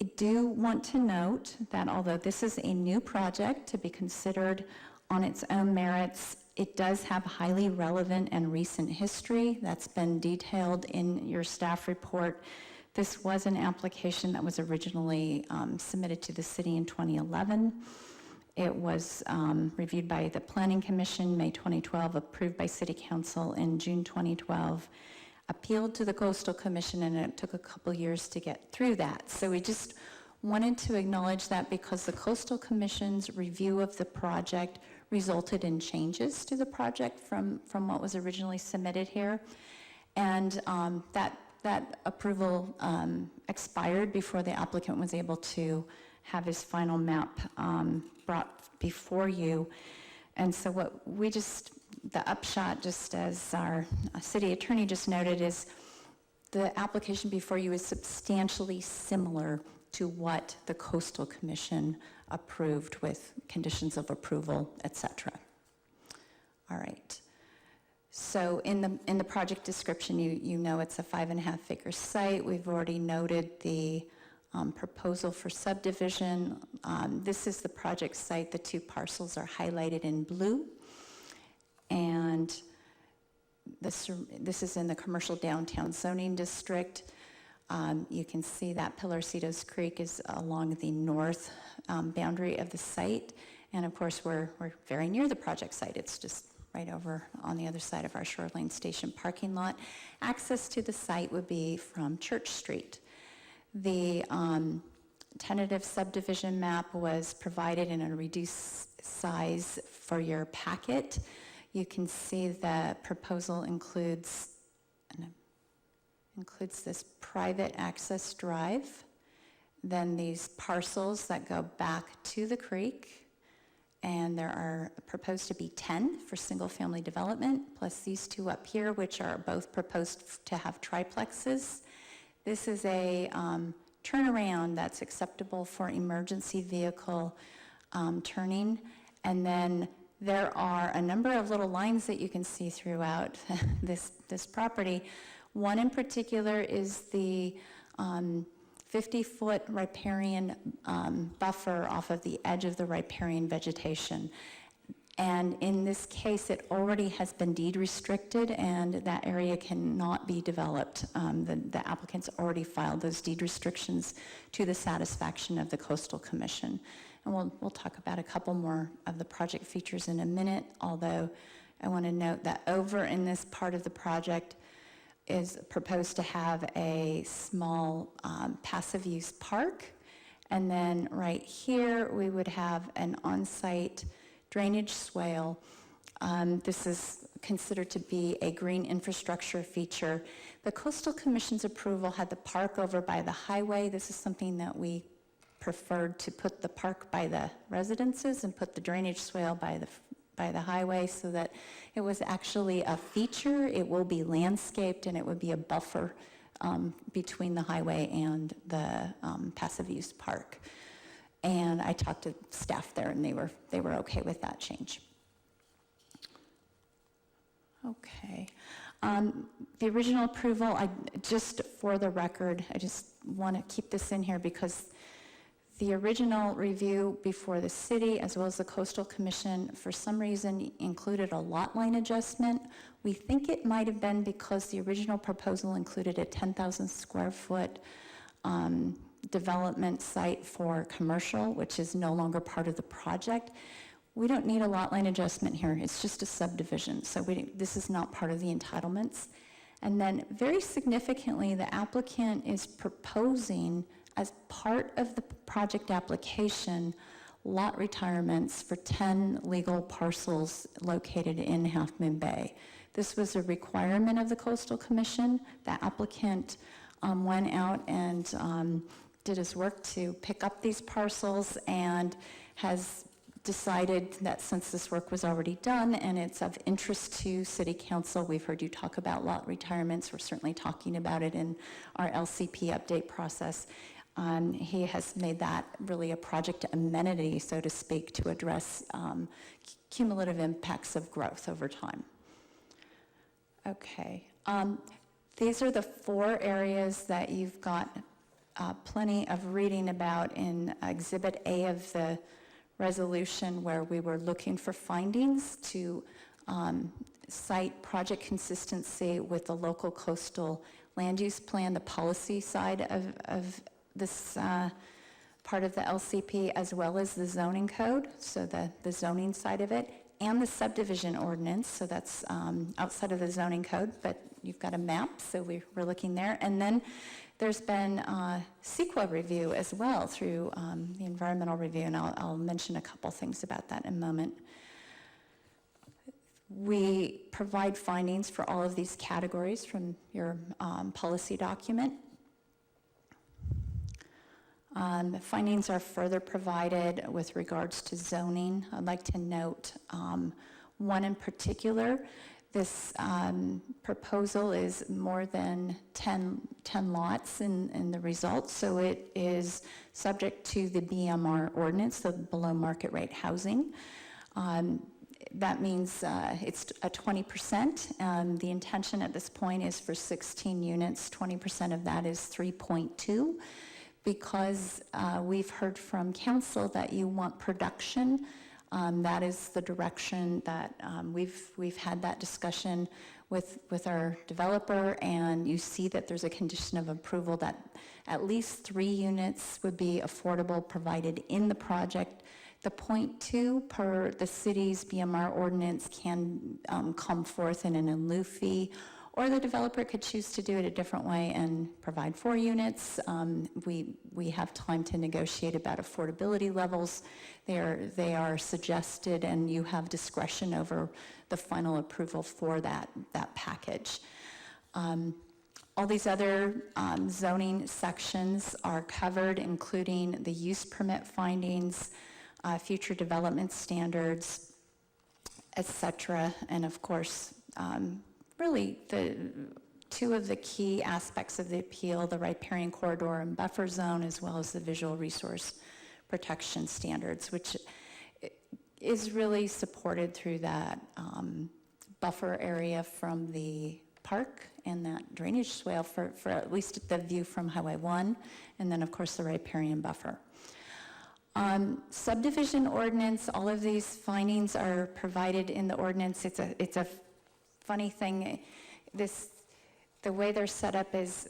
I do want to note that although this is a new project to be considered on its own merits, it does have highly relevant and recent history that's been detailed in your staff report. This was an application that was originally submitted to the city in 2011. It was reviewed by the Planning Commission May 2012, approved by City Council in June 2012, appealed to the Coastal Commission, and it took a couple years to get through that. So we just wanted to acknowledge that because the Coastal Commission's review of the project resulted in changes to the project from what was originally submitted here. And that approval expired before the applicant was able to have his final map brought before you. And so what we the upshot, just as our city attorney just noted, is the application before you is substantially similar to what the Coastal Commission approved with conditions of approval, et cetera. All right. So in the project description, you know it's a 5.5 acre site. We've already noted the proposal for subdivision. This is the project site. The 2 parcels are highlighted in blue. And this is in the commercial downtown zoning district. You can see that Pilarcitos Creek is along the north boundary of the site. And of course, we're very near the project site. It's just right over on the other side of our Shoreline Station parking lot. Access to the site would be from Church Street. The tentative subdivision map was provided in a reduced size for your packet. You can see the proposal includes this private access drive, then these parcels that go back to the creek, and there are proposed to be 10 for single-family development, plus these 2 up here, which are both proposed to have triplexes. This is a turnaround that's acceptable for emergency vehicle turning, and then there are a number of little lines that you can see throughout this property. One in particular is the 50-foot riparian buffer off of the edge of the riparian vegetation. And in this case, it already has been deed restricted, and that area cannot be developed. The applicants already filed those deed restrictions to the satisfaction of the Coastal Commission. And we'll talk about a couple more of the project features in a minute, although I want to note that over in this part of the project is proposed to have a small passive use park. And then right here, we would have an on-site drainage swale. This is considered to be a green infrastructure feature. The Coastal Commission's approval had the park over by the highway. This is something that we preferred, to put the park by the residences and put the drainage swale by the highway, so that it was actually a feature. It will be landscaped, and it would be a buffer between the highway and the passive use park. And I talked to staff there, and they were okay with that change. Okay. The original approval, just for the record, I just want to keep this in here because the original review before the city as well as the Coastal Commission, for some reason, included a lot line adjustment. We think it might have been because the original proposal included a 10,000 square foot development site for commercial, which is no longer part of the project. We don't need a lot line adjustment here. It's just a subdivision. So this is not part of the entitlements. And then very significantly, the applicant is proposing, as part of the project application, lot retirements for 10 legal parcels located in Half Moon Bay. This was a requirement of the Coastal Commission. The applicant went out and did his work to pick up these parcels and has decided that since this work was already done and it's of interest to City Council, we've heard you talk about lot retirements. We're certainly talking about it in our LCP update process. He has made that really a project amenity, so to speak, to address cumulative impacts of growth over time. Okay. These are the 4 areas that you've got plenty of reading about in Exhibit A of the resolution, where we were looking for findings to cite project consistency with the local coastal land use plan, the policy side of this part of the LCP, as well as the zoning code, so the zoning side of it, and the subdivision ordinance, so that's outside of the zoning code, but you've got a map, so we're looking there. And then there's been CEQA review as well through the environmental review, and I'll mention a couple things about that in a moment. We provide findings for all of these categories from your policy document. Findings are further provided with regards to zoning. I'd like to note one in particular. This proposal is more than 10 lots in the results, so it is subject to the BMR ordinance, the below market rate housing. That means it's a 20%. The intention at this point is for 16 units. 20% of that is 3.2. Because we've heard from council that you want production. That is the direction that we've had that discussion with our developer, and you see that there's a condition of approval that at least 3 units would be affordable provided in the project. The 0.2 per the city's BMR ordinance can come forth in an in lieu fee, or the developer could choose to do it a different way and provide 4 units. We have time to negotiate about affordability levels. They are suggested, and you have discretion over the final approval for that package. All these other zoning sections are covered, including the use permit findings, future development standards, et cetera, and of course, really, the 2 of the key aspects of the appeal, the riparian corridor and buffer zone, as well as the visual resource protection standards, which is really supported through that buffer area from the Park and that drainage swale for at least the view from Highway 1, and then, of course, the riparian buffer. Subdivision ordinance, all of these findings are provided in the ordinance. It's a funny thing. The way they're set up is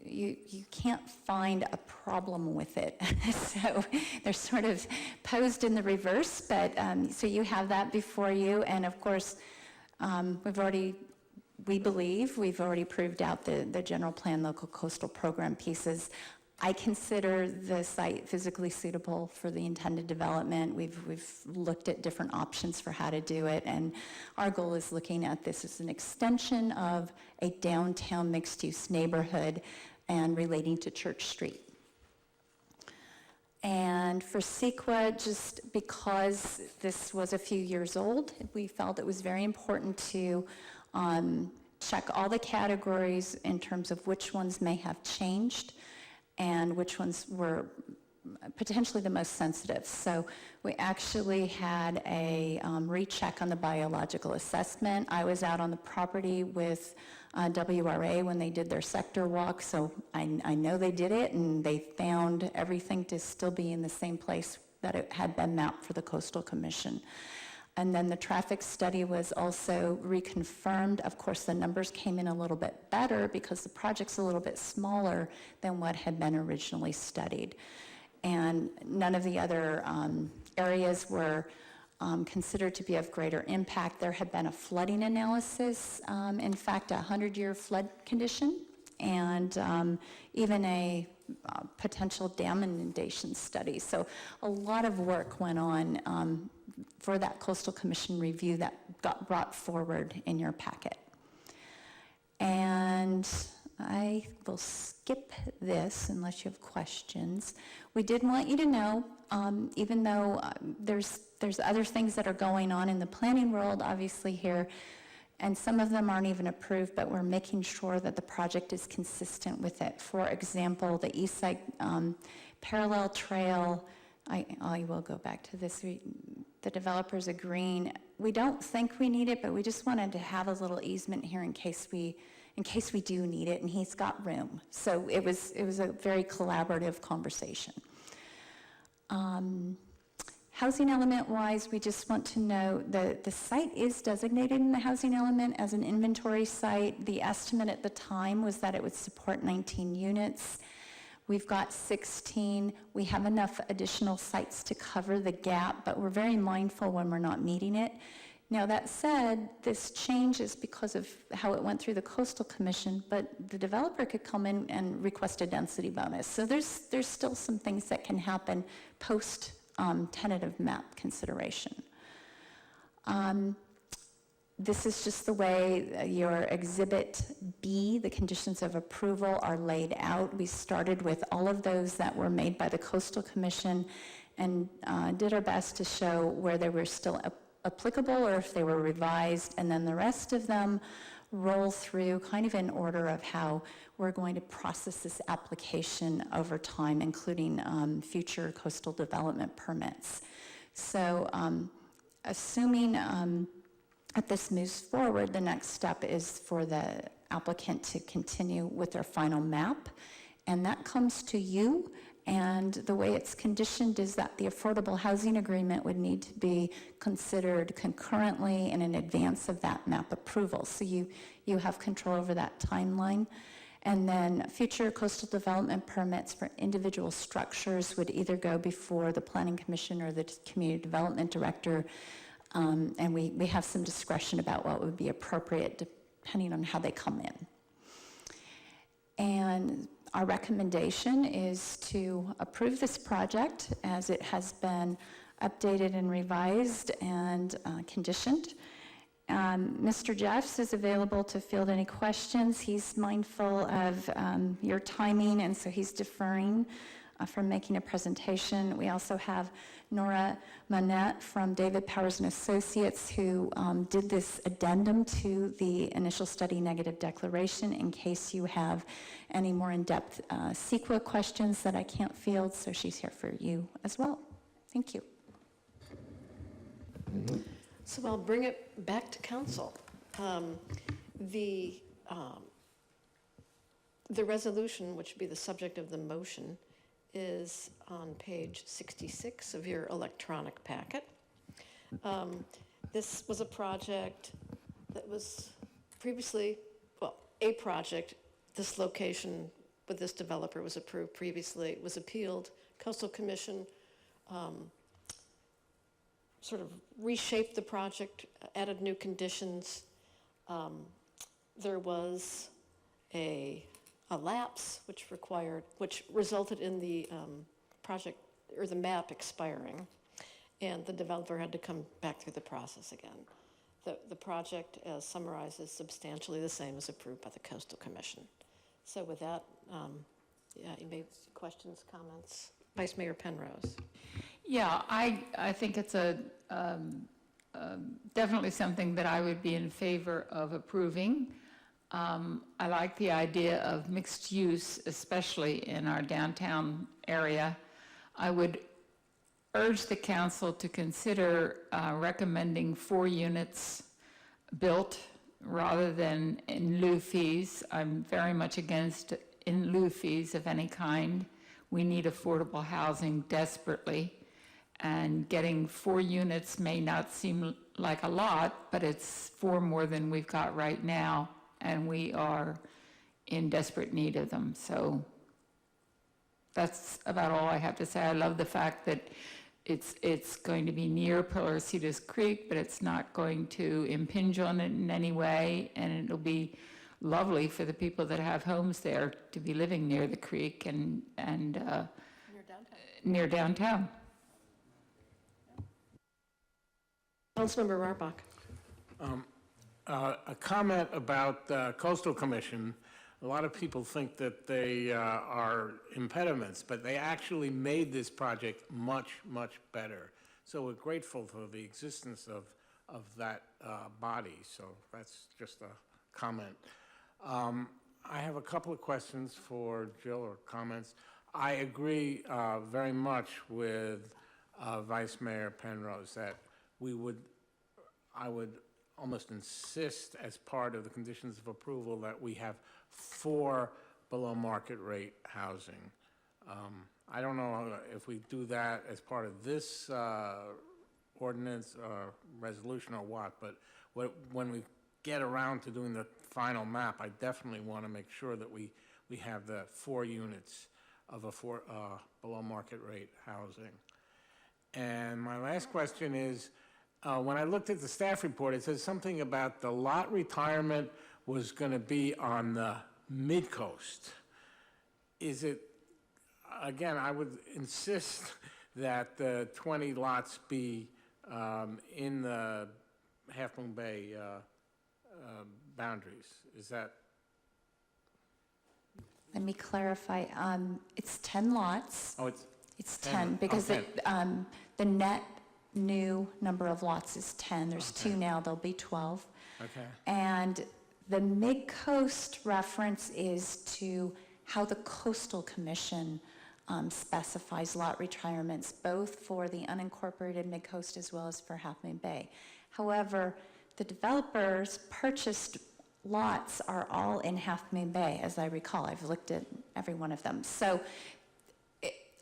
you can't find a problem with it. So they're sort of posed in the reverse, but so you have that before you, and of course, we believe we've already proved out the general plan local coastal program pieces. I consider the site physically suitable for the intended development. We've looked at different options for how to do it, and our goal is looking at this as an extension of a downtown mixed-use neighborhood and relating to Church Street. And for CEQA, just because this was a few years old, we felt it was very important to check all the categories in terms of which ones may have changed and which ones were potentially the most sensitive. So we actually had a recheck on the biological assessment. I was out on the property with WRA when they did their sector walk, so I know they did it, and they found everything to still be in the same place that it had been mapped for the Coastal Commission. And then the traffic study was also reconfirmed. Of course, the numbers came in a little bit better because the project's a little bit smaller than what had been originally studied. And none of the other areas were considered to be of greater impact. There had been a flooding analysis, in fact, a 100-year flood condition, and even a potential dam inundation study. So a lot of work went on for that Coastal Commission review that got brought forward in your packet. And I will skip this unless you have questions. We did want you to know, even though there's other things that are going on in the planning world, obviously here, and some of them aren't even approved, but we're making sure that the project is consistent with it. For example, the East Side Parallel Trail, I will go back to this. The developers agreeing. We don't think we need it, but we just wanted to have a little easement here in case we do need it, and he's got room. So it was a very collaborative conversation. Housing element-wise, we just want to know that the site is designated in the housing element as an inventory site. The estimate at the time was that it would support 19 units. We've got 16. We have enough additional sites to cover the gap, but we're very mindful when we're not meeting it. Now, that said, this change is because of how it went through the Coastal Commission, but the developer could come in and request a density bonus. So there's still some things that can happen post tentative map consideration. This is just the way your Exhibit B, the conditions of approval, are laid out. We started with all of those that were made by the Coastal Commission and did our best to show where they were still applicable or if they were revised, and then the rest of them roll through kind of in order of how we're going to process this application over time, including future coastal development permits. So assuming that this moves forward, the next step is for the applicant to continue with their final map, and that comes to you. And the way it's conditioned is that the affordable housing agreement would need to be considered concurrently and in advance of that map approval. So you have control over that timeline. And then future coastal development permits for individual structures would either go before the Planning Commission or the Community Development Director. And we have some discretion about what would be appropriate depending on how they come in. And our recommendation is to approve this project as it has been updated and revised and conditioned. Mr. Jeffs is available to field any questions. He's mindful of your timing, and so he's deferring from making a presentation. We also have Nora Manette from David Powers and Associates, who did this addendum to the initial study negative declaration in case you have any more in-depth CEQA questions that I can't field, so she's here for you as well. Thank you. So I'll bring it back to council. The The resolution, which would be the subject of the motion, is on page 66 of your electronic packet. This was a project that was previously, well, a project, this location with this developer was approved previously, it was appealed, Coastal Commission sort of reshaped the project, added new conditions. There was a lapse which resulted in the project, or the map expiring, and the developer had to come back through the process again. The project, as summarized, is substantially the same as approved by the Coastal Commission. So with that, yeah, you may have questions, comments. Vice Mayor Penrose. Yeah, I think it's definitely something that I would be in favor of approving. I like the idea of mixed use, especially in our downtown area. I would urge the council to consider recommending 4 units built rather than in lieu fees. I'm very much against in lieu fees of any kind. We need affordable housing desperately, and getting 4 units may not seem like a lot, but it's 4 more than we've got right now, and we are in desperate need of them. So that's about all I have to say. I love the fact that it's going to be near Pillarcitas Creek, but it's not going to impinge on it in any way, and it'll be lovely for the people that have homes there to be living near the creek and near downtown. Councilmember Rarbach. A comment about the Coastal Commission. A lot of people think that they are impediments, but they actually made this project much, much better. So we're grateful for the existence of that body. So that's just a comment. I have a couple of questions for Jill, or comments. I agree very much with Vice Mayor Penrose that I would almost insist as part of the conditions of approval that we have 4 below market rate housing. I don't know if we do that as part of this ordinance or resolution or what, but when we get around to doing the final map, I definitely want to make sure that we have the 4 units of a below market rate housing. And my last question is, when I looked at the staff report, it says something about the lot retirement was going to be on the mid-coast. Is it, again, I would insist that the 20 lots be in the Half Moon Bay boundaries. Is that? Let me clarify. It's 10 lots. Oh, it's 10 because okay. The net new number of lots is 10. There's 2 now, there'll be 12. Okay. And the mid-coast reference is to how the Coastal Commission specifies lot retirements, both for the unincorporated mid-coast as well as for Half Moon Bay. However, the developers purchased lots are all in Half Moon Bay, as I recall. I've looked at every one of them. So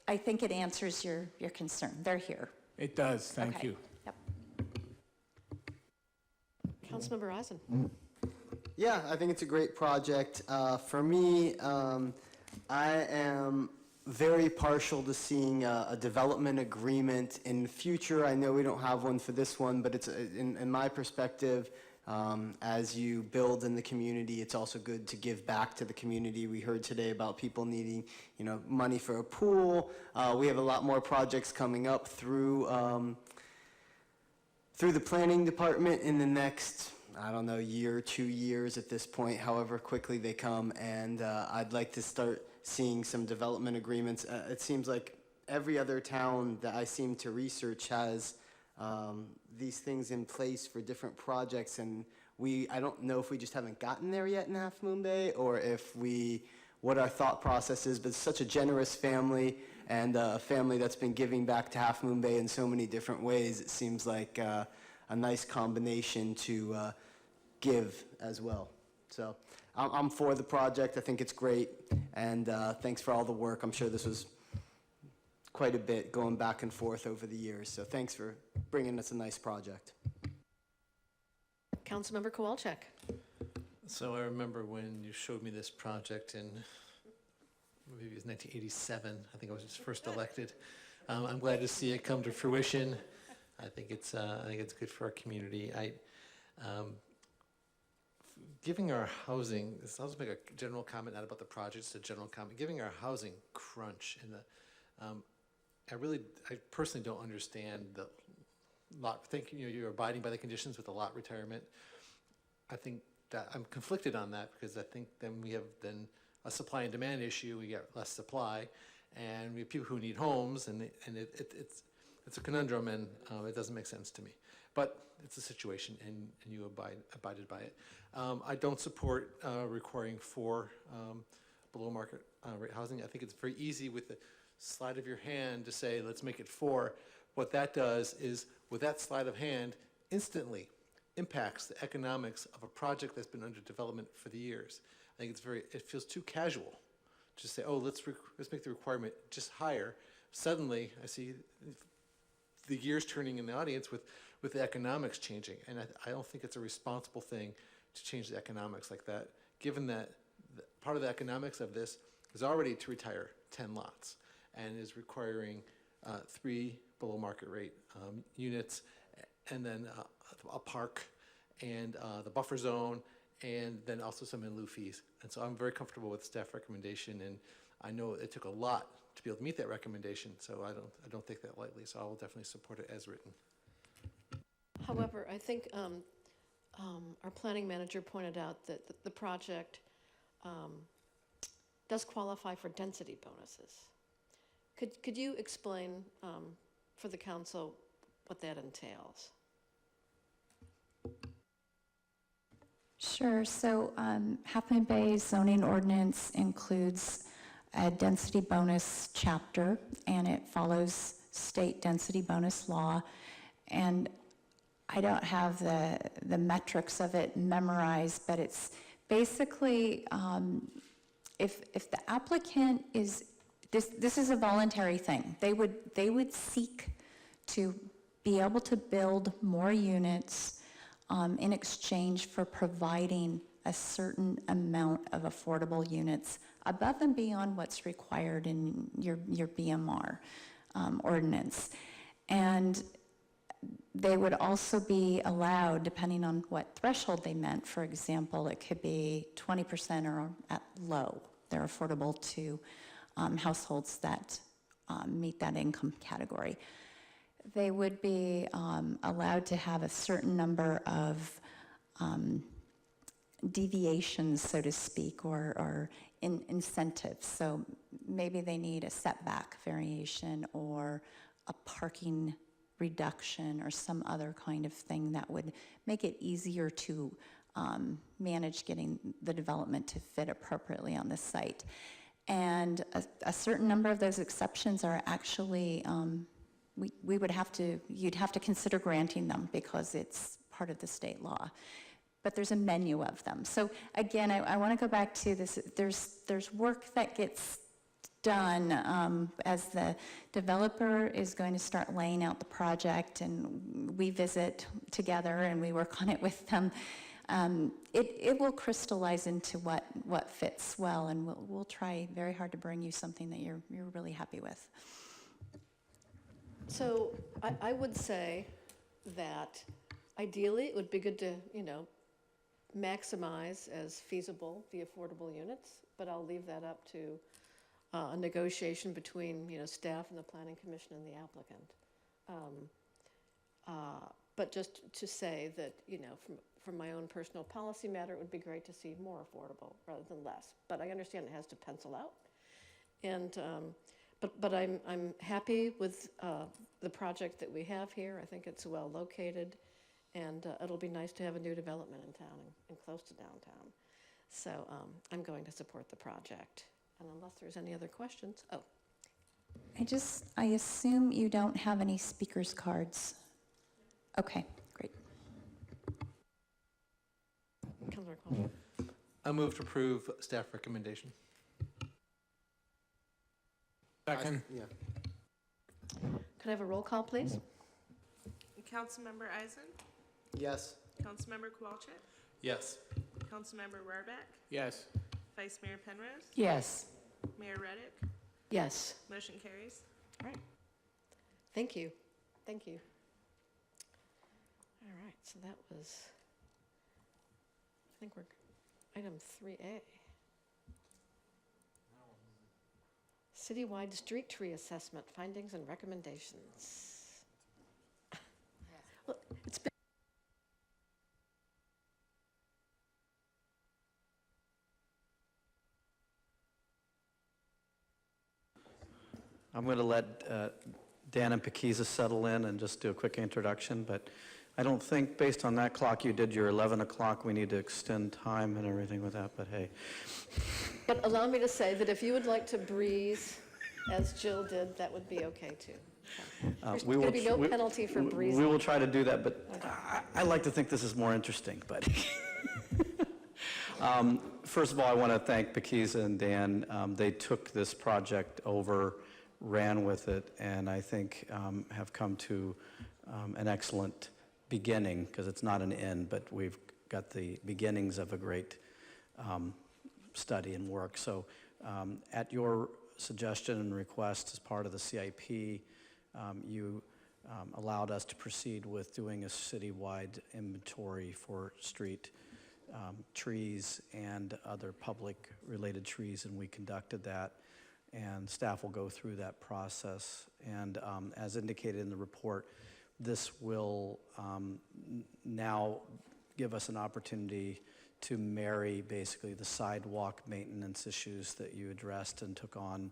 I think it answers your concern. They're here. It does, thank you. Yep. Councilmember Eisen. Yeah, I think it's a great project. For me, I am very partial to seeing a development agreement in the future. I know we don't have one for this one, but it's in my perspective, as you build in the community, it's also good to give back to the community. We heard today about people needing, money for a pool. We have a lot more projects coming up through the planning department in the next, I don't know, year, 2 years at this point, however quickly they come. And I'd like to start seeing some development agreements. It seems like every other town that I seem to research has these things in place for different projects, and I don't know if we just haven't gotten there yet in Half Moon Bay, or what our thought process is, but it's such a generous family, and a family that's been giving back to Half Moon Bay in so many different ways. It seems like a nice combination to give as well. So I'm for the project. I think it's great, and thanks for all the work. I'm sure this was quite a bit going back and forth over the years, so thanks for bringing us a nice project. Councilmember Kowalczyk. So I remember when you showed me this project in, maybe it was 1987, I think I was just first elected. I'm glad to see it come to fruition. I think it's good for our community. Giving our housing, I'll just make a general comment, not about the project, it's a general comment. Giving our housing crunch and I personally don't understand the lot, you're abiding by the conditions with the lot retirement. I think that I'm conflicted on that because I think then we have a supply and demand issue, we get less supply, and we have people who need homes, and it's a conundrum, and it doesn't make sense to me. But it's a situation, and you abided by it. I don't support requiring 4 below market rate housing. I think it's very easy with the slide of your hand to say, let's make it 4. What that does is, with that sleight of hand, instantly impacts the economics of a project that's been under development for the years. I think it feels too casual to say, oh, let's make the requirement just higher. Suddenly, I see the gears turning in the audience with the economics changing, and I don't think it's a responsible thing to change the economics like that, given that part of the economics of this is already to retire 10 lots and is requiring 3 below market rate units, and then a park, and the buffer zone, and then also some in lieu fees. And so I'm very comfortable with staff recommendation, and I know it took a lot to be able to meet that recommendation, so I don't take that lightly, so I will definitely support it as written. However, I think our planning manager pointed out that the project does qualify for density bonuses. Could you explain for the council what that entails? Sure. So Half Moon Bay zoning ordinance includes a density bonus chapter, and it follows state density bonus law. And I don't have the metrics of it memorized, but it's basically if the applicant is, this is a voluntary thing. They would seek to be able to build more units in exchange for providing a certain amount of affordable units above and beyond what's required in your BMR ordinance. And they would also be allowed, depending on what threshold they meant, for example, it could be 20% or at low. They're affordable to households that meet that income category. They would be allowed to have a certain number of deviations, so to speak, or incentives. So maybe they need a setback variation or a parking reduction or some other kind of thing that would make it easier to manage getting the development to fit appropriately on the site. And a certain number of those exceptions are actually, we would have to, you'd have to consider granting them because it's part of the state law. But there's a menu of them. So again, I want to go back to this. There's work that gets done as the developer is going to start laying out the project, and we visit together and we work on it with them. It will crystallize into what fits well, and we'll try very hard to bring you something that you're really happy with. So I would say that ideally it would be good to, maximize as feasible the affordable units, but I'll leave that up to a negotiation between, staff and the Planning Commission and the applicant. But just to say that, from my own personal policy matter, it would be great to see more affordable rather than less. But I understand it has to pencil out. And, but I'm happy with the project that we have here. I think it's well located, and it'll be nice to have a new development in town and close to downtown. So I'm going to support the project. And unless there's any other questions, I assume you don't have any speakers cards. Okay, great. Councilor Cole. I move to approve staff recommendation. Second. Yeah. Could I have a roll call, please? Councilmember Eisen, Yes. Councilmember Kowalczyk, Yes. Councilmember Rohrbach, Yes. Vice Mayor Penrose, Yes. Mayor Reddick, Yes. motion carries. All right. Thank you. Thank you. All right, so that was, I think we're, item 3A. Citywide street tree assessment, findings and recommendations. Well, it's been I'm going to let Dan and Paquiza settle in and just do a quick introduction, but I don't think, based on that clock you did your 11 o'clock, we need to extend time and everything with that, but hey. But allow me to say that if you would like to breeze, as Jill did, that would be okay too. There's going to be no penalty for breezing. We will try to do that, but I like to think this is more interesting, but. First of all, I want to thank Paquiza and Dan. They took this project over, ran with it, and I think have come to an excellent beginning, because it's not an end, but we've got the beginnings of a great study and work. So at your suggestion and request as part of the CIP, you allowed us to proceed with doing a citywide inventory for street trees and other public related trees, and we conducted that, and staff will go through that process. And as indicated in the report, this will now give us an opportunity to marry basically the sidewalk maintenance issues that you addressed and took on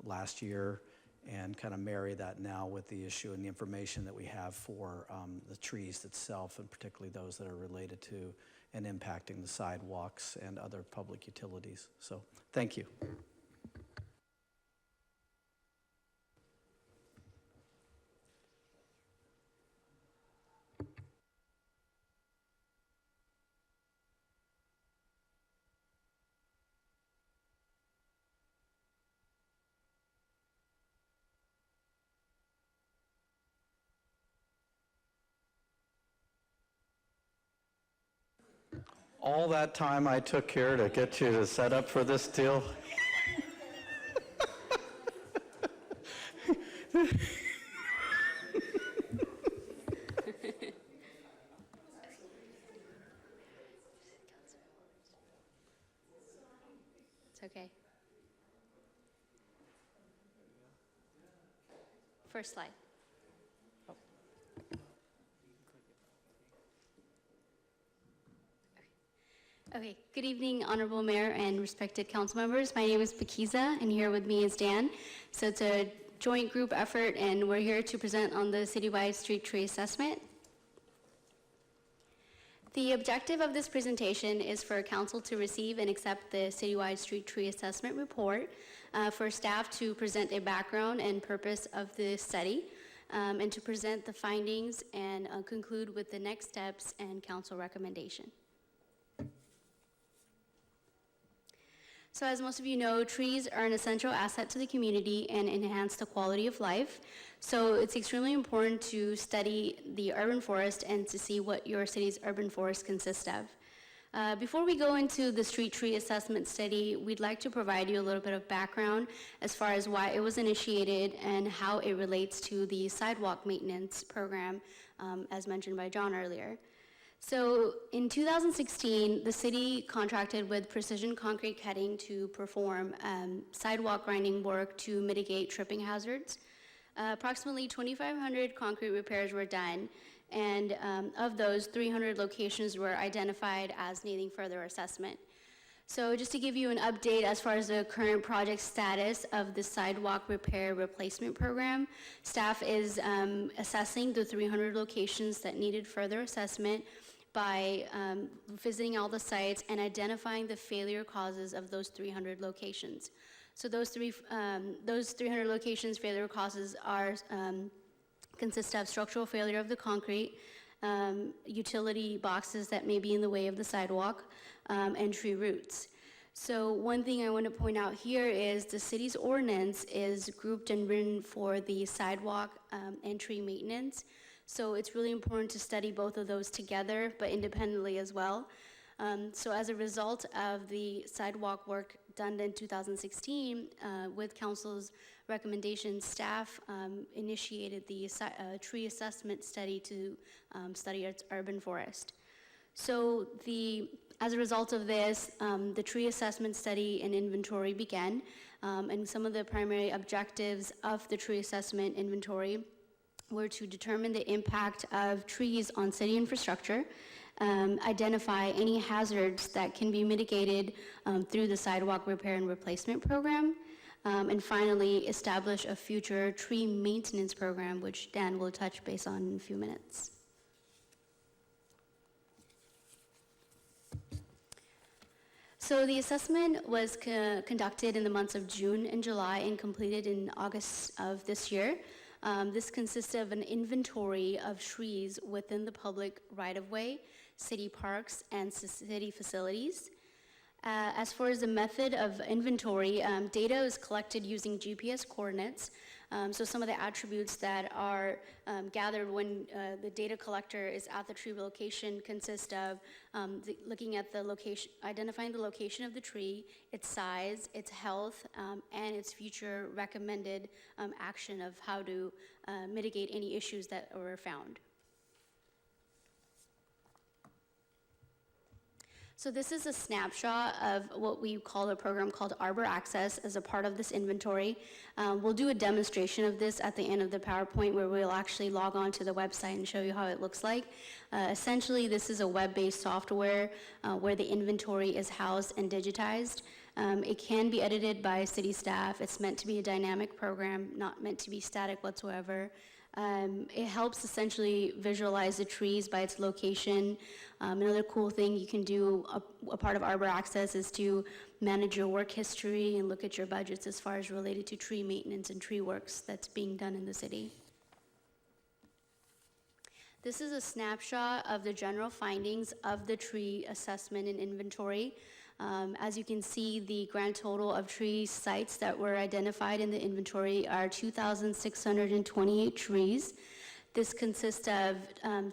last year, and kind of marry that now with the issue and the information that we have for the trees itself, and particularly those that are related to and impacting the sidewalks and other public utilities. So thank you. All that time I took here to get you to set up for this deal. It's okay. First slide. Okay, good evening, Honorable Mayor and respected council members. My name is Paquiza, and here with me is Dan. So it's a joint group effort, and we're here to present on the citywide street tree assessment. The objective of this presentation is for council to receive and accept the citywide street tree assessment report, for staff to present a background and purpose of the study, and to present the findings and conclude with the next steps and council recommendation. So as most of you know, trees are an essential asset to the community and enhance the quality of life. So it's extremely important to study the urban forest and to see what your city's urban forest consists of. Before we go into the street tree assessment study, we'd like to provide you a little bit of background as far as why it was initiated and how it relates to the sidewalk maintenance program, as mentioned by John earlier. So in 2016, the city contracted with Precision Concrete Cutting to perform sidewalk grinding work to mitigate tripping hazards. Approximately 2,500 concrete repairs were done, and of those, 300 locations were identified as needing further assessment. So just to give you an update as far as the current project status of the sidewalk repair replacement program, staff is assessing the 300 locations that needed further assessment by visiting all the sites and identifying the failure causes of those 300 locations. So those 300 locations failure causes are consist of structural failure of the concrete, utility boxes that may be in the way of the sidewalk, and tree roots. So one thing I want to point out here is the city's ordinance is grouped and written for the sidewalk and tree maintenance. So it's really important to study both of those together, but independently as well. So as a result of the sidewalk work done in 2016, with council's recommendations, staff initiated the tree assessment study to study its urban forest. So as a result of this, the tree assessment study and inventory began, and some of the primary objectives of the tree assessment inventory were to determine the impact of trees on city infrastructure, identify any hazards that can be mitigated through the sidewalk repair and replacement program, and finally establish a future tree maintenance program, which Dan will touch base on in a few minutes. So the assessment was conducted in the months of June and July and completed in August of this year. This consisted of an inventory of trees within the public right-of-way, city parks, and city facilities. As far as the method of inventory, data is collected using GPS coordinates. So some of the attributes that are gathered when the data collector is at the tree location consist of looking at the location, identifying the location of the tree, its size, its health, and its future recommended action of how to mitigate any issues that were found. So this is a snapshot of what we call a program called Arbor Access as a part of this inventory. We'll do a demonstration of this at the end of the PowerPoint where we'll actually log on to the website and show you how it looks like. Essentially, this is a web-based software where the inventory is housed and digitized. It can be edited by city staff. It's meant to be a dynamic program, not meant to be static whatsoever. It helps essentially visualize the trees by its location. Another cool thing you can do, a part of Arbor Access, is to manage your work history and look at your budgets as far as related to tree maintenance and tree works that's being done in the city. This is a snapshot of the general findings of the tree assessment and inventory. As you can see, the grand total of tree sites that were identified in the inventory are 2,628 trees. This consists of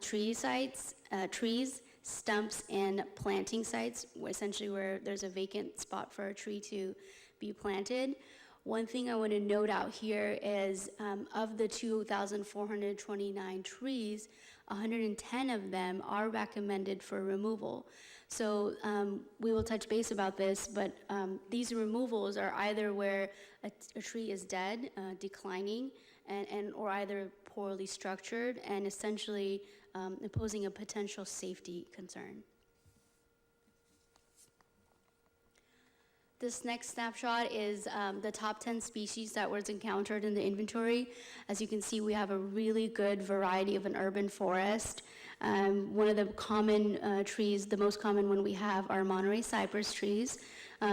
tree sites, trees, stumps, and planting sites, essentially where there's a vacant spot for a tree to be planted. One thing I want to note out here is of the 2,429 trees, 110 of them are recommended for removal. So we will touch base about this, but these removals are either where a tree is dead, declining, or either poorly structured and essentially posing a potential safety concern. This next snapshot is the top 10 species that was encountered in the inventory. As you can see, we have a really good variety of an urban forest. One of the common trees, the most common one we have, are Monterey cypress trees.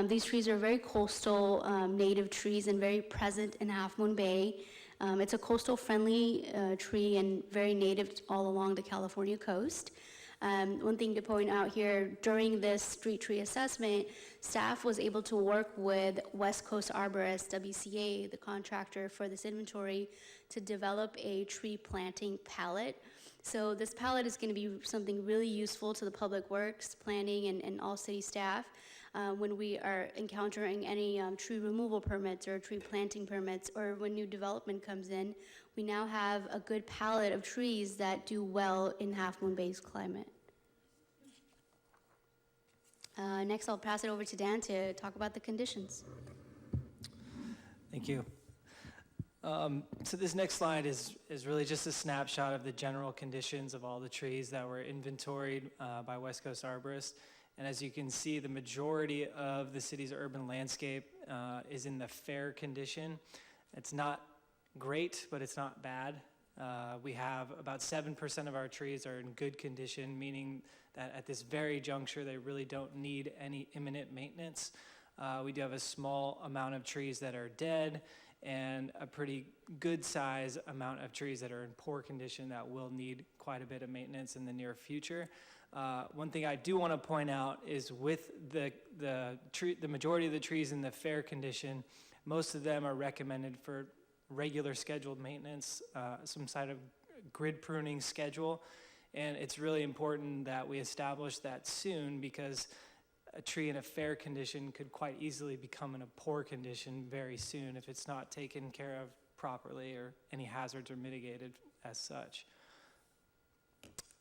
These trees are very coastal native trees and very present in Half Moon Bay. It's a coastal friendly tree and very native all along the California coast. One thing to point out here, during this street tree assessment, staff was able to work with West Coast Arborists, WCA, the contractor for this inventory, to develop a tree planting palette. So this palette is going to be something really useful to the public works, planning, and all city staff when we are encountering any tree removal permits or tree planting permits, or when new development comes in. We now have a good palette of trees that do well in Half Moon Bay's climate. Next, I'll pass it over to Dan to talk about the conditions. Thank you. So this next slide is really just a snapshot of the general conditions of all the trees that were inventoried by West Coast Arborists. And as you can see, the majority of the city's urban landscape is in the fair condition. It's not great, but it's not bad. We have about 7% of our trees are in good condition, meaning that at this very juncture, they really don't need any imminent maintenance. We do have a small amount of trees that are dead, and a pretty good size amount of trees that are in poor condition that will need quite a bit of maintenance in the near future. One thing I do want to point out is with the majority of the trees in the fair condition, most of them are recommended for regular scheduled maintenance, some sort of grid pruning schedule. And it's really important that we establish that soon, because a tree in a fair condition could quite easily become in a poor condition very soon if it's not taken care of properly or any hazards are mitigated as such.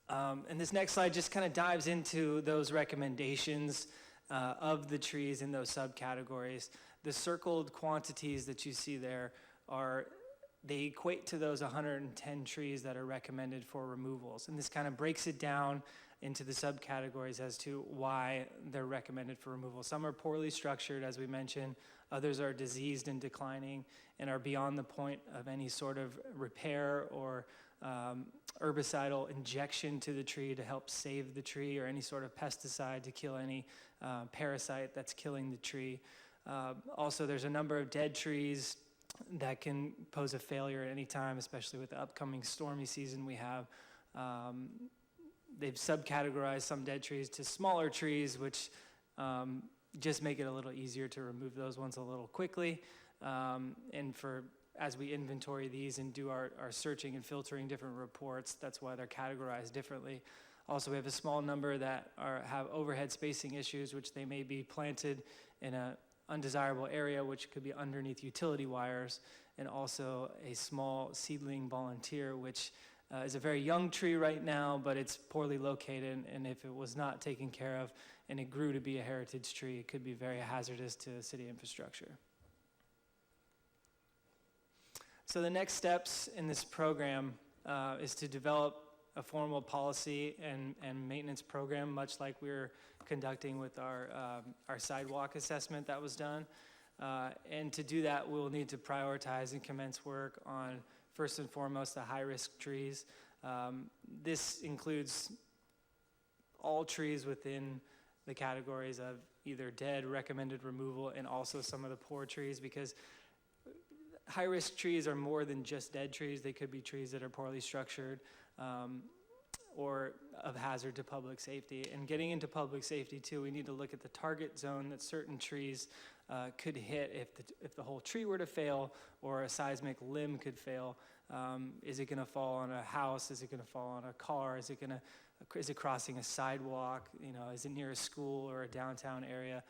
And this next slide just kind of dives into those recommendations of the trees in those subcategories. The circled quantities that you see there they equate to those 110 trees that are recommended for removals. And this kind of breaks it down into the subcategories as to why they're recommended for removal. Some are poorly structured, as we mentioned. Others are diseased and declining and are beyond the point of any sort of repair or herbicidal injection to the tree to help save the tree, or any sort of pesticide to kill any parasite that's killing the tree. Also, there's a number of dead trees that can pose a failure at any time, especially with the upcoming stormy season we have. They've subcategorized some dead trees to smaller trees, which just make it a little easier to remove those ones a little quickly. And as we inventory these and do our searching and filtering different reports, that's why they're categorized differently. Also, we have a small number that have overhead spacing issues, which they may be planted in an undesirable area, which could be underneath utility wires, and also a small seedling volunteer, which is a very young tree right now, but it's poorly located, and if it was not taken care of and it grew to be a heritage tree, it could be very hazardous to city infrastructure. So the next steps in this program is to develop a formal policy and maintenance program, much like we're conducting with our sidewalk assessment that was done. And to do that, we'll need to prioritize and commence work on, first and foremost, the high-risk trees. This includes all trees within the categories of either dead, recommended removal, and also some of the poor trees, because high-risk trees are more than just dead trees. They could be trees that are poorly structured or of hazard to public safety. And getting into public safety too, we need to look at the target zone that certain trees could hit if the whole tree were to fail, or a seismic limb could fail. Is it gonna fall on a house? Is it gonna fall on a car? Is it crossing a sidewalk? Is it near a school or a downtown area?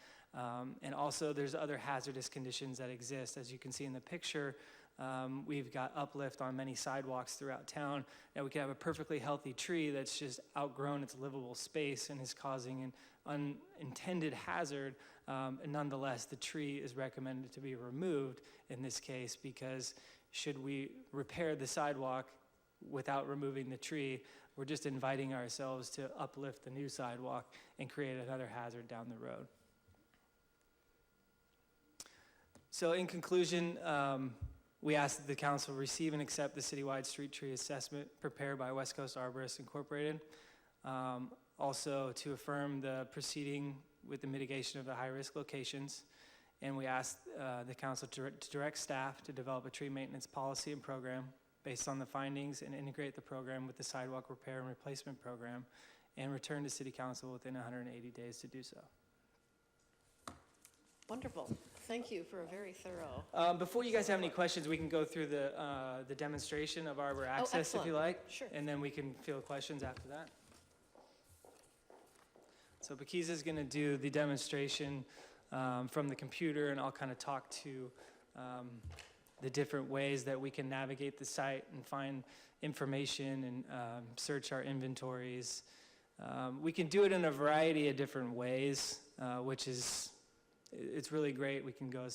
And also there's other hazardous conditions that exist. As you can see in the picture, we've got uplift on many sidewalks throughout town. Now we can have a perfectly healthy tree that's just outgrown its livable space and is causing an unintended hazard. And nonetheless, the tree is recommended to be removed in this case, because should we repair the sidewalk without removing the tree, we're just inviting ourselves to uplift the new sidewalk and create another hazard down the road. So in conclusion, we ask that the council receive and accept the citywide street tree assessment prepared by West Coast Arborists Incorporated. Also to affirm the proceeding with the mitigation of the high-risk locations. And we ask the council to direct staff to develop a tree maintenance policy and program based on the findings, and integrate the program with the sidewalk repair and replacement program, and return to city council within 180 days to do so. Wonderful. Thank you for a very thorough. Before you guys have any questions, we can go through the demonstration of Arbor Access if you like. Sure. And then we can field questions after that. So Bakiza is going to do the demonstration from the computer, and I'll kind of talk to the different ways that we can navigate the site and find information and search our inventories. We can do it in a variety of different ways, which is it's really great. We can go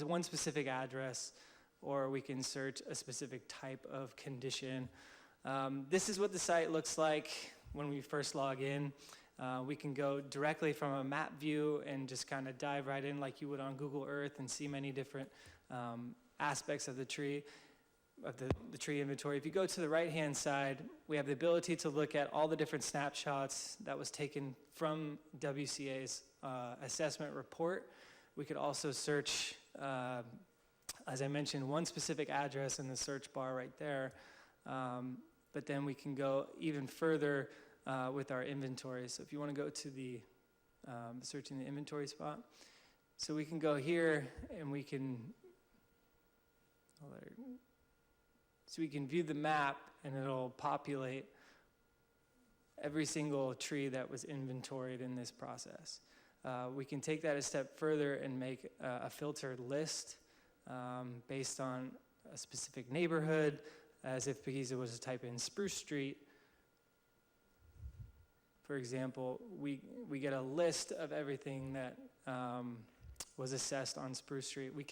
one specific address, or we can search a specific type of condition. This is what the site looks like when we first log in. We can go directly from a map view and just kind of dive right in like you would on Google Earth and see many different aspects of the tree, the tree inventory. If you go to the right-hand side, we have the ability to look at all the different snapshots that was taken from WCA's assessment report. We could also search as I mentioned, one specific address in the search bar right there. But then we can go even further with our inventory. So if you want to go to the searching the inventory spot, so we can go here and we can, so we can view the map and it'll populate every single tree that was inventoried in this process. We can take that a step further and make a filtered list based on a specific neighborhood, as if Peguisa was to type in Spruce Street. For example, we get a list of everything that was assessed on Spruce Street. We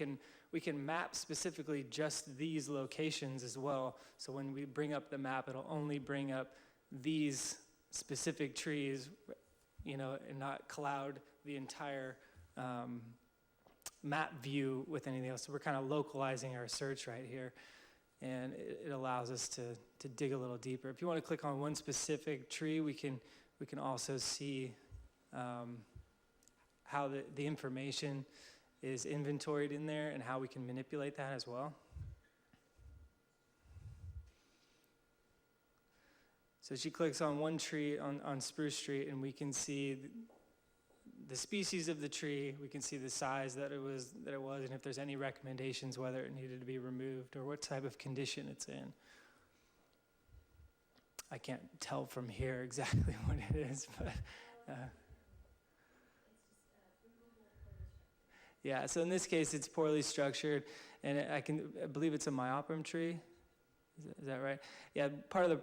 can map specifically just these locations as well. So when we bring up the map, it'll only bring up these specific trees, and not cloud the entire map view with anything else. So we're kind of localizing our search right here, and it allows us to dig a little deeper. If you want to click on one specific tree, we can also see how the information is inventoried in there and how we can manipulate that as well. So she clicks on one tree on Spruce Street, and we can see the species of the tree. We can see the size that it was, and if there's any recommendations whether it needed to be removed or what type of condition it's in. I can't tell from here exactly what it is, but yeah. So in this case, it's poorly structured, and I believe it's a myoprim tree. Is that right? Yeah, part of the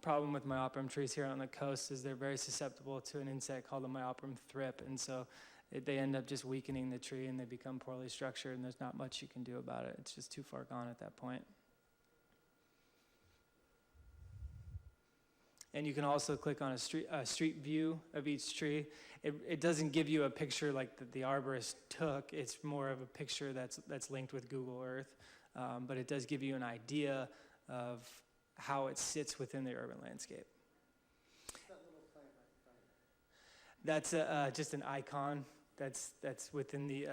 problem with myoprim trees here on the coast is they're very susceptible to an insect called the myoprim thrip, and so they end up just weakening the tree and they become poorly structured, and there's not much you can do about it. It's just too far gone at that point. And you can also click on a street view of each tree. It doesn't give you a picture like the arborist took. It's more of a picture that's linked with Google Earth, but it does give you an idea of how it sits within the urban landscape. That little plant right in front of you. That's just an icon. That's within the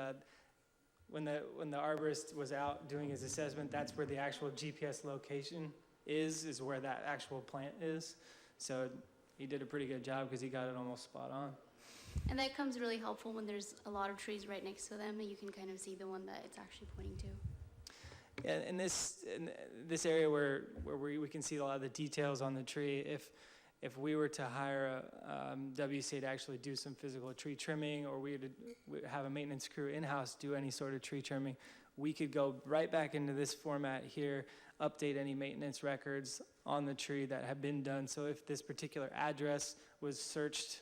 when the arborist was out doing his assessment. That's where the actual GPS location is where that actual plant is. So he did a pretty good job because he got it almost spot on. And that comes really helpful when there's a lot of trees right next to them, and you can kind of see the one that it's actually pointing to. Yeah, in this area where we can see a lot of the details on the tree, if we were to hire a WCA to actually do some physical tree trimming, or we have a maintenance crew in-house do any sort of tree trimming, we could go right back into this format here, update any maintenance records on the tree that have been done. So if this particular address was searched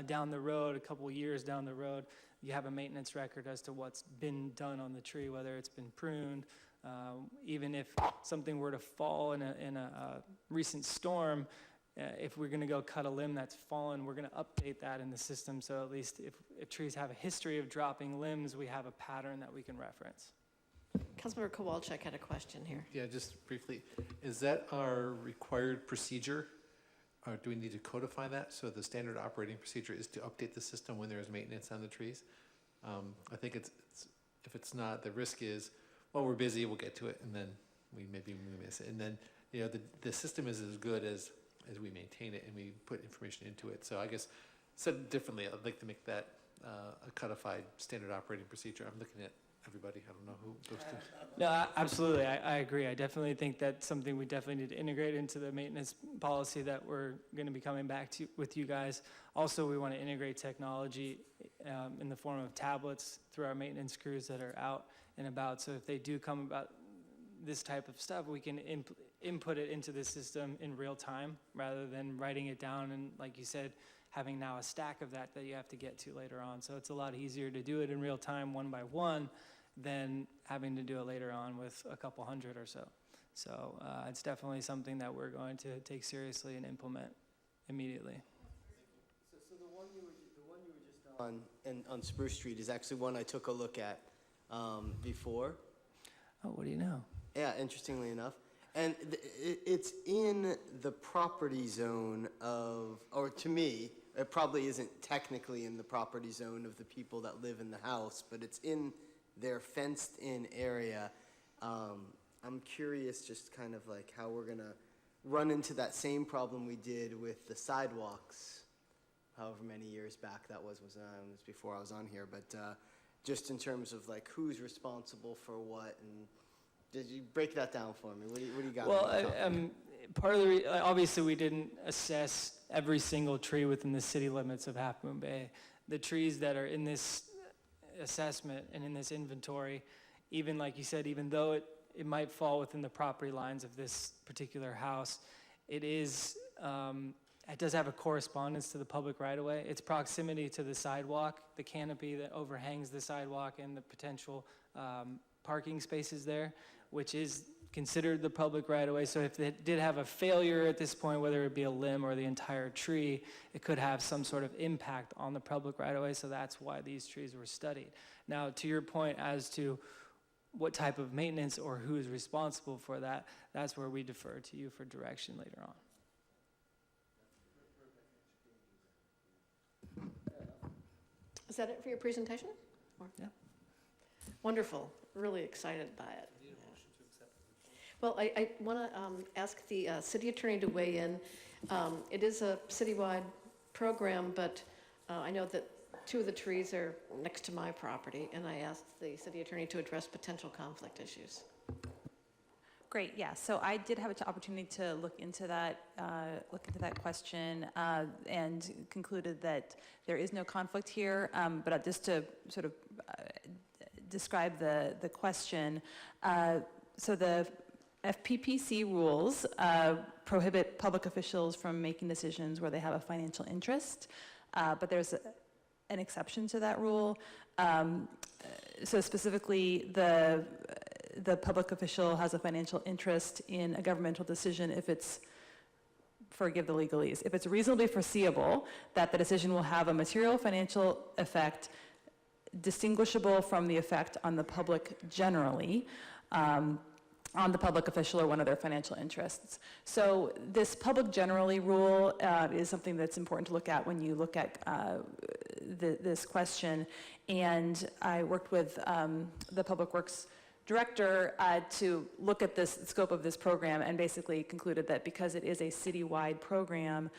down the road, a couple years down the road, you have a maintenance record as to what's been done on the tree, whether it's been pruned. Even if something were to fall in a recent storm, if we're going to go cut a limb that's fallen, we're going to update that in the system. So at least if trees have a history of dropping limbs, we have a pattern that we can reference. Councilmember Kowalczyk had a question here. Yeah, just briefly, is that our required procedure? Or do we need to codify that? So the standard operating procedure is to update the system when there is maintenance on the trees? I think if it's not, the risk is, well, we're busy, we'll get to it, and then we miss it. And then, the system is as good as we maintain it and we put information into it. So I guess, said differently, I'd like to make that a codified standard operating procedure. I'm looking at everybody, I don't know who goes to. No, absolutely, I agree. I definitely think that's something we definitely need to integrate into the maintenance policy that we're going to be coming back to with you guys. Also, we want to integrate technology in the form of tablets through our maintenance crews that are out and about. So if they do come about this type of stuff, we can input it into the system in real time rather than writing it down and, like you said, having now a stack of that you have to get to later on. So it's a lot easier to do it in real time, one by one, than having to do it later on with a couple hundred or so. So it's definitely something that we're going to take seriously and implement immediately. So the one you were just on Spruce Street is actually one I took a look at before. Oh, what do you know? Yeah, interestingly enough. And it's in the property zone of, or to me, it probably isn't technically in the property zone of the people that live in the house, but it's in their fenced-in area. I'm curious just kind of like how we're gonna run into that same problem we did with the sidewalks, however many years back that was before I was on here, but just in terms of like who's responsible for what, and did you break that down for me? What do you got? Well, part of the, obviously we didn't assess every single tree within the city limits of Half Moon Bay. The trees that are in this assessment and in this inventory, even like you said, even though it might fall within the property lines of this particular house, it is, it does have a correspondence to the public right-of-way. Its proximity to the sidewalk, the canopy that overhangs the sidewalk, and the potential parking spaces there, which is considered the public right-of-way. So if it did have a failure at this point, whether it be a limb or the entire tree, it could have some sort of impact on the public right-of-way. So that's why these trees were studied. Now, to your point as to what type of maintenance or who is responsible for that, that's where we defer to you for direction later on. Is that it for your presentation? Or- Yeah. Wonderful, really excited by it. Well, I want to ask the city attorney to weigh in. It is a citywide program, but I know that 2 of the trees are next to my property, and I asked the city attorney to address potential conflict issues. Great, yeah, so I did have an opportunity to look into that question, and concluded that there is no conflict here, but just to sort of describe the question, so the FPPC rules prohibit public officials from making decisions where they have a financial interest, but there's an exception to that rule. So specifically, the public official has a financial interest in a governmental decision if it's, forgive the legalese, if it's reasonably foreseeable that the decision will have a material financial effect distinguishable from the effect on the public generally, on the public official or one of their financial interests. So this public generally rule is something that's important to look at when you look at this question. And I worked with the Public Works Director to look at this scope of this program, and basically concluded that because it is a citywide program,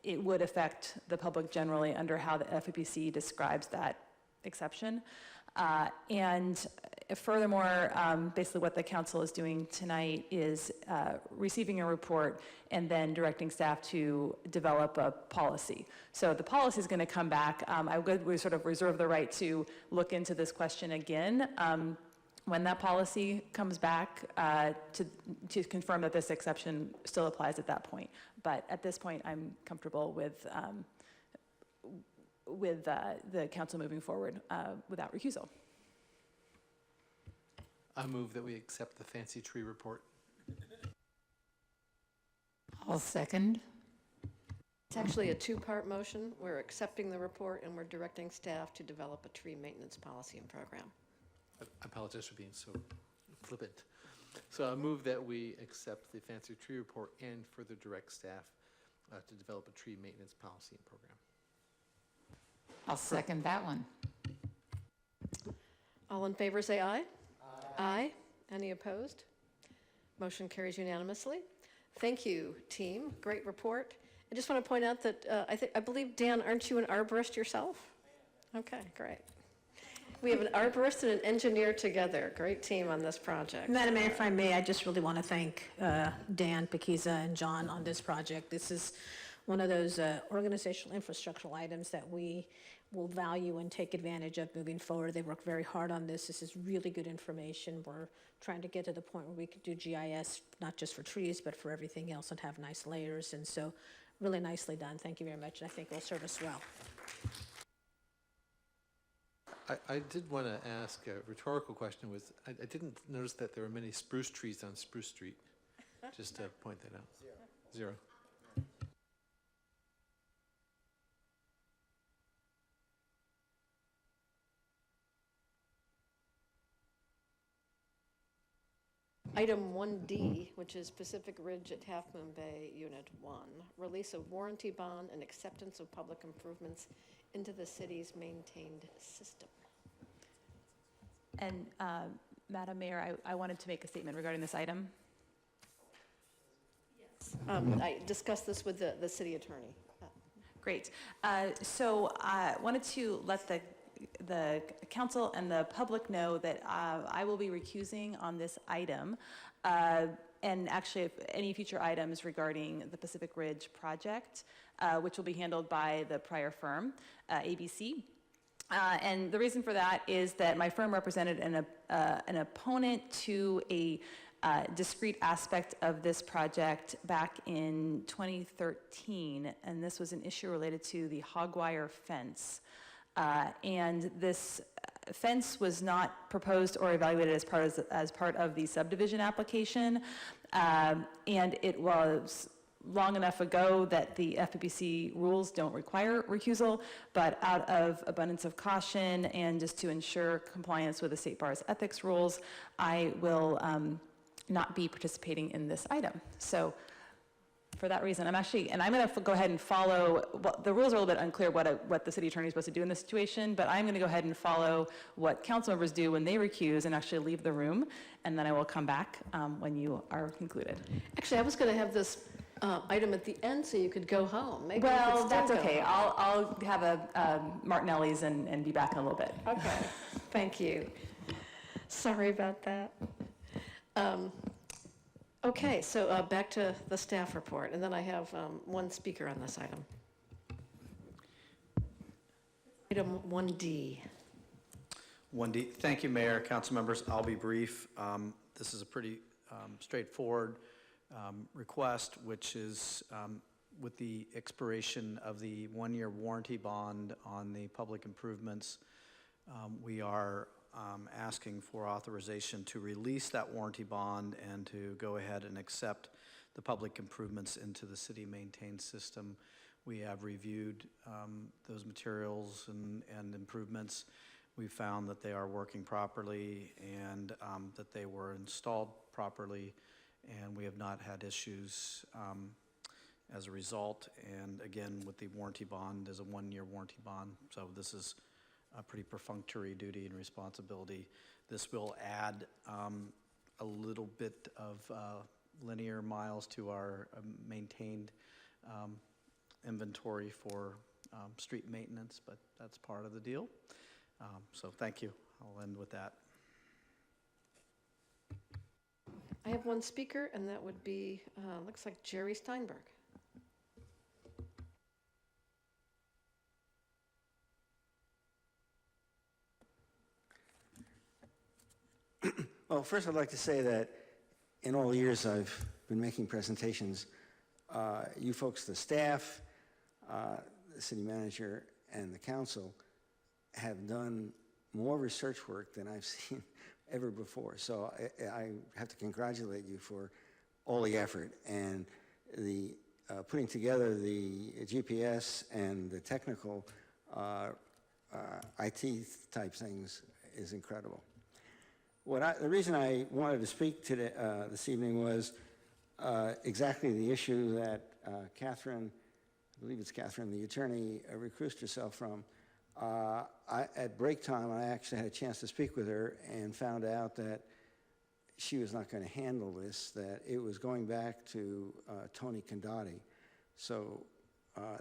it would affect the public generally under how the FEPC describes that exception. And furthermore, basically what the council is doing tonight is receiving a report and then directing staff to develop a policy. So the policy is going to come back. We sort of reserve the right to look into this question again when that policy comes back to confirm that this exception still applies at that point. But at this point, I'm comfortable with the council moving forward without recusal. I move that we accept the fancy tree report. I'll second. It's actually a 2-part motion. We're accepting the report, and we're directing staff to develop a tree maintenance policy and program. I apologize for being so flippant. So I move that we accept the fancy tree report and further direct staff to develop a tree maintenance policy and program. I'll second that one. All in favor, say aye. Aye. Any opposed? Motion carries unanimously. Thank you, team. Great report. I just want to point out that I believe, Dan, aren't you an arborist yourself? Okay, great. We have an arborist and an engineer together. Great team on this project. Madam Mayor, if I may, I just really want to thank Dan, Pakiza, and John on this project. This is one of those organizational infrastructural items that we will value and take advantage of moving forward. They worked very hard on this. This is really good information. We're trying to get to the point where we could do GIS, not just for trees, but for everything else, and have nice layers. And so really nicely done. Thank you very much. And I think it will serve us well. I did want to ask a rhetorical question. I didn't notice that there were many spruce trees on Spruce Street. Just to point that out. Zero. Item 1D, which is Pacific Ridge at Half Moon Bay, Unit 1, release of warranty bond and acceptance of public improvements into the city's maintained system. And Madam Mayor, I wanted to make a statement regarding this item. I discussed this with the city attorney. Great. So I wanted to let the council and the public know that I will be recusing on this item. And actually, if any future items regarding the Pacific Ridge project, which will be handled by the prior firm, ABC. And the reason for that is that my firm represented an opponent to a discrete aspect of this project back in 2013, and this was an issue related to the hog wire fence. And this fence was not proposed or evaluated as part of the subdivision application, and it was long enough ago that the FPPC rules don't require recusal, but out of abundance of caution and just to ensure compliance with the State Bar's ethics rules, I will not be participating in this item. So for that reason, I'm going to go ahead and follow, well, the rules are a little bit unclear what the city attorney is supposed to do in this situation, but I'm going to go ahead and follow what council members do when they recuse and actually leave the room, and then I will come back when you are concluded. Actually, I was going to have this item at the end so you could go home. Maybe Well, that's okay. I'll have a Martinelli's and be back in a little bit. Okay, thank you. Sorry about that. Okay, so back to the staff report, and then I have one speaker on this item. Item 1D. 1D. Thank you, Mayor, council members. I'll be brief. This is a pretty straightforward request, which is with the expiration of the one-year warranty bond on the public improvements, we are asking for authorization to release that warranty bond and to go ahead and accept the public improvements into the city-maintained system. We have reviewed those materials and improvements. We found that they are working properly and that they were installed properly, and we have not had issues as a result. And again, with the warranty bond, is a one-year warranty bond, so this is a pretty perfunctory duty and responsibility. This will add a little bit of linear miles to our maintained inventory for street maintenance, but that's part of the deal. So thank you. I'll end with that. I have one speaker, and that would be, looks like Jerry Steinberg. Well, first I'd like to say that in all the years I've been making presentations, you folks, the staff, the city manager, and the council have done more research work than I've seen ever before. So I have to congratulate you for all the effort and the putting together the GPS and the technical IT type things is incredible. The reason I wanted to speak today, this evening was exactly the issue that Catherine, I believe it's Catherine, the attorney, recused herself from. At break time, I actually had a chance to speak with her and found out that she was not going to handle this, that it was going back to Tony Condotti. So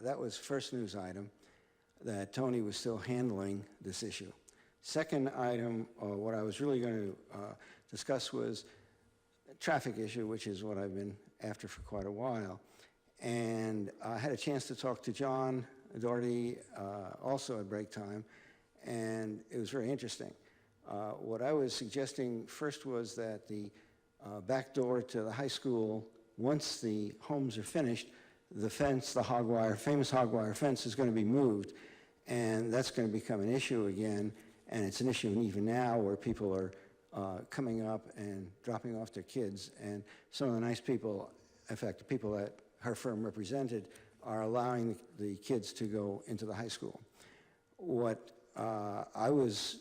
that was first news item, that Tony was still handling this issue. Second item, what I was really going to discuss was a traffic issue, which is what I've been after for quite a while. And I had a chance to talk to John Doherty also at break time, and it was very interesting. What I was suggesting first was that the back door to the high school, once the homes are finished, the fence, the hog wire, famous hog wire fence is going to be moved, and that's going to become an issue again. And it's an issue even now where people are coming up and dropping off their kids. And some of the nice people, in fact, the people that her firm represented, are allowing the kids to go into the high school. What I was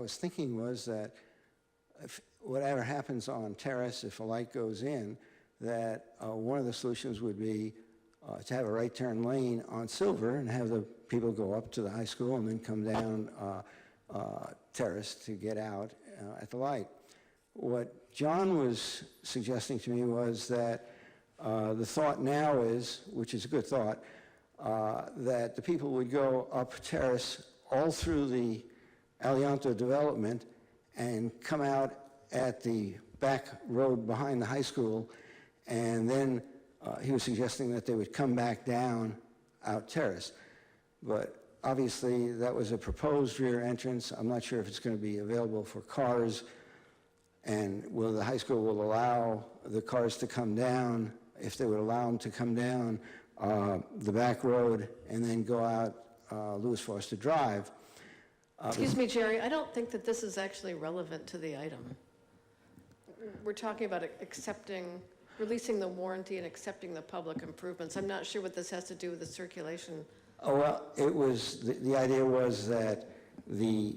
thinking was that if whatever happens on Terrace, if a light goes in, that one of the solutions would be to have a right turn lane on Silver and have the people go up to the high school and then come down terrace to get out at the light. What John was suggesting to me was that the thought now is, which is a good thought, that the people would go up terrace all through the Alianto development and come out at the back road behind the high school, and then he was suggesting that they would come back down out terrace. But obviously that was a proposed rear entrance. I'm not sure if it's going to be available for cars, and will the high school will allow the cars to come down, if they would allow them to come down the back road and then go out Louis Foster Drive. Excuse me, Jerry, I don't think that this is actually relevant to the item. We're talking about releasing the warranty and accepting the public improvements. I'm not sure what this has to do with the circulation. Oh, well, it was, the idea was that the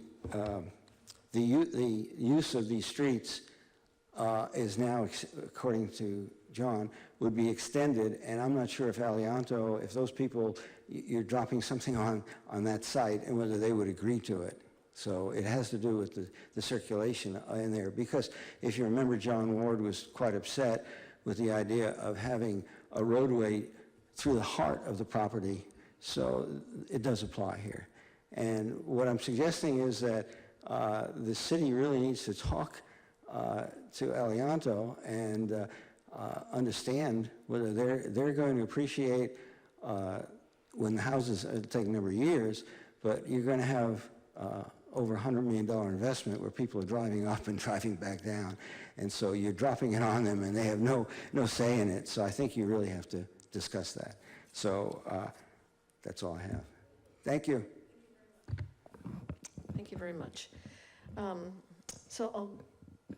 use of these streets is now, according to John, would be extended, and I'm not sure if Alianto, if those people, you're dropping something on that site, and whether they would agree to it. So it has to do with the circulation in there, because if you remember, John Ward was quite upset with the idea of having a roadway through the heart of the property, so it does apply here. And what I'm suggesting is that the city really needs to talk to Alianto and understand whether they're going to appreciate when the houses, it'll take a number of years, but you're going to have over $100 million investment where people are driving up and driving back down. And so you're dropping it on them and they have no say in it. So I think you really have to discuss that. So that's all I have. Thank you. Thank you very much. So I'll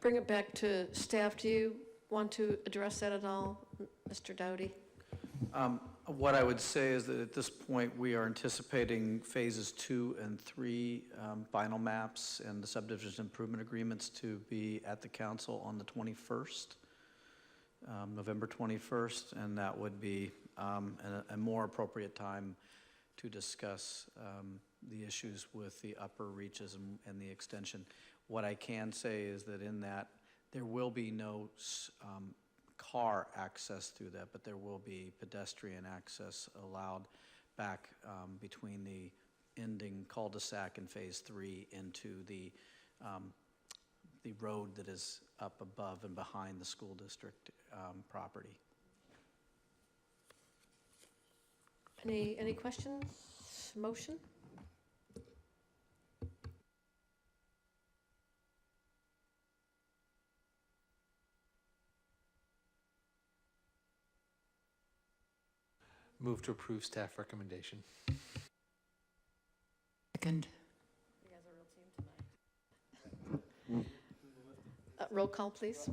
bring it back to staff. Do you want to address that at all, Mr. Dowdy? What I would say is that at this point, we are anticipating phases 2 and 3 final maps and the subdivision improvement agreements to be at the council on the 21st, November 21st, and that would be a more appropriate time to discuss the issues with the upper reaches and the extension. What I can say is that in that, there will be no car access through that, but there will be pedestrian access allowed back between the ending cul-de-sac in phase 3 into the road that is up above and behind the school district property. Any questions? Motion? Move to approve staff recommendation. Second. Roll call, please.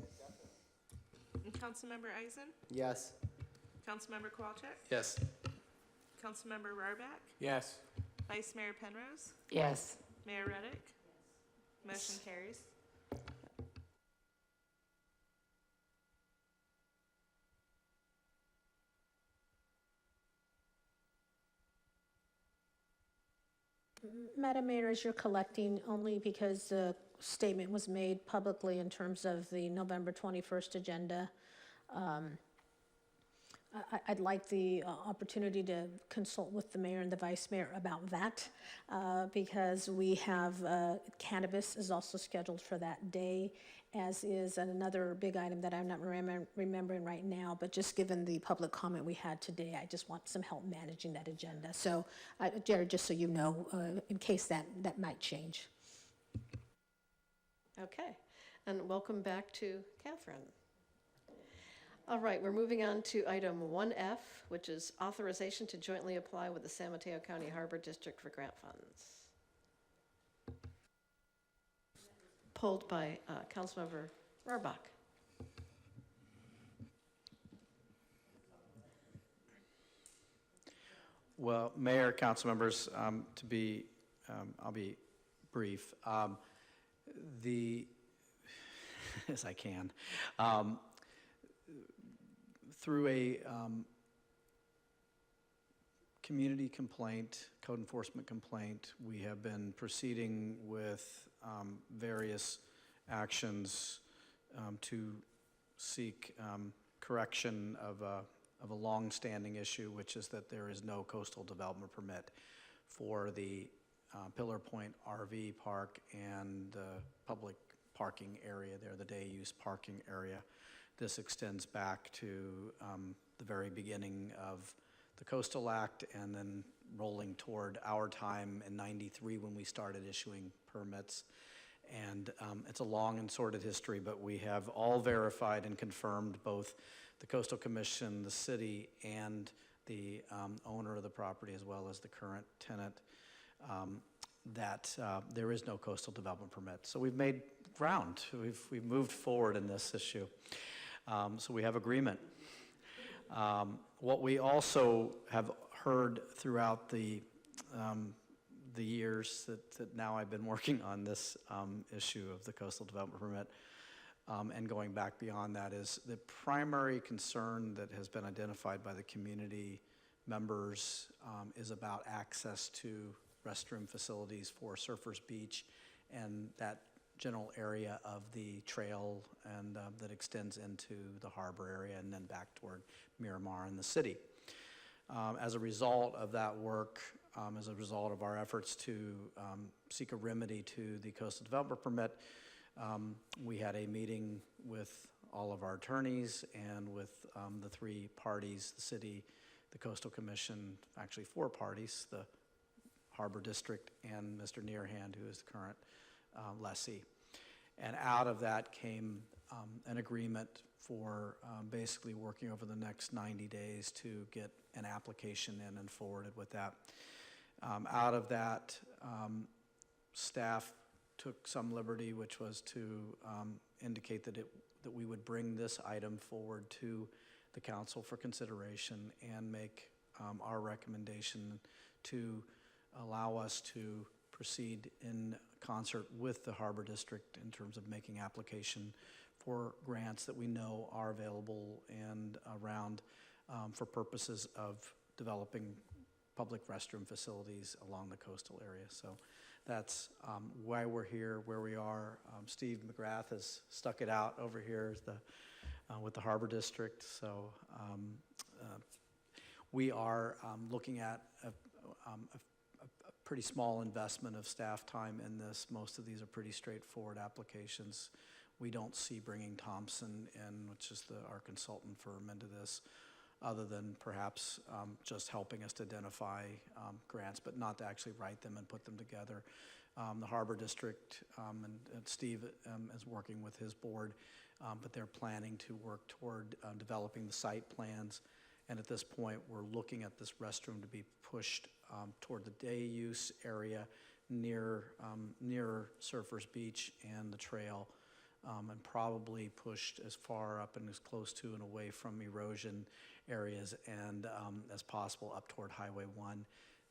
Councilmember Eisen? Yes. Councilmember Kowalczyk? Yes. Councilmember Rohrbach? Yes. Vice Mayor Penrose? Yes. Mayor Reddick? Motion carries. Madam Mayor, as you're collecting, only because the statement was made publicly in terms of the November 21st agenda, I'd like the opportunity to consult with the mayor and the vice mayor about that, because we have cannabis is also scheduled for that day, as is another big item that I'm not remembering right now, but just given the public comment we had today, I just want some help managing that agenda. So, Jared, just so you know, in case that might change. Okay, and welcome back to Catherine. All right, we're moving on to item 1F, which is authorization to jointly apply with the San Mateo County Harbor District for grant funds. Pulled by Councilmember Rohrbach. Well, Mayor, council members, I'll be brief. As I can. Through a community complaint, code enforcement complaint. We have been proceeding with various actions to seek correction of a long-standing issue, which is that there is no coastal development permit for the Pillar Point RV Park and the public parking area there, the day-use parking area. This extends back to the very beginning of the Coastal Act and then rolling toward our time in '93 when we started issuing permits. And it's a long and sordid history, but we have all verified and confirmed, both the Coastal Commission, the city, and the owner of the property, as well as the current tenant, that there is no coastal development permit. So we've made ground. We've moved forward in this issue. So we have agreement. What we also have heard throughout the years that now I've been working on this issue of the coastal development permit, and going back beyond that, is the primary concern that has been identified by the community members is about access to restroom facilities for Surfers Beach and that general area of the trail and that extends into the harbor area and then back toward Miramar and the city. As a result of that work, as a result of our efforts to seek a remedy to the coastal development permit, we had a meeting with all of our attorneys and with the three parties, the city, the Coastal Commission, actually 4 parties, the Harbor District and Mr. Nearhand, who is the current lessee. And out of that came an agreement for basically working over the next 90 days to get an application in and forwarded with that. Out of that, staff took some liberty, which was to indicate that we would bring this item forward to the council for consideration and make our recommendation to allow us to proceed in concert with the Harbor District in terms of making application for grants that we know are available and around for purposes of developing public restroom facilities along the coastal area. So that's why we're here, where we are. Steve McGrath has stuck it out over here with the Harbor District. So we are looking at a pretty small investment of staff time in this. Most of these are pretty straightforward applications. We don't see bringing Thompson in, which is our consultant firm, into this, other than perhaps just helping us to identify grants, but not to actually write them and put them together. The Harbor District and Steve is working with his board, but they're planning to work toward developing the site plans. And at this point, we're looking at this restroom to be pushed toward the day use area near Surfers Beach and the trail, and probably pushed as far up and as close to and away from erosion areas and as possible up toward Highway 1.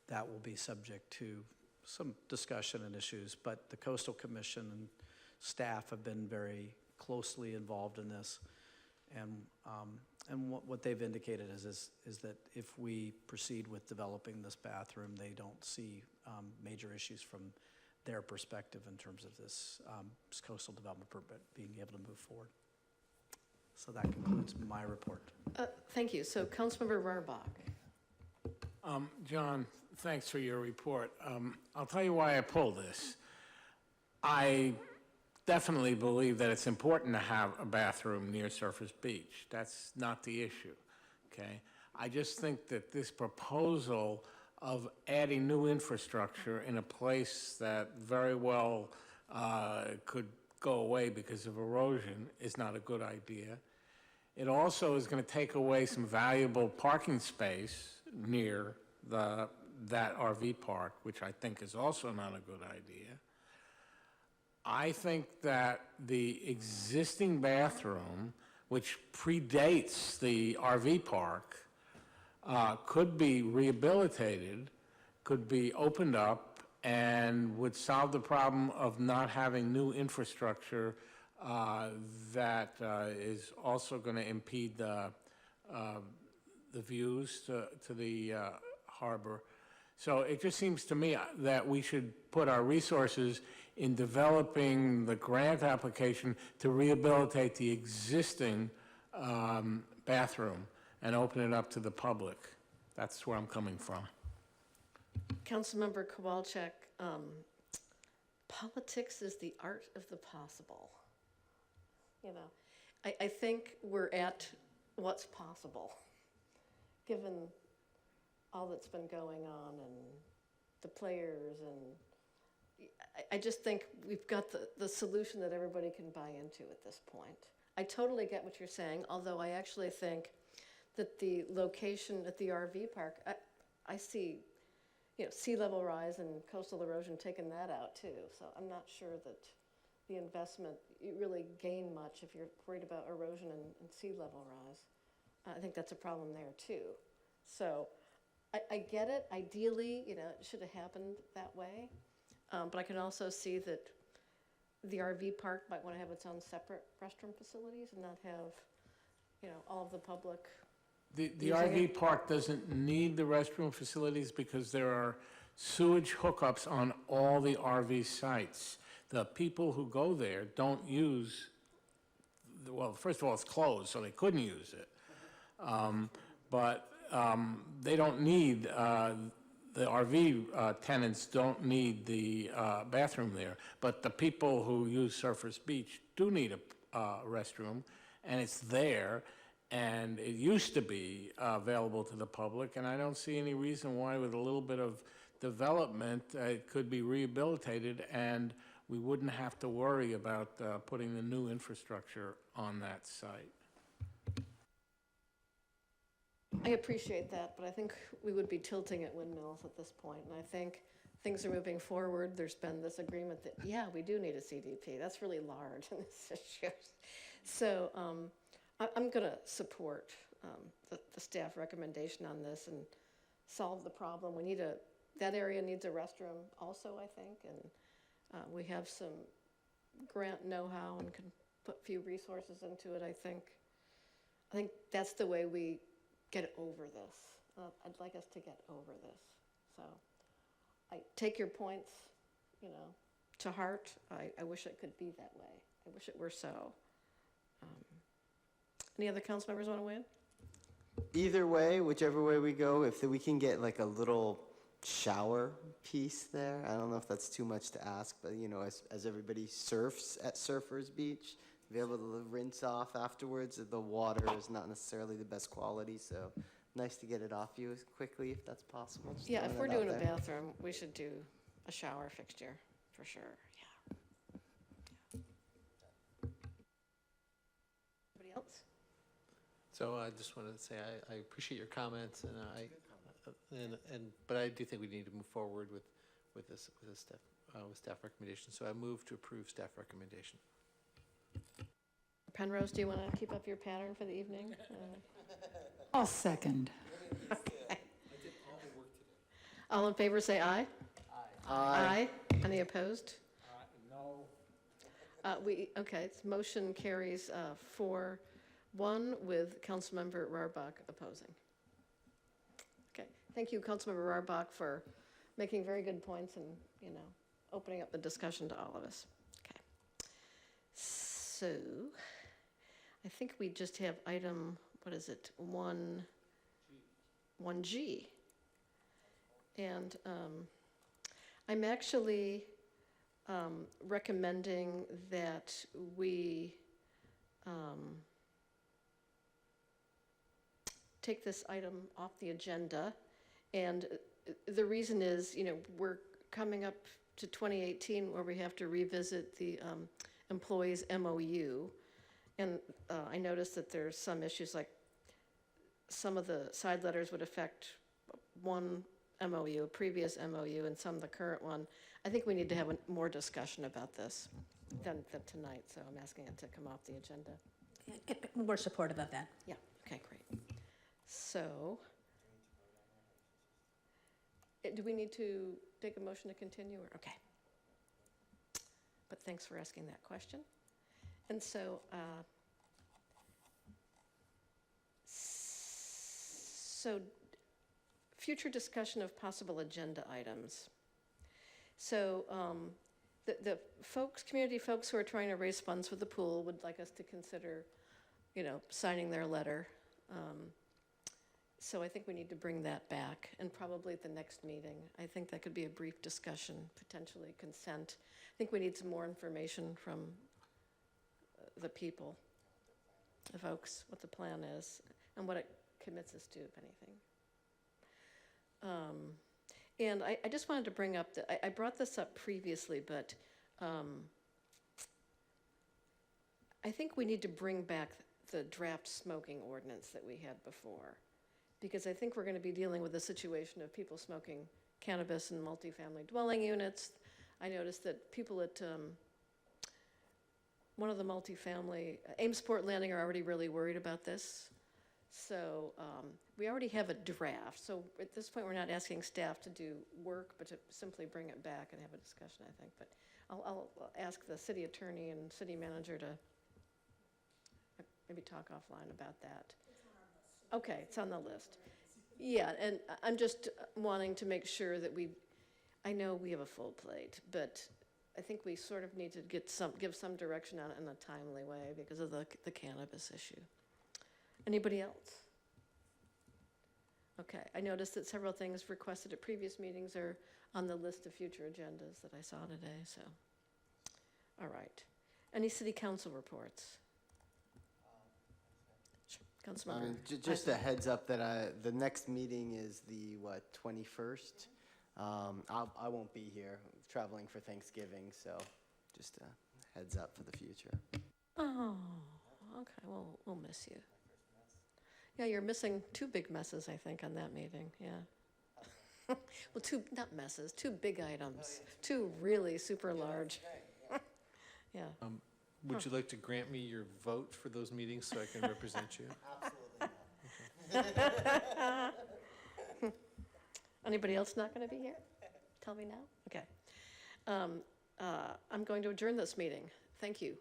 That will be subject to some discussion and issues, but the Coastal Commission and staff have been very closely involved in this. And what they've indicated is that if we proceed with developing this bathroom, they don't see major issues from their perspective in terms of this coastal development permit being able to move forward. So that concludes my report. Thank you. So Councilmember Rarbach. John, thanks for your report. I'll tell you why I pulled this. I definitely believe that it's important to have a bathroom near Surfers Beach. That's not the issue, okay? I just think that this proposal of adding new infrastructure in a place that very well could go away because of erosion is not a good idea. It also is going to take away some valuable parking space near that RV park, which I think is also not a good idea. I think that the existing bathroom, which predates the RV park, could be rehabilitated, could be opened up, and would solve the problem of not having new infrastructure that is also going to impede the views to the harbor. So it just seems to me that we should put our resources in developing the grant application to rehabilitate the existing bathroom and open it up to the public. That's where I'm coming from. Councilmember Kowalczyk, politics is the art of the possible. You know, I think we're at what's possible, given all that's been going on and the players, and I just think we've got the solution that everybody can buy into at this point. I totally get what you're saying, although I actually think that the location at the RV park, I see, you know, sea level rise and coastal erosion taking that out too. So I'm not sure that the investment, you really gain much if you're worried about erosion and sea level rise. I think that's a problem there too. So I get it. Ideally, you know, it should have happened that way. But I can also see that the RV park might want to have its own separate restroom facilities and not have, you know, all of the public. The using RV it. park doesn't need the restroom facilities because there are sewage hookups on all the RV sites. The people who go there don't use, well, first of all, it's closed, so they couldn't use it. But they don't need, the RV tenants don't need the bathroom there. But the people who use Surfers Beach do need a restroom, and it's there. And it used to be available to the public, and I don't see any reason why with a little bit of development it could be rehabilitated and we wouldn't have to worry about putting the new infrastructure on that site. I appreciate that, but I think we would be tilting at windmills at this point. And I think things are moving forward. There's been this agreement that, yeah, we do need a CDP. That's really large in this issue. So I'm going to support the staff recommendation on this and solve the problem. We need that area needs a restroom also, I think, and we have some grant know-how and can put a few resources into it, I think. I think that's the way we get over this. I'd like us to get over this. So I take your points, you know, to heart. I wish it could be that way. I wish it were so. Any other council members want to weigh in? Either way, whichever way we go, if we can get like a little shower piece there, I don't know if that's too much to ask, but you know, as everybody surfs at Surfers Beach, to be able to rinse off afterwards, the water is not necessarily the best quality, so nice to get it off you as quickly if that's possible. Just Yeah, throwing if we're that out doing a there. bathroom, we should do a shower fixture for sure. Yeah. Anybody else? So I just wanted to say I appreciate your comments, and but I do think we need to move forward with staff recommendation. So I move to approve staff recommendation. Penrose, do you want to keep up your pattern for the evening? I'll second. All in favor, say aye. Aye. Any opposed? No. Okay, its motion carries 4-1 with Councilmember Rarbach opposing. Okay, thank you, Councilmember Rarbach, for making very good points and, you know, opening up the discussion to all of us. Okay. So, I think we just have item, what is it, 1G. And I'm actually recommending that we take this item off the agenda. And the reason is, you know, we're coming up to 2018 where we have to revisit the employees' MOU. And I noticed that there's some issues, like some of the side letters would affect one MOU, a previous MOU, and some the current one. I think we need to have more discussion about this than tonight, so I'm asking it to come off the agenda. We're supportive of that. Yeah, okay, great. So, do we need to take a motion to continue, or, okay. But thanks for asking that question. And so, future discussion of possible agenda items. So the folks, community folks who are trying to raise funds for the pool would like us to consider, signing their letter. So I think we need to bring that back, and probably at the next meeting. I think that could be a brief discussion, potentially consent. I think we need some more information from the people, the folks, what the plan is, and what it commits us to, if anything. And I just wanted to bring up, I brought this up previously, but I think we need to bring back the draft smoking ordinance that we had before. Because I think we're going to be dealing with a situation of people smoking cannabis in multifamily dwelling units. I noticed that people at one of the multifamily, Amesport Landing, are already really worried about this. So we already have a draft. So at this point, we're not asking staff to do work, but to simply bring it back and have a discussion, I think. But I'll ask the city attorney and city manager to maybe talk offline about that. Okay, it's on the list. Yeah, and I'm just wanting to make sure that I know we have a full plate, but I think we sort of need to give some direction on it in a timely way because of the cannabis issue. Anybody else? Okay, I noticed that several things requested at previous meetings are on the list of future agendas that I saw today, so. All right. Any city council reports? Councilmember. Just a heads up that the next meeting is the 21st. I won't be here. I'm traveling for Thanksgiving, so just a heads up for the future. Oh, okay. Well, we'll miss you. Yeah, you're missing two big messes, I think, on that meeting. Yeah. Well, not messes, two big items, two really super large. Yeah. Would you like to grant me your vote for those meetings so I can represent you? Absolutely. Anybody else not going to be here? Tell me now? Okay. I'm going to adjourn this meeting. Thank you.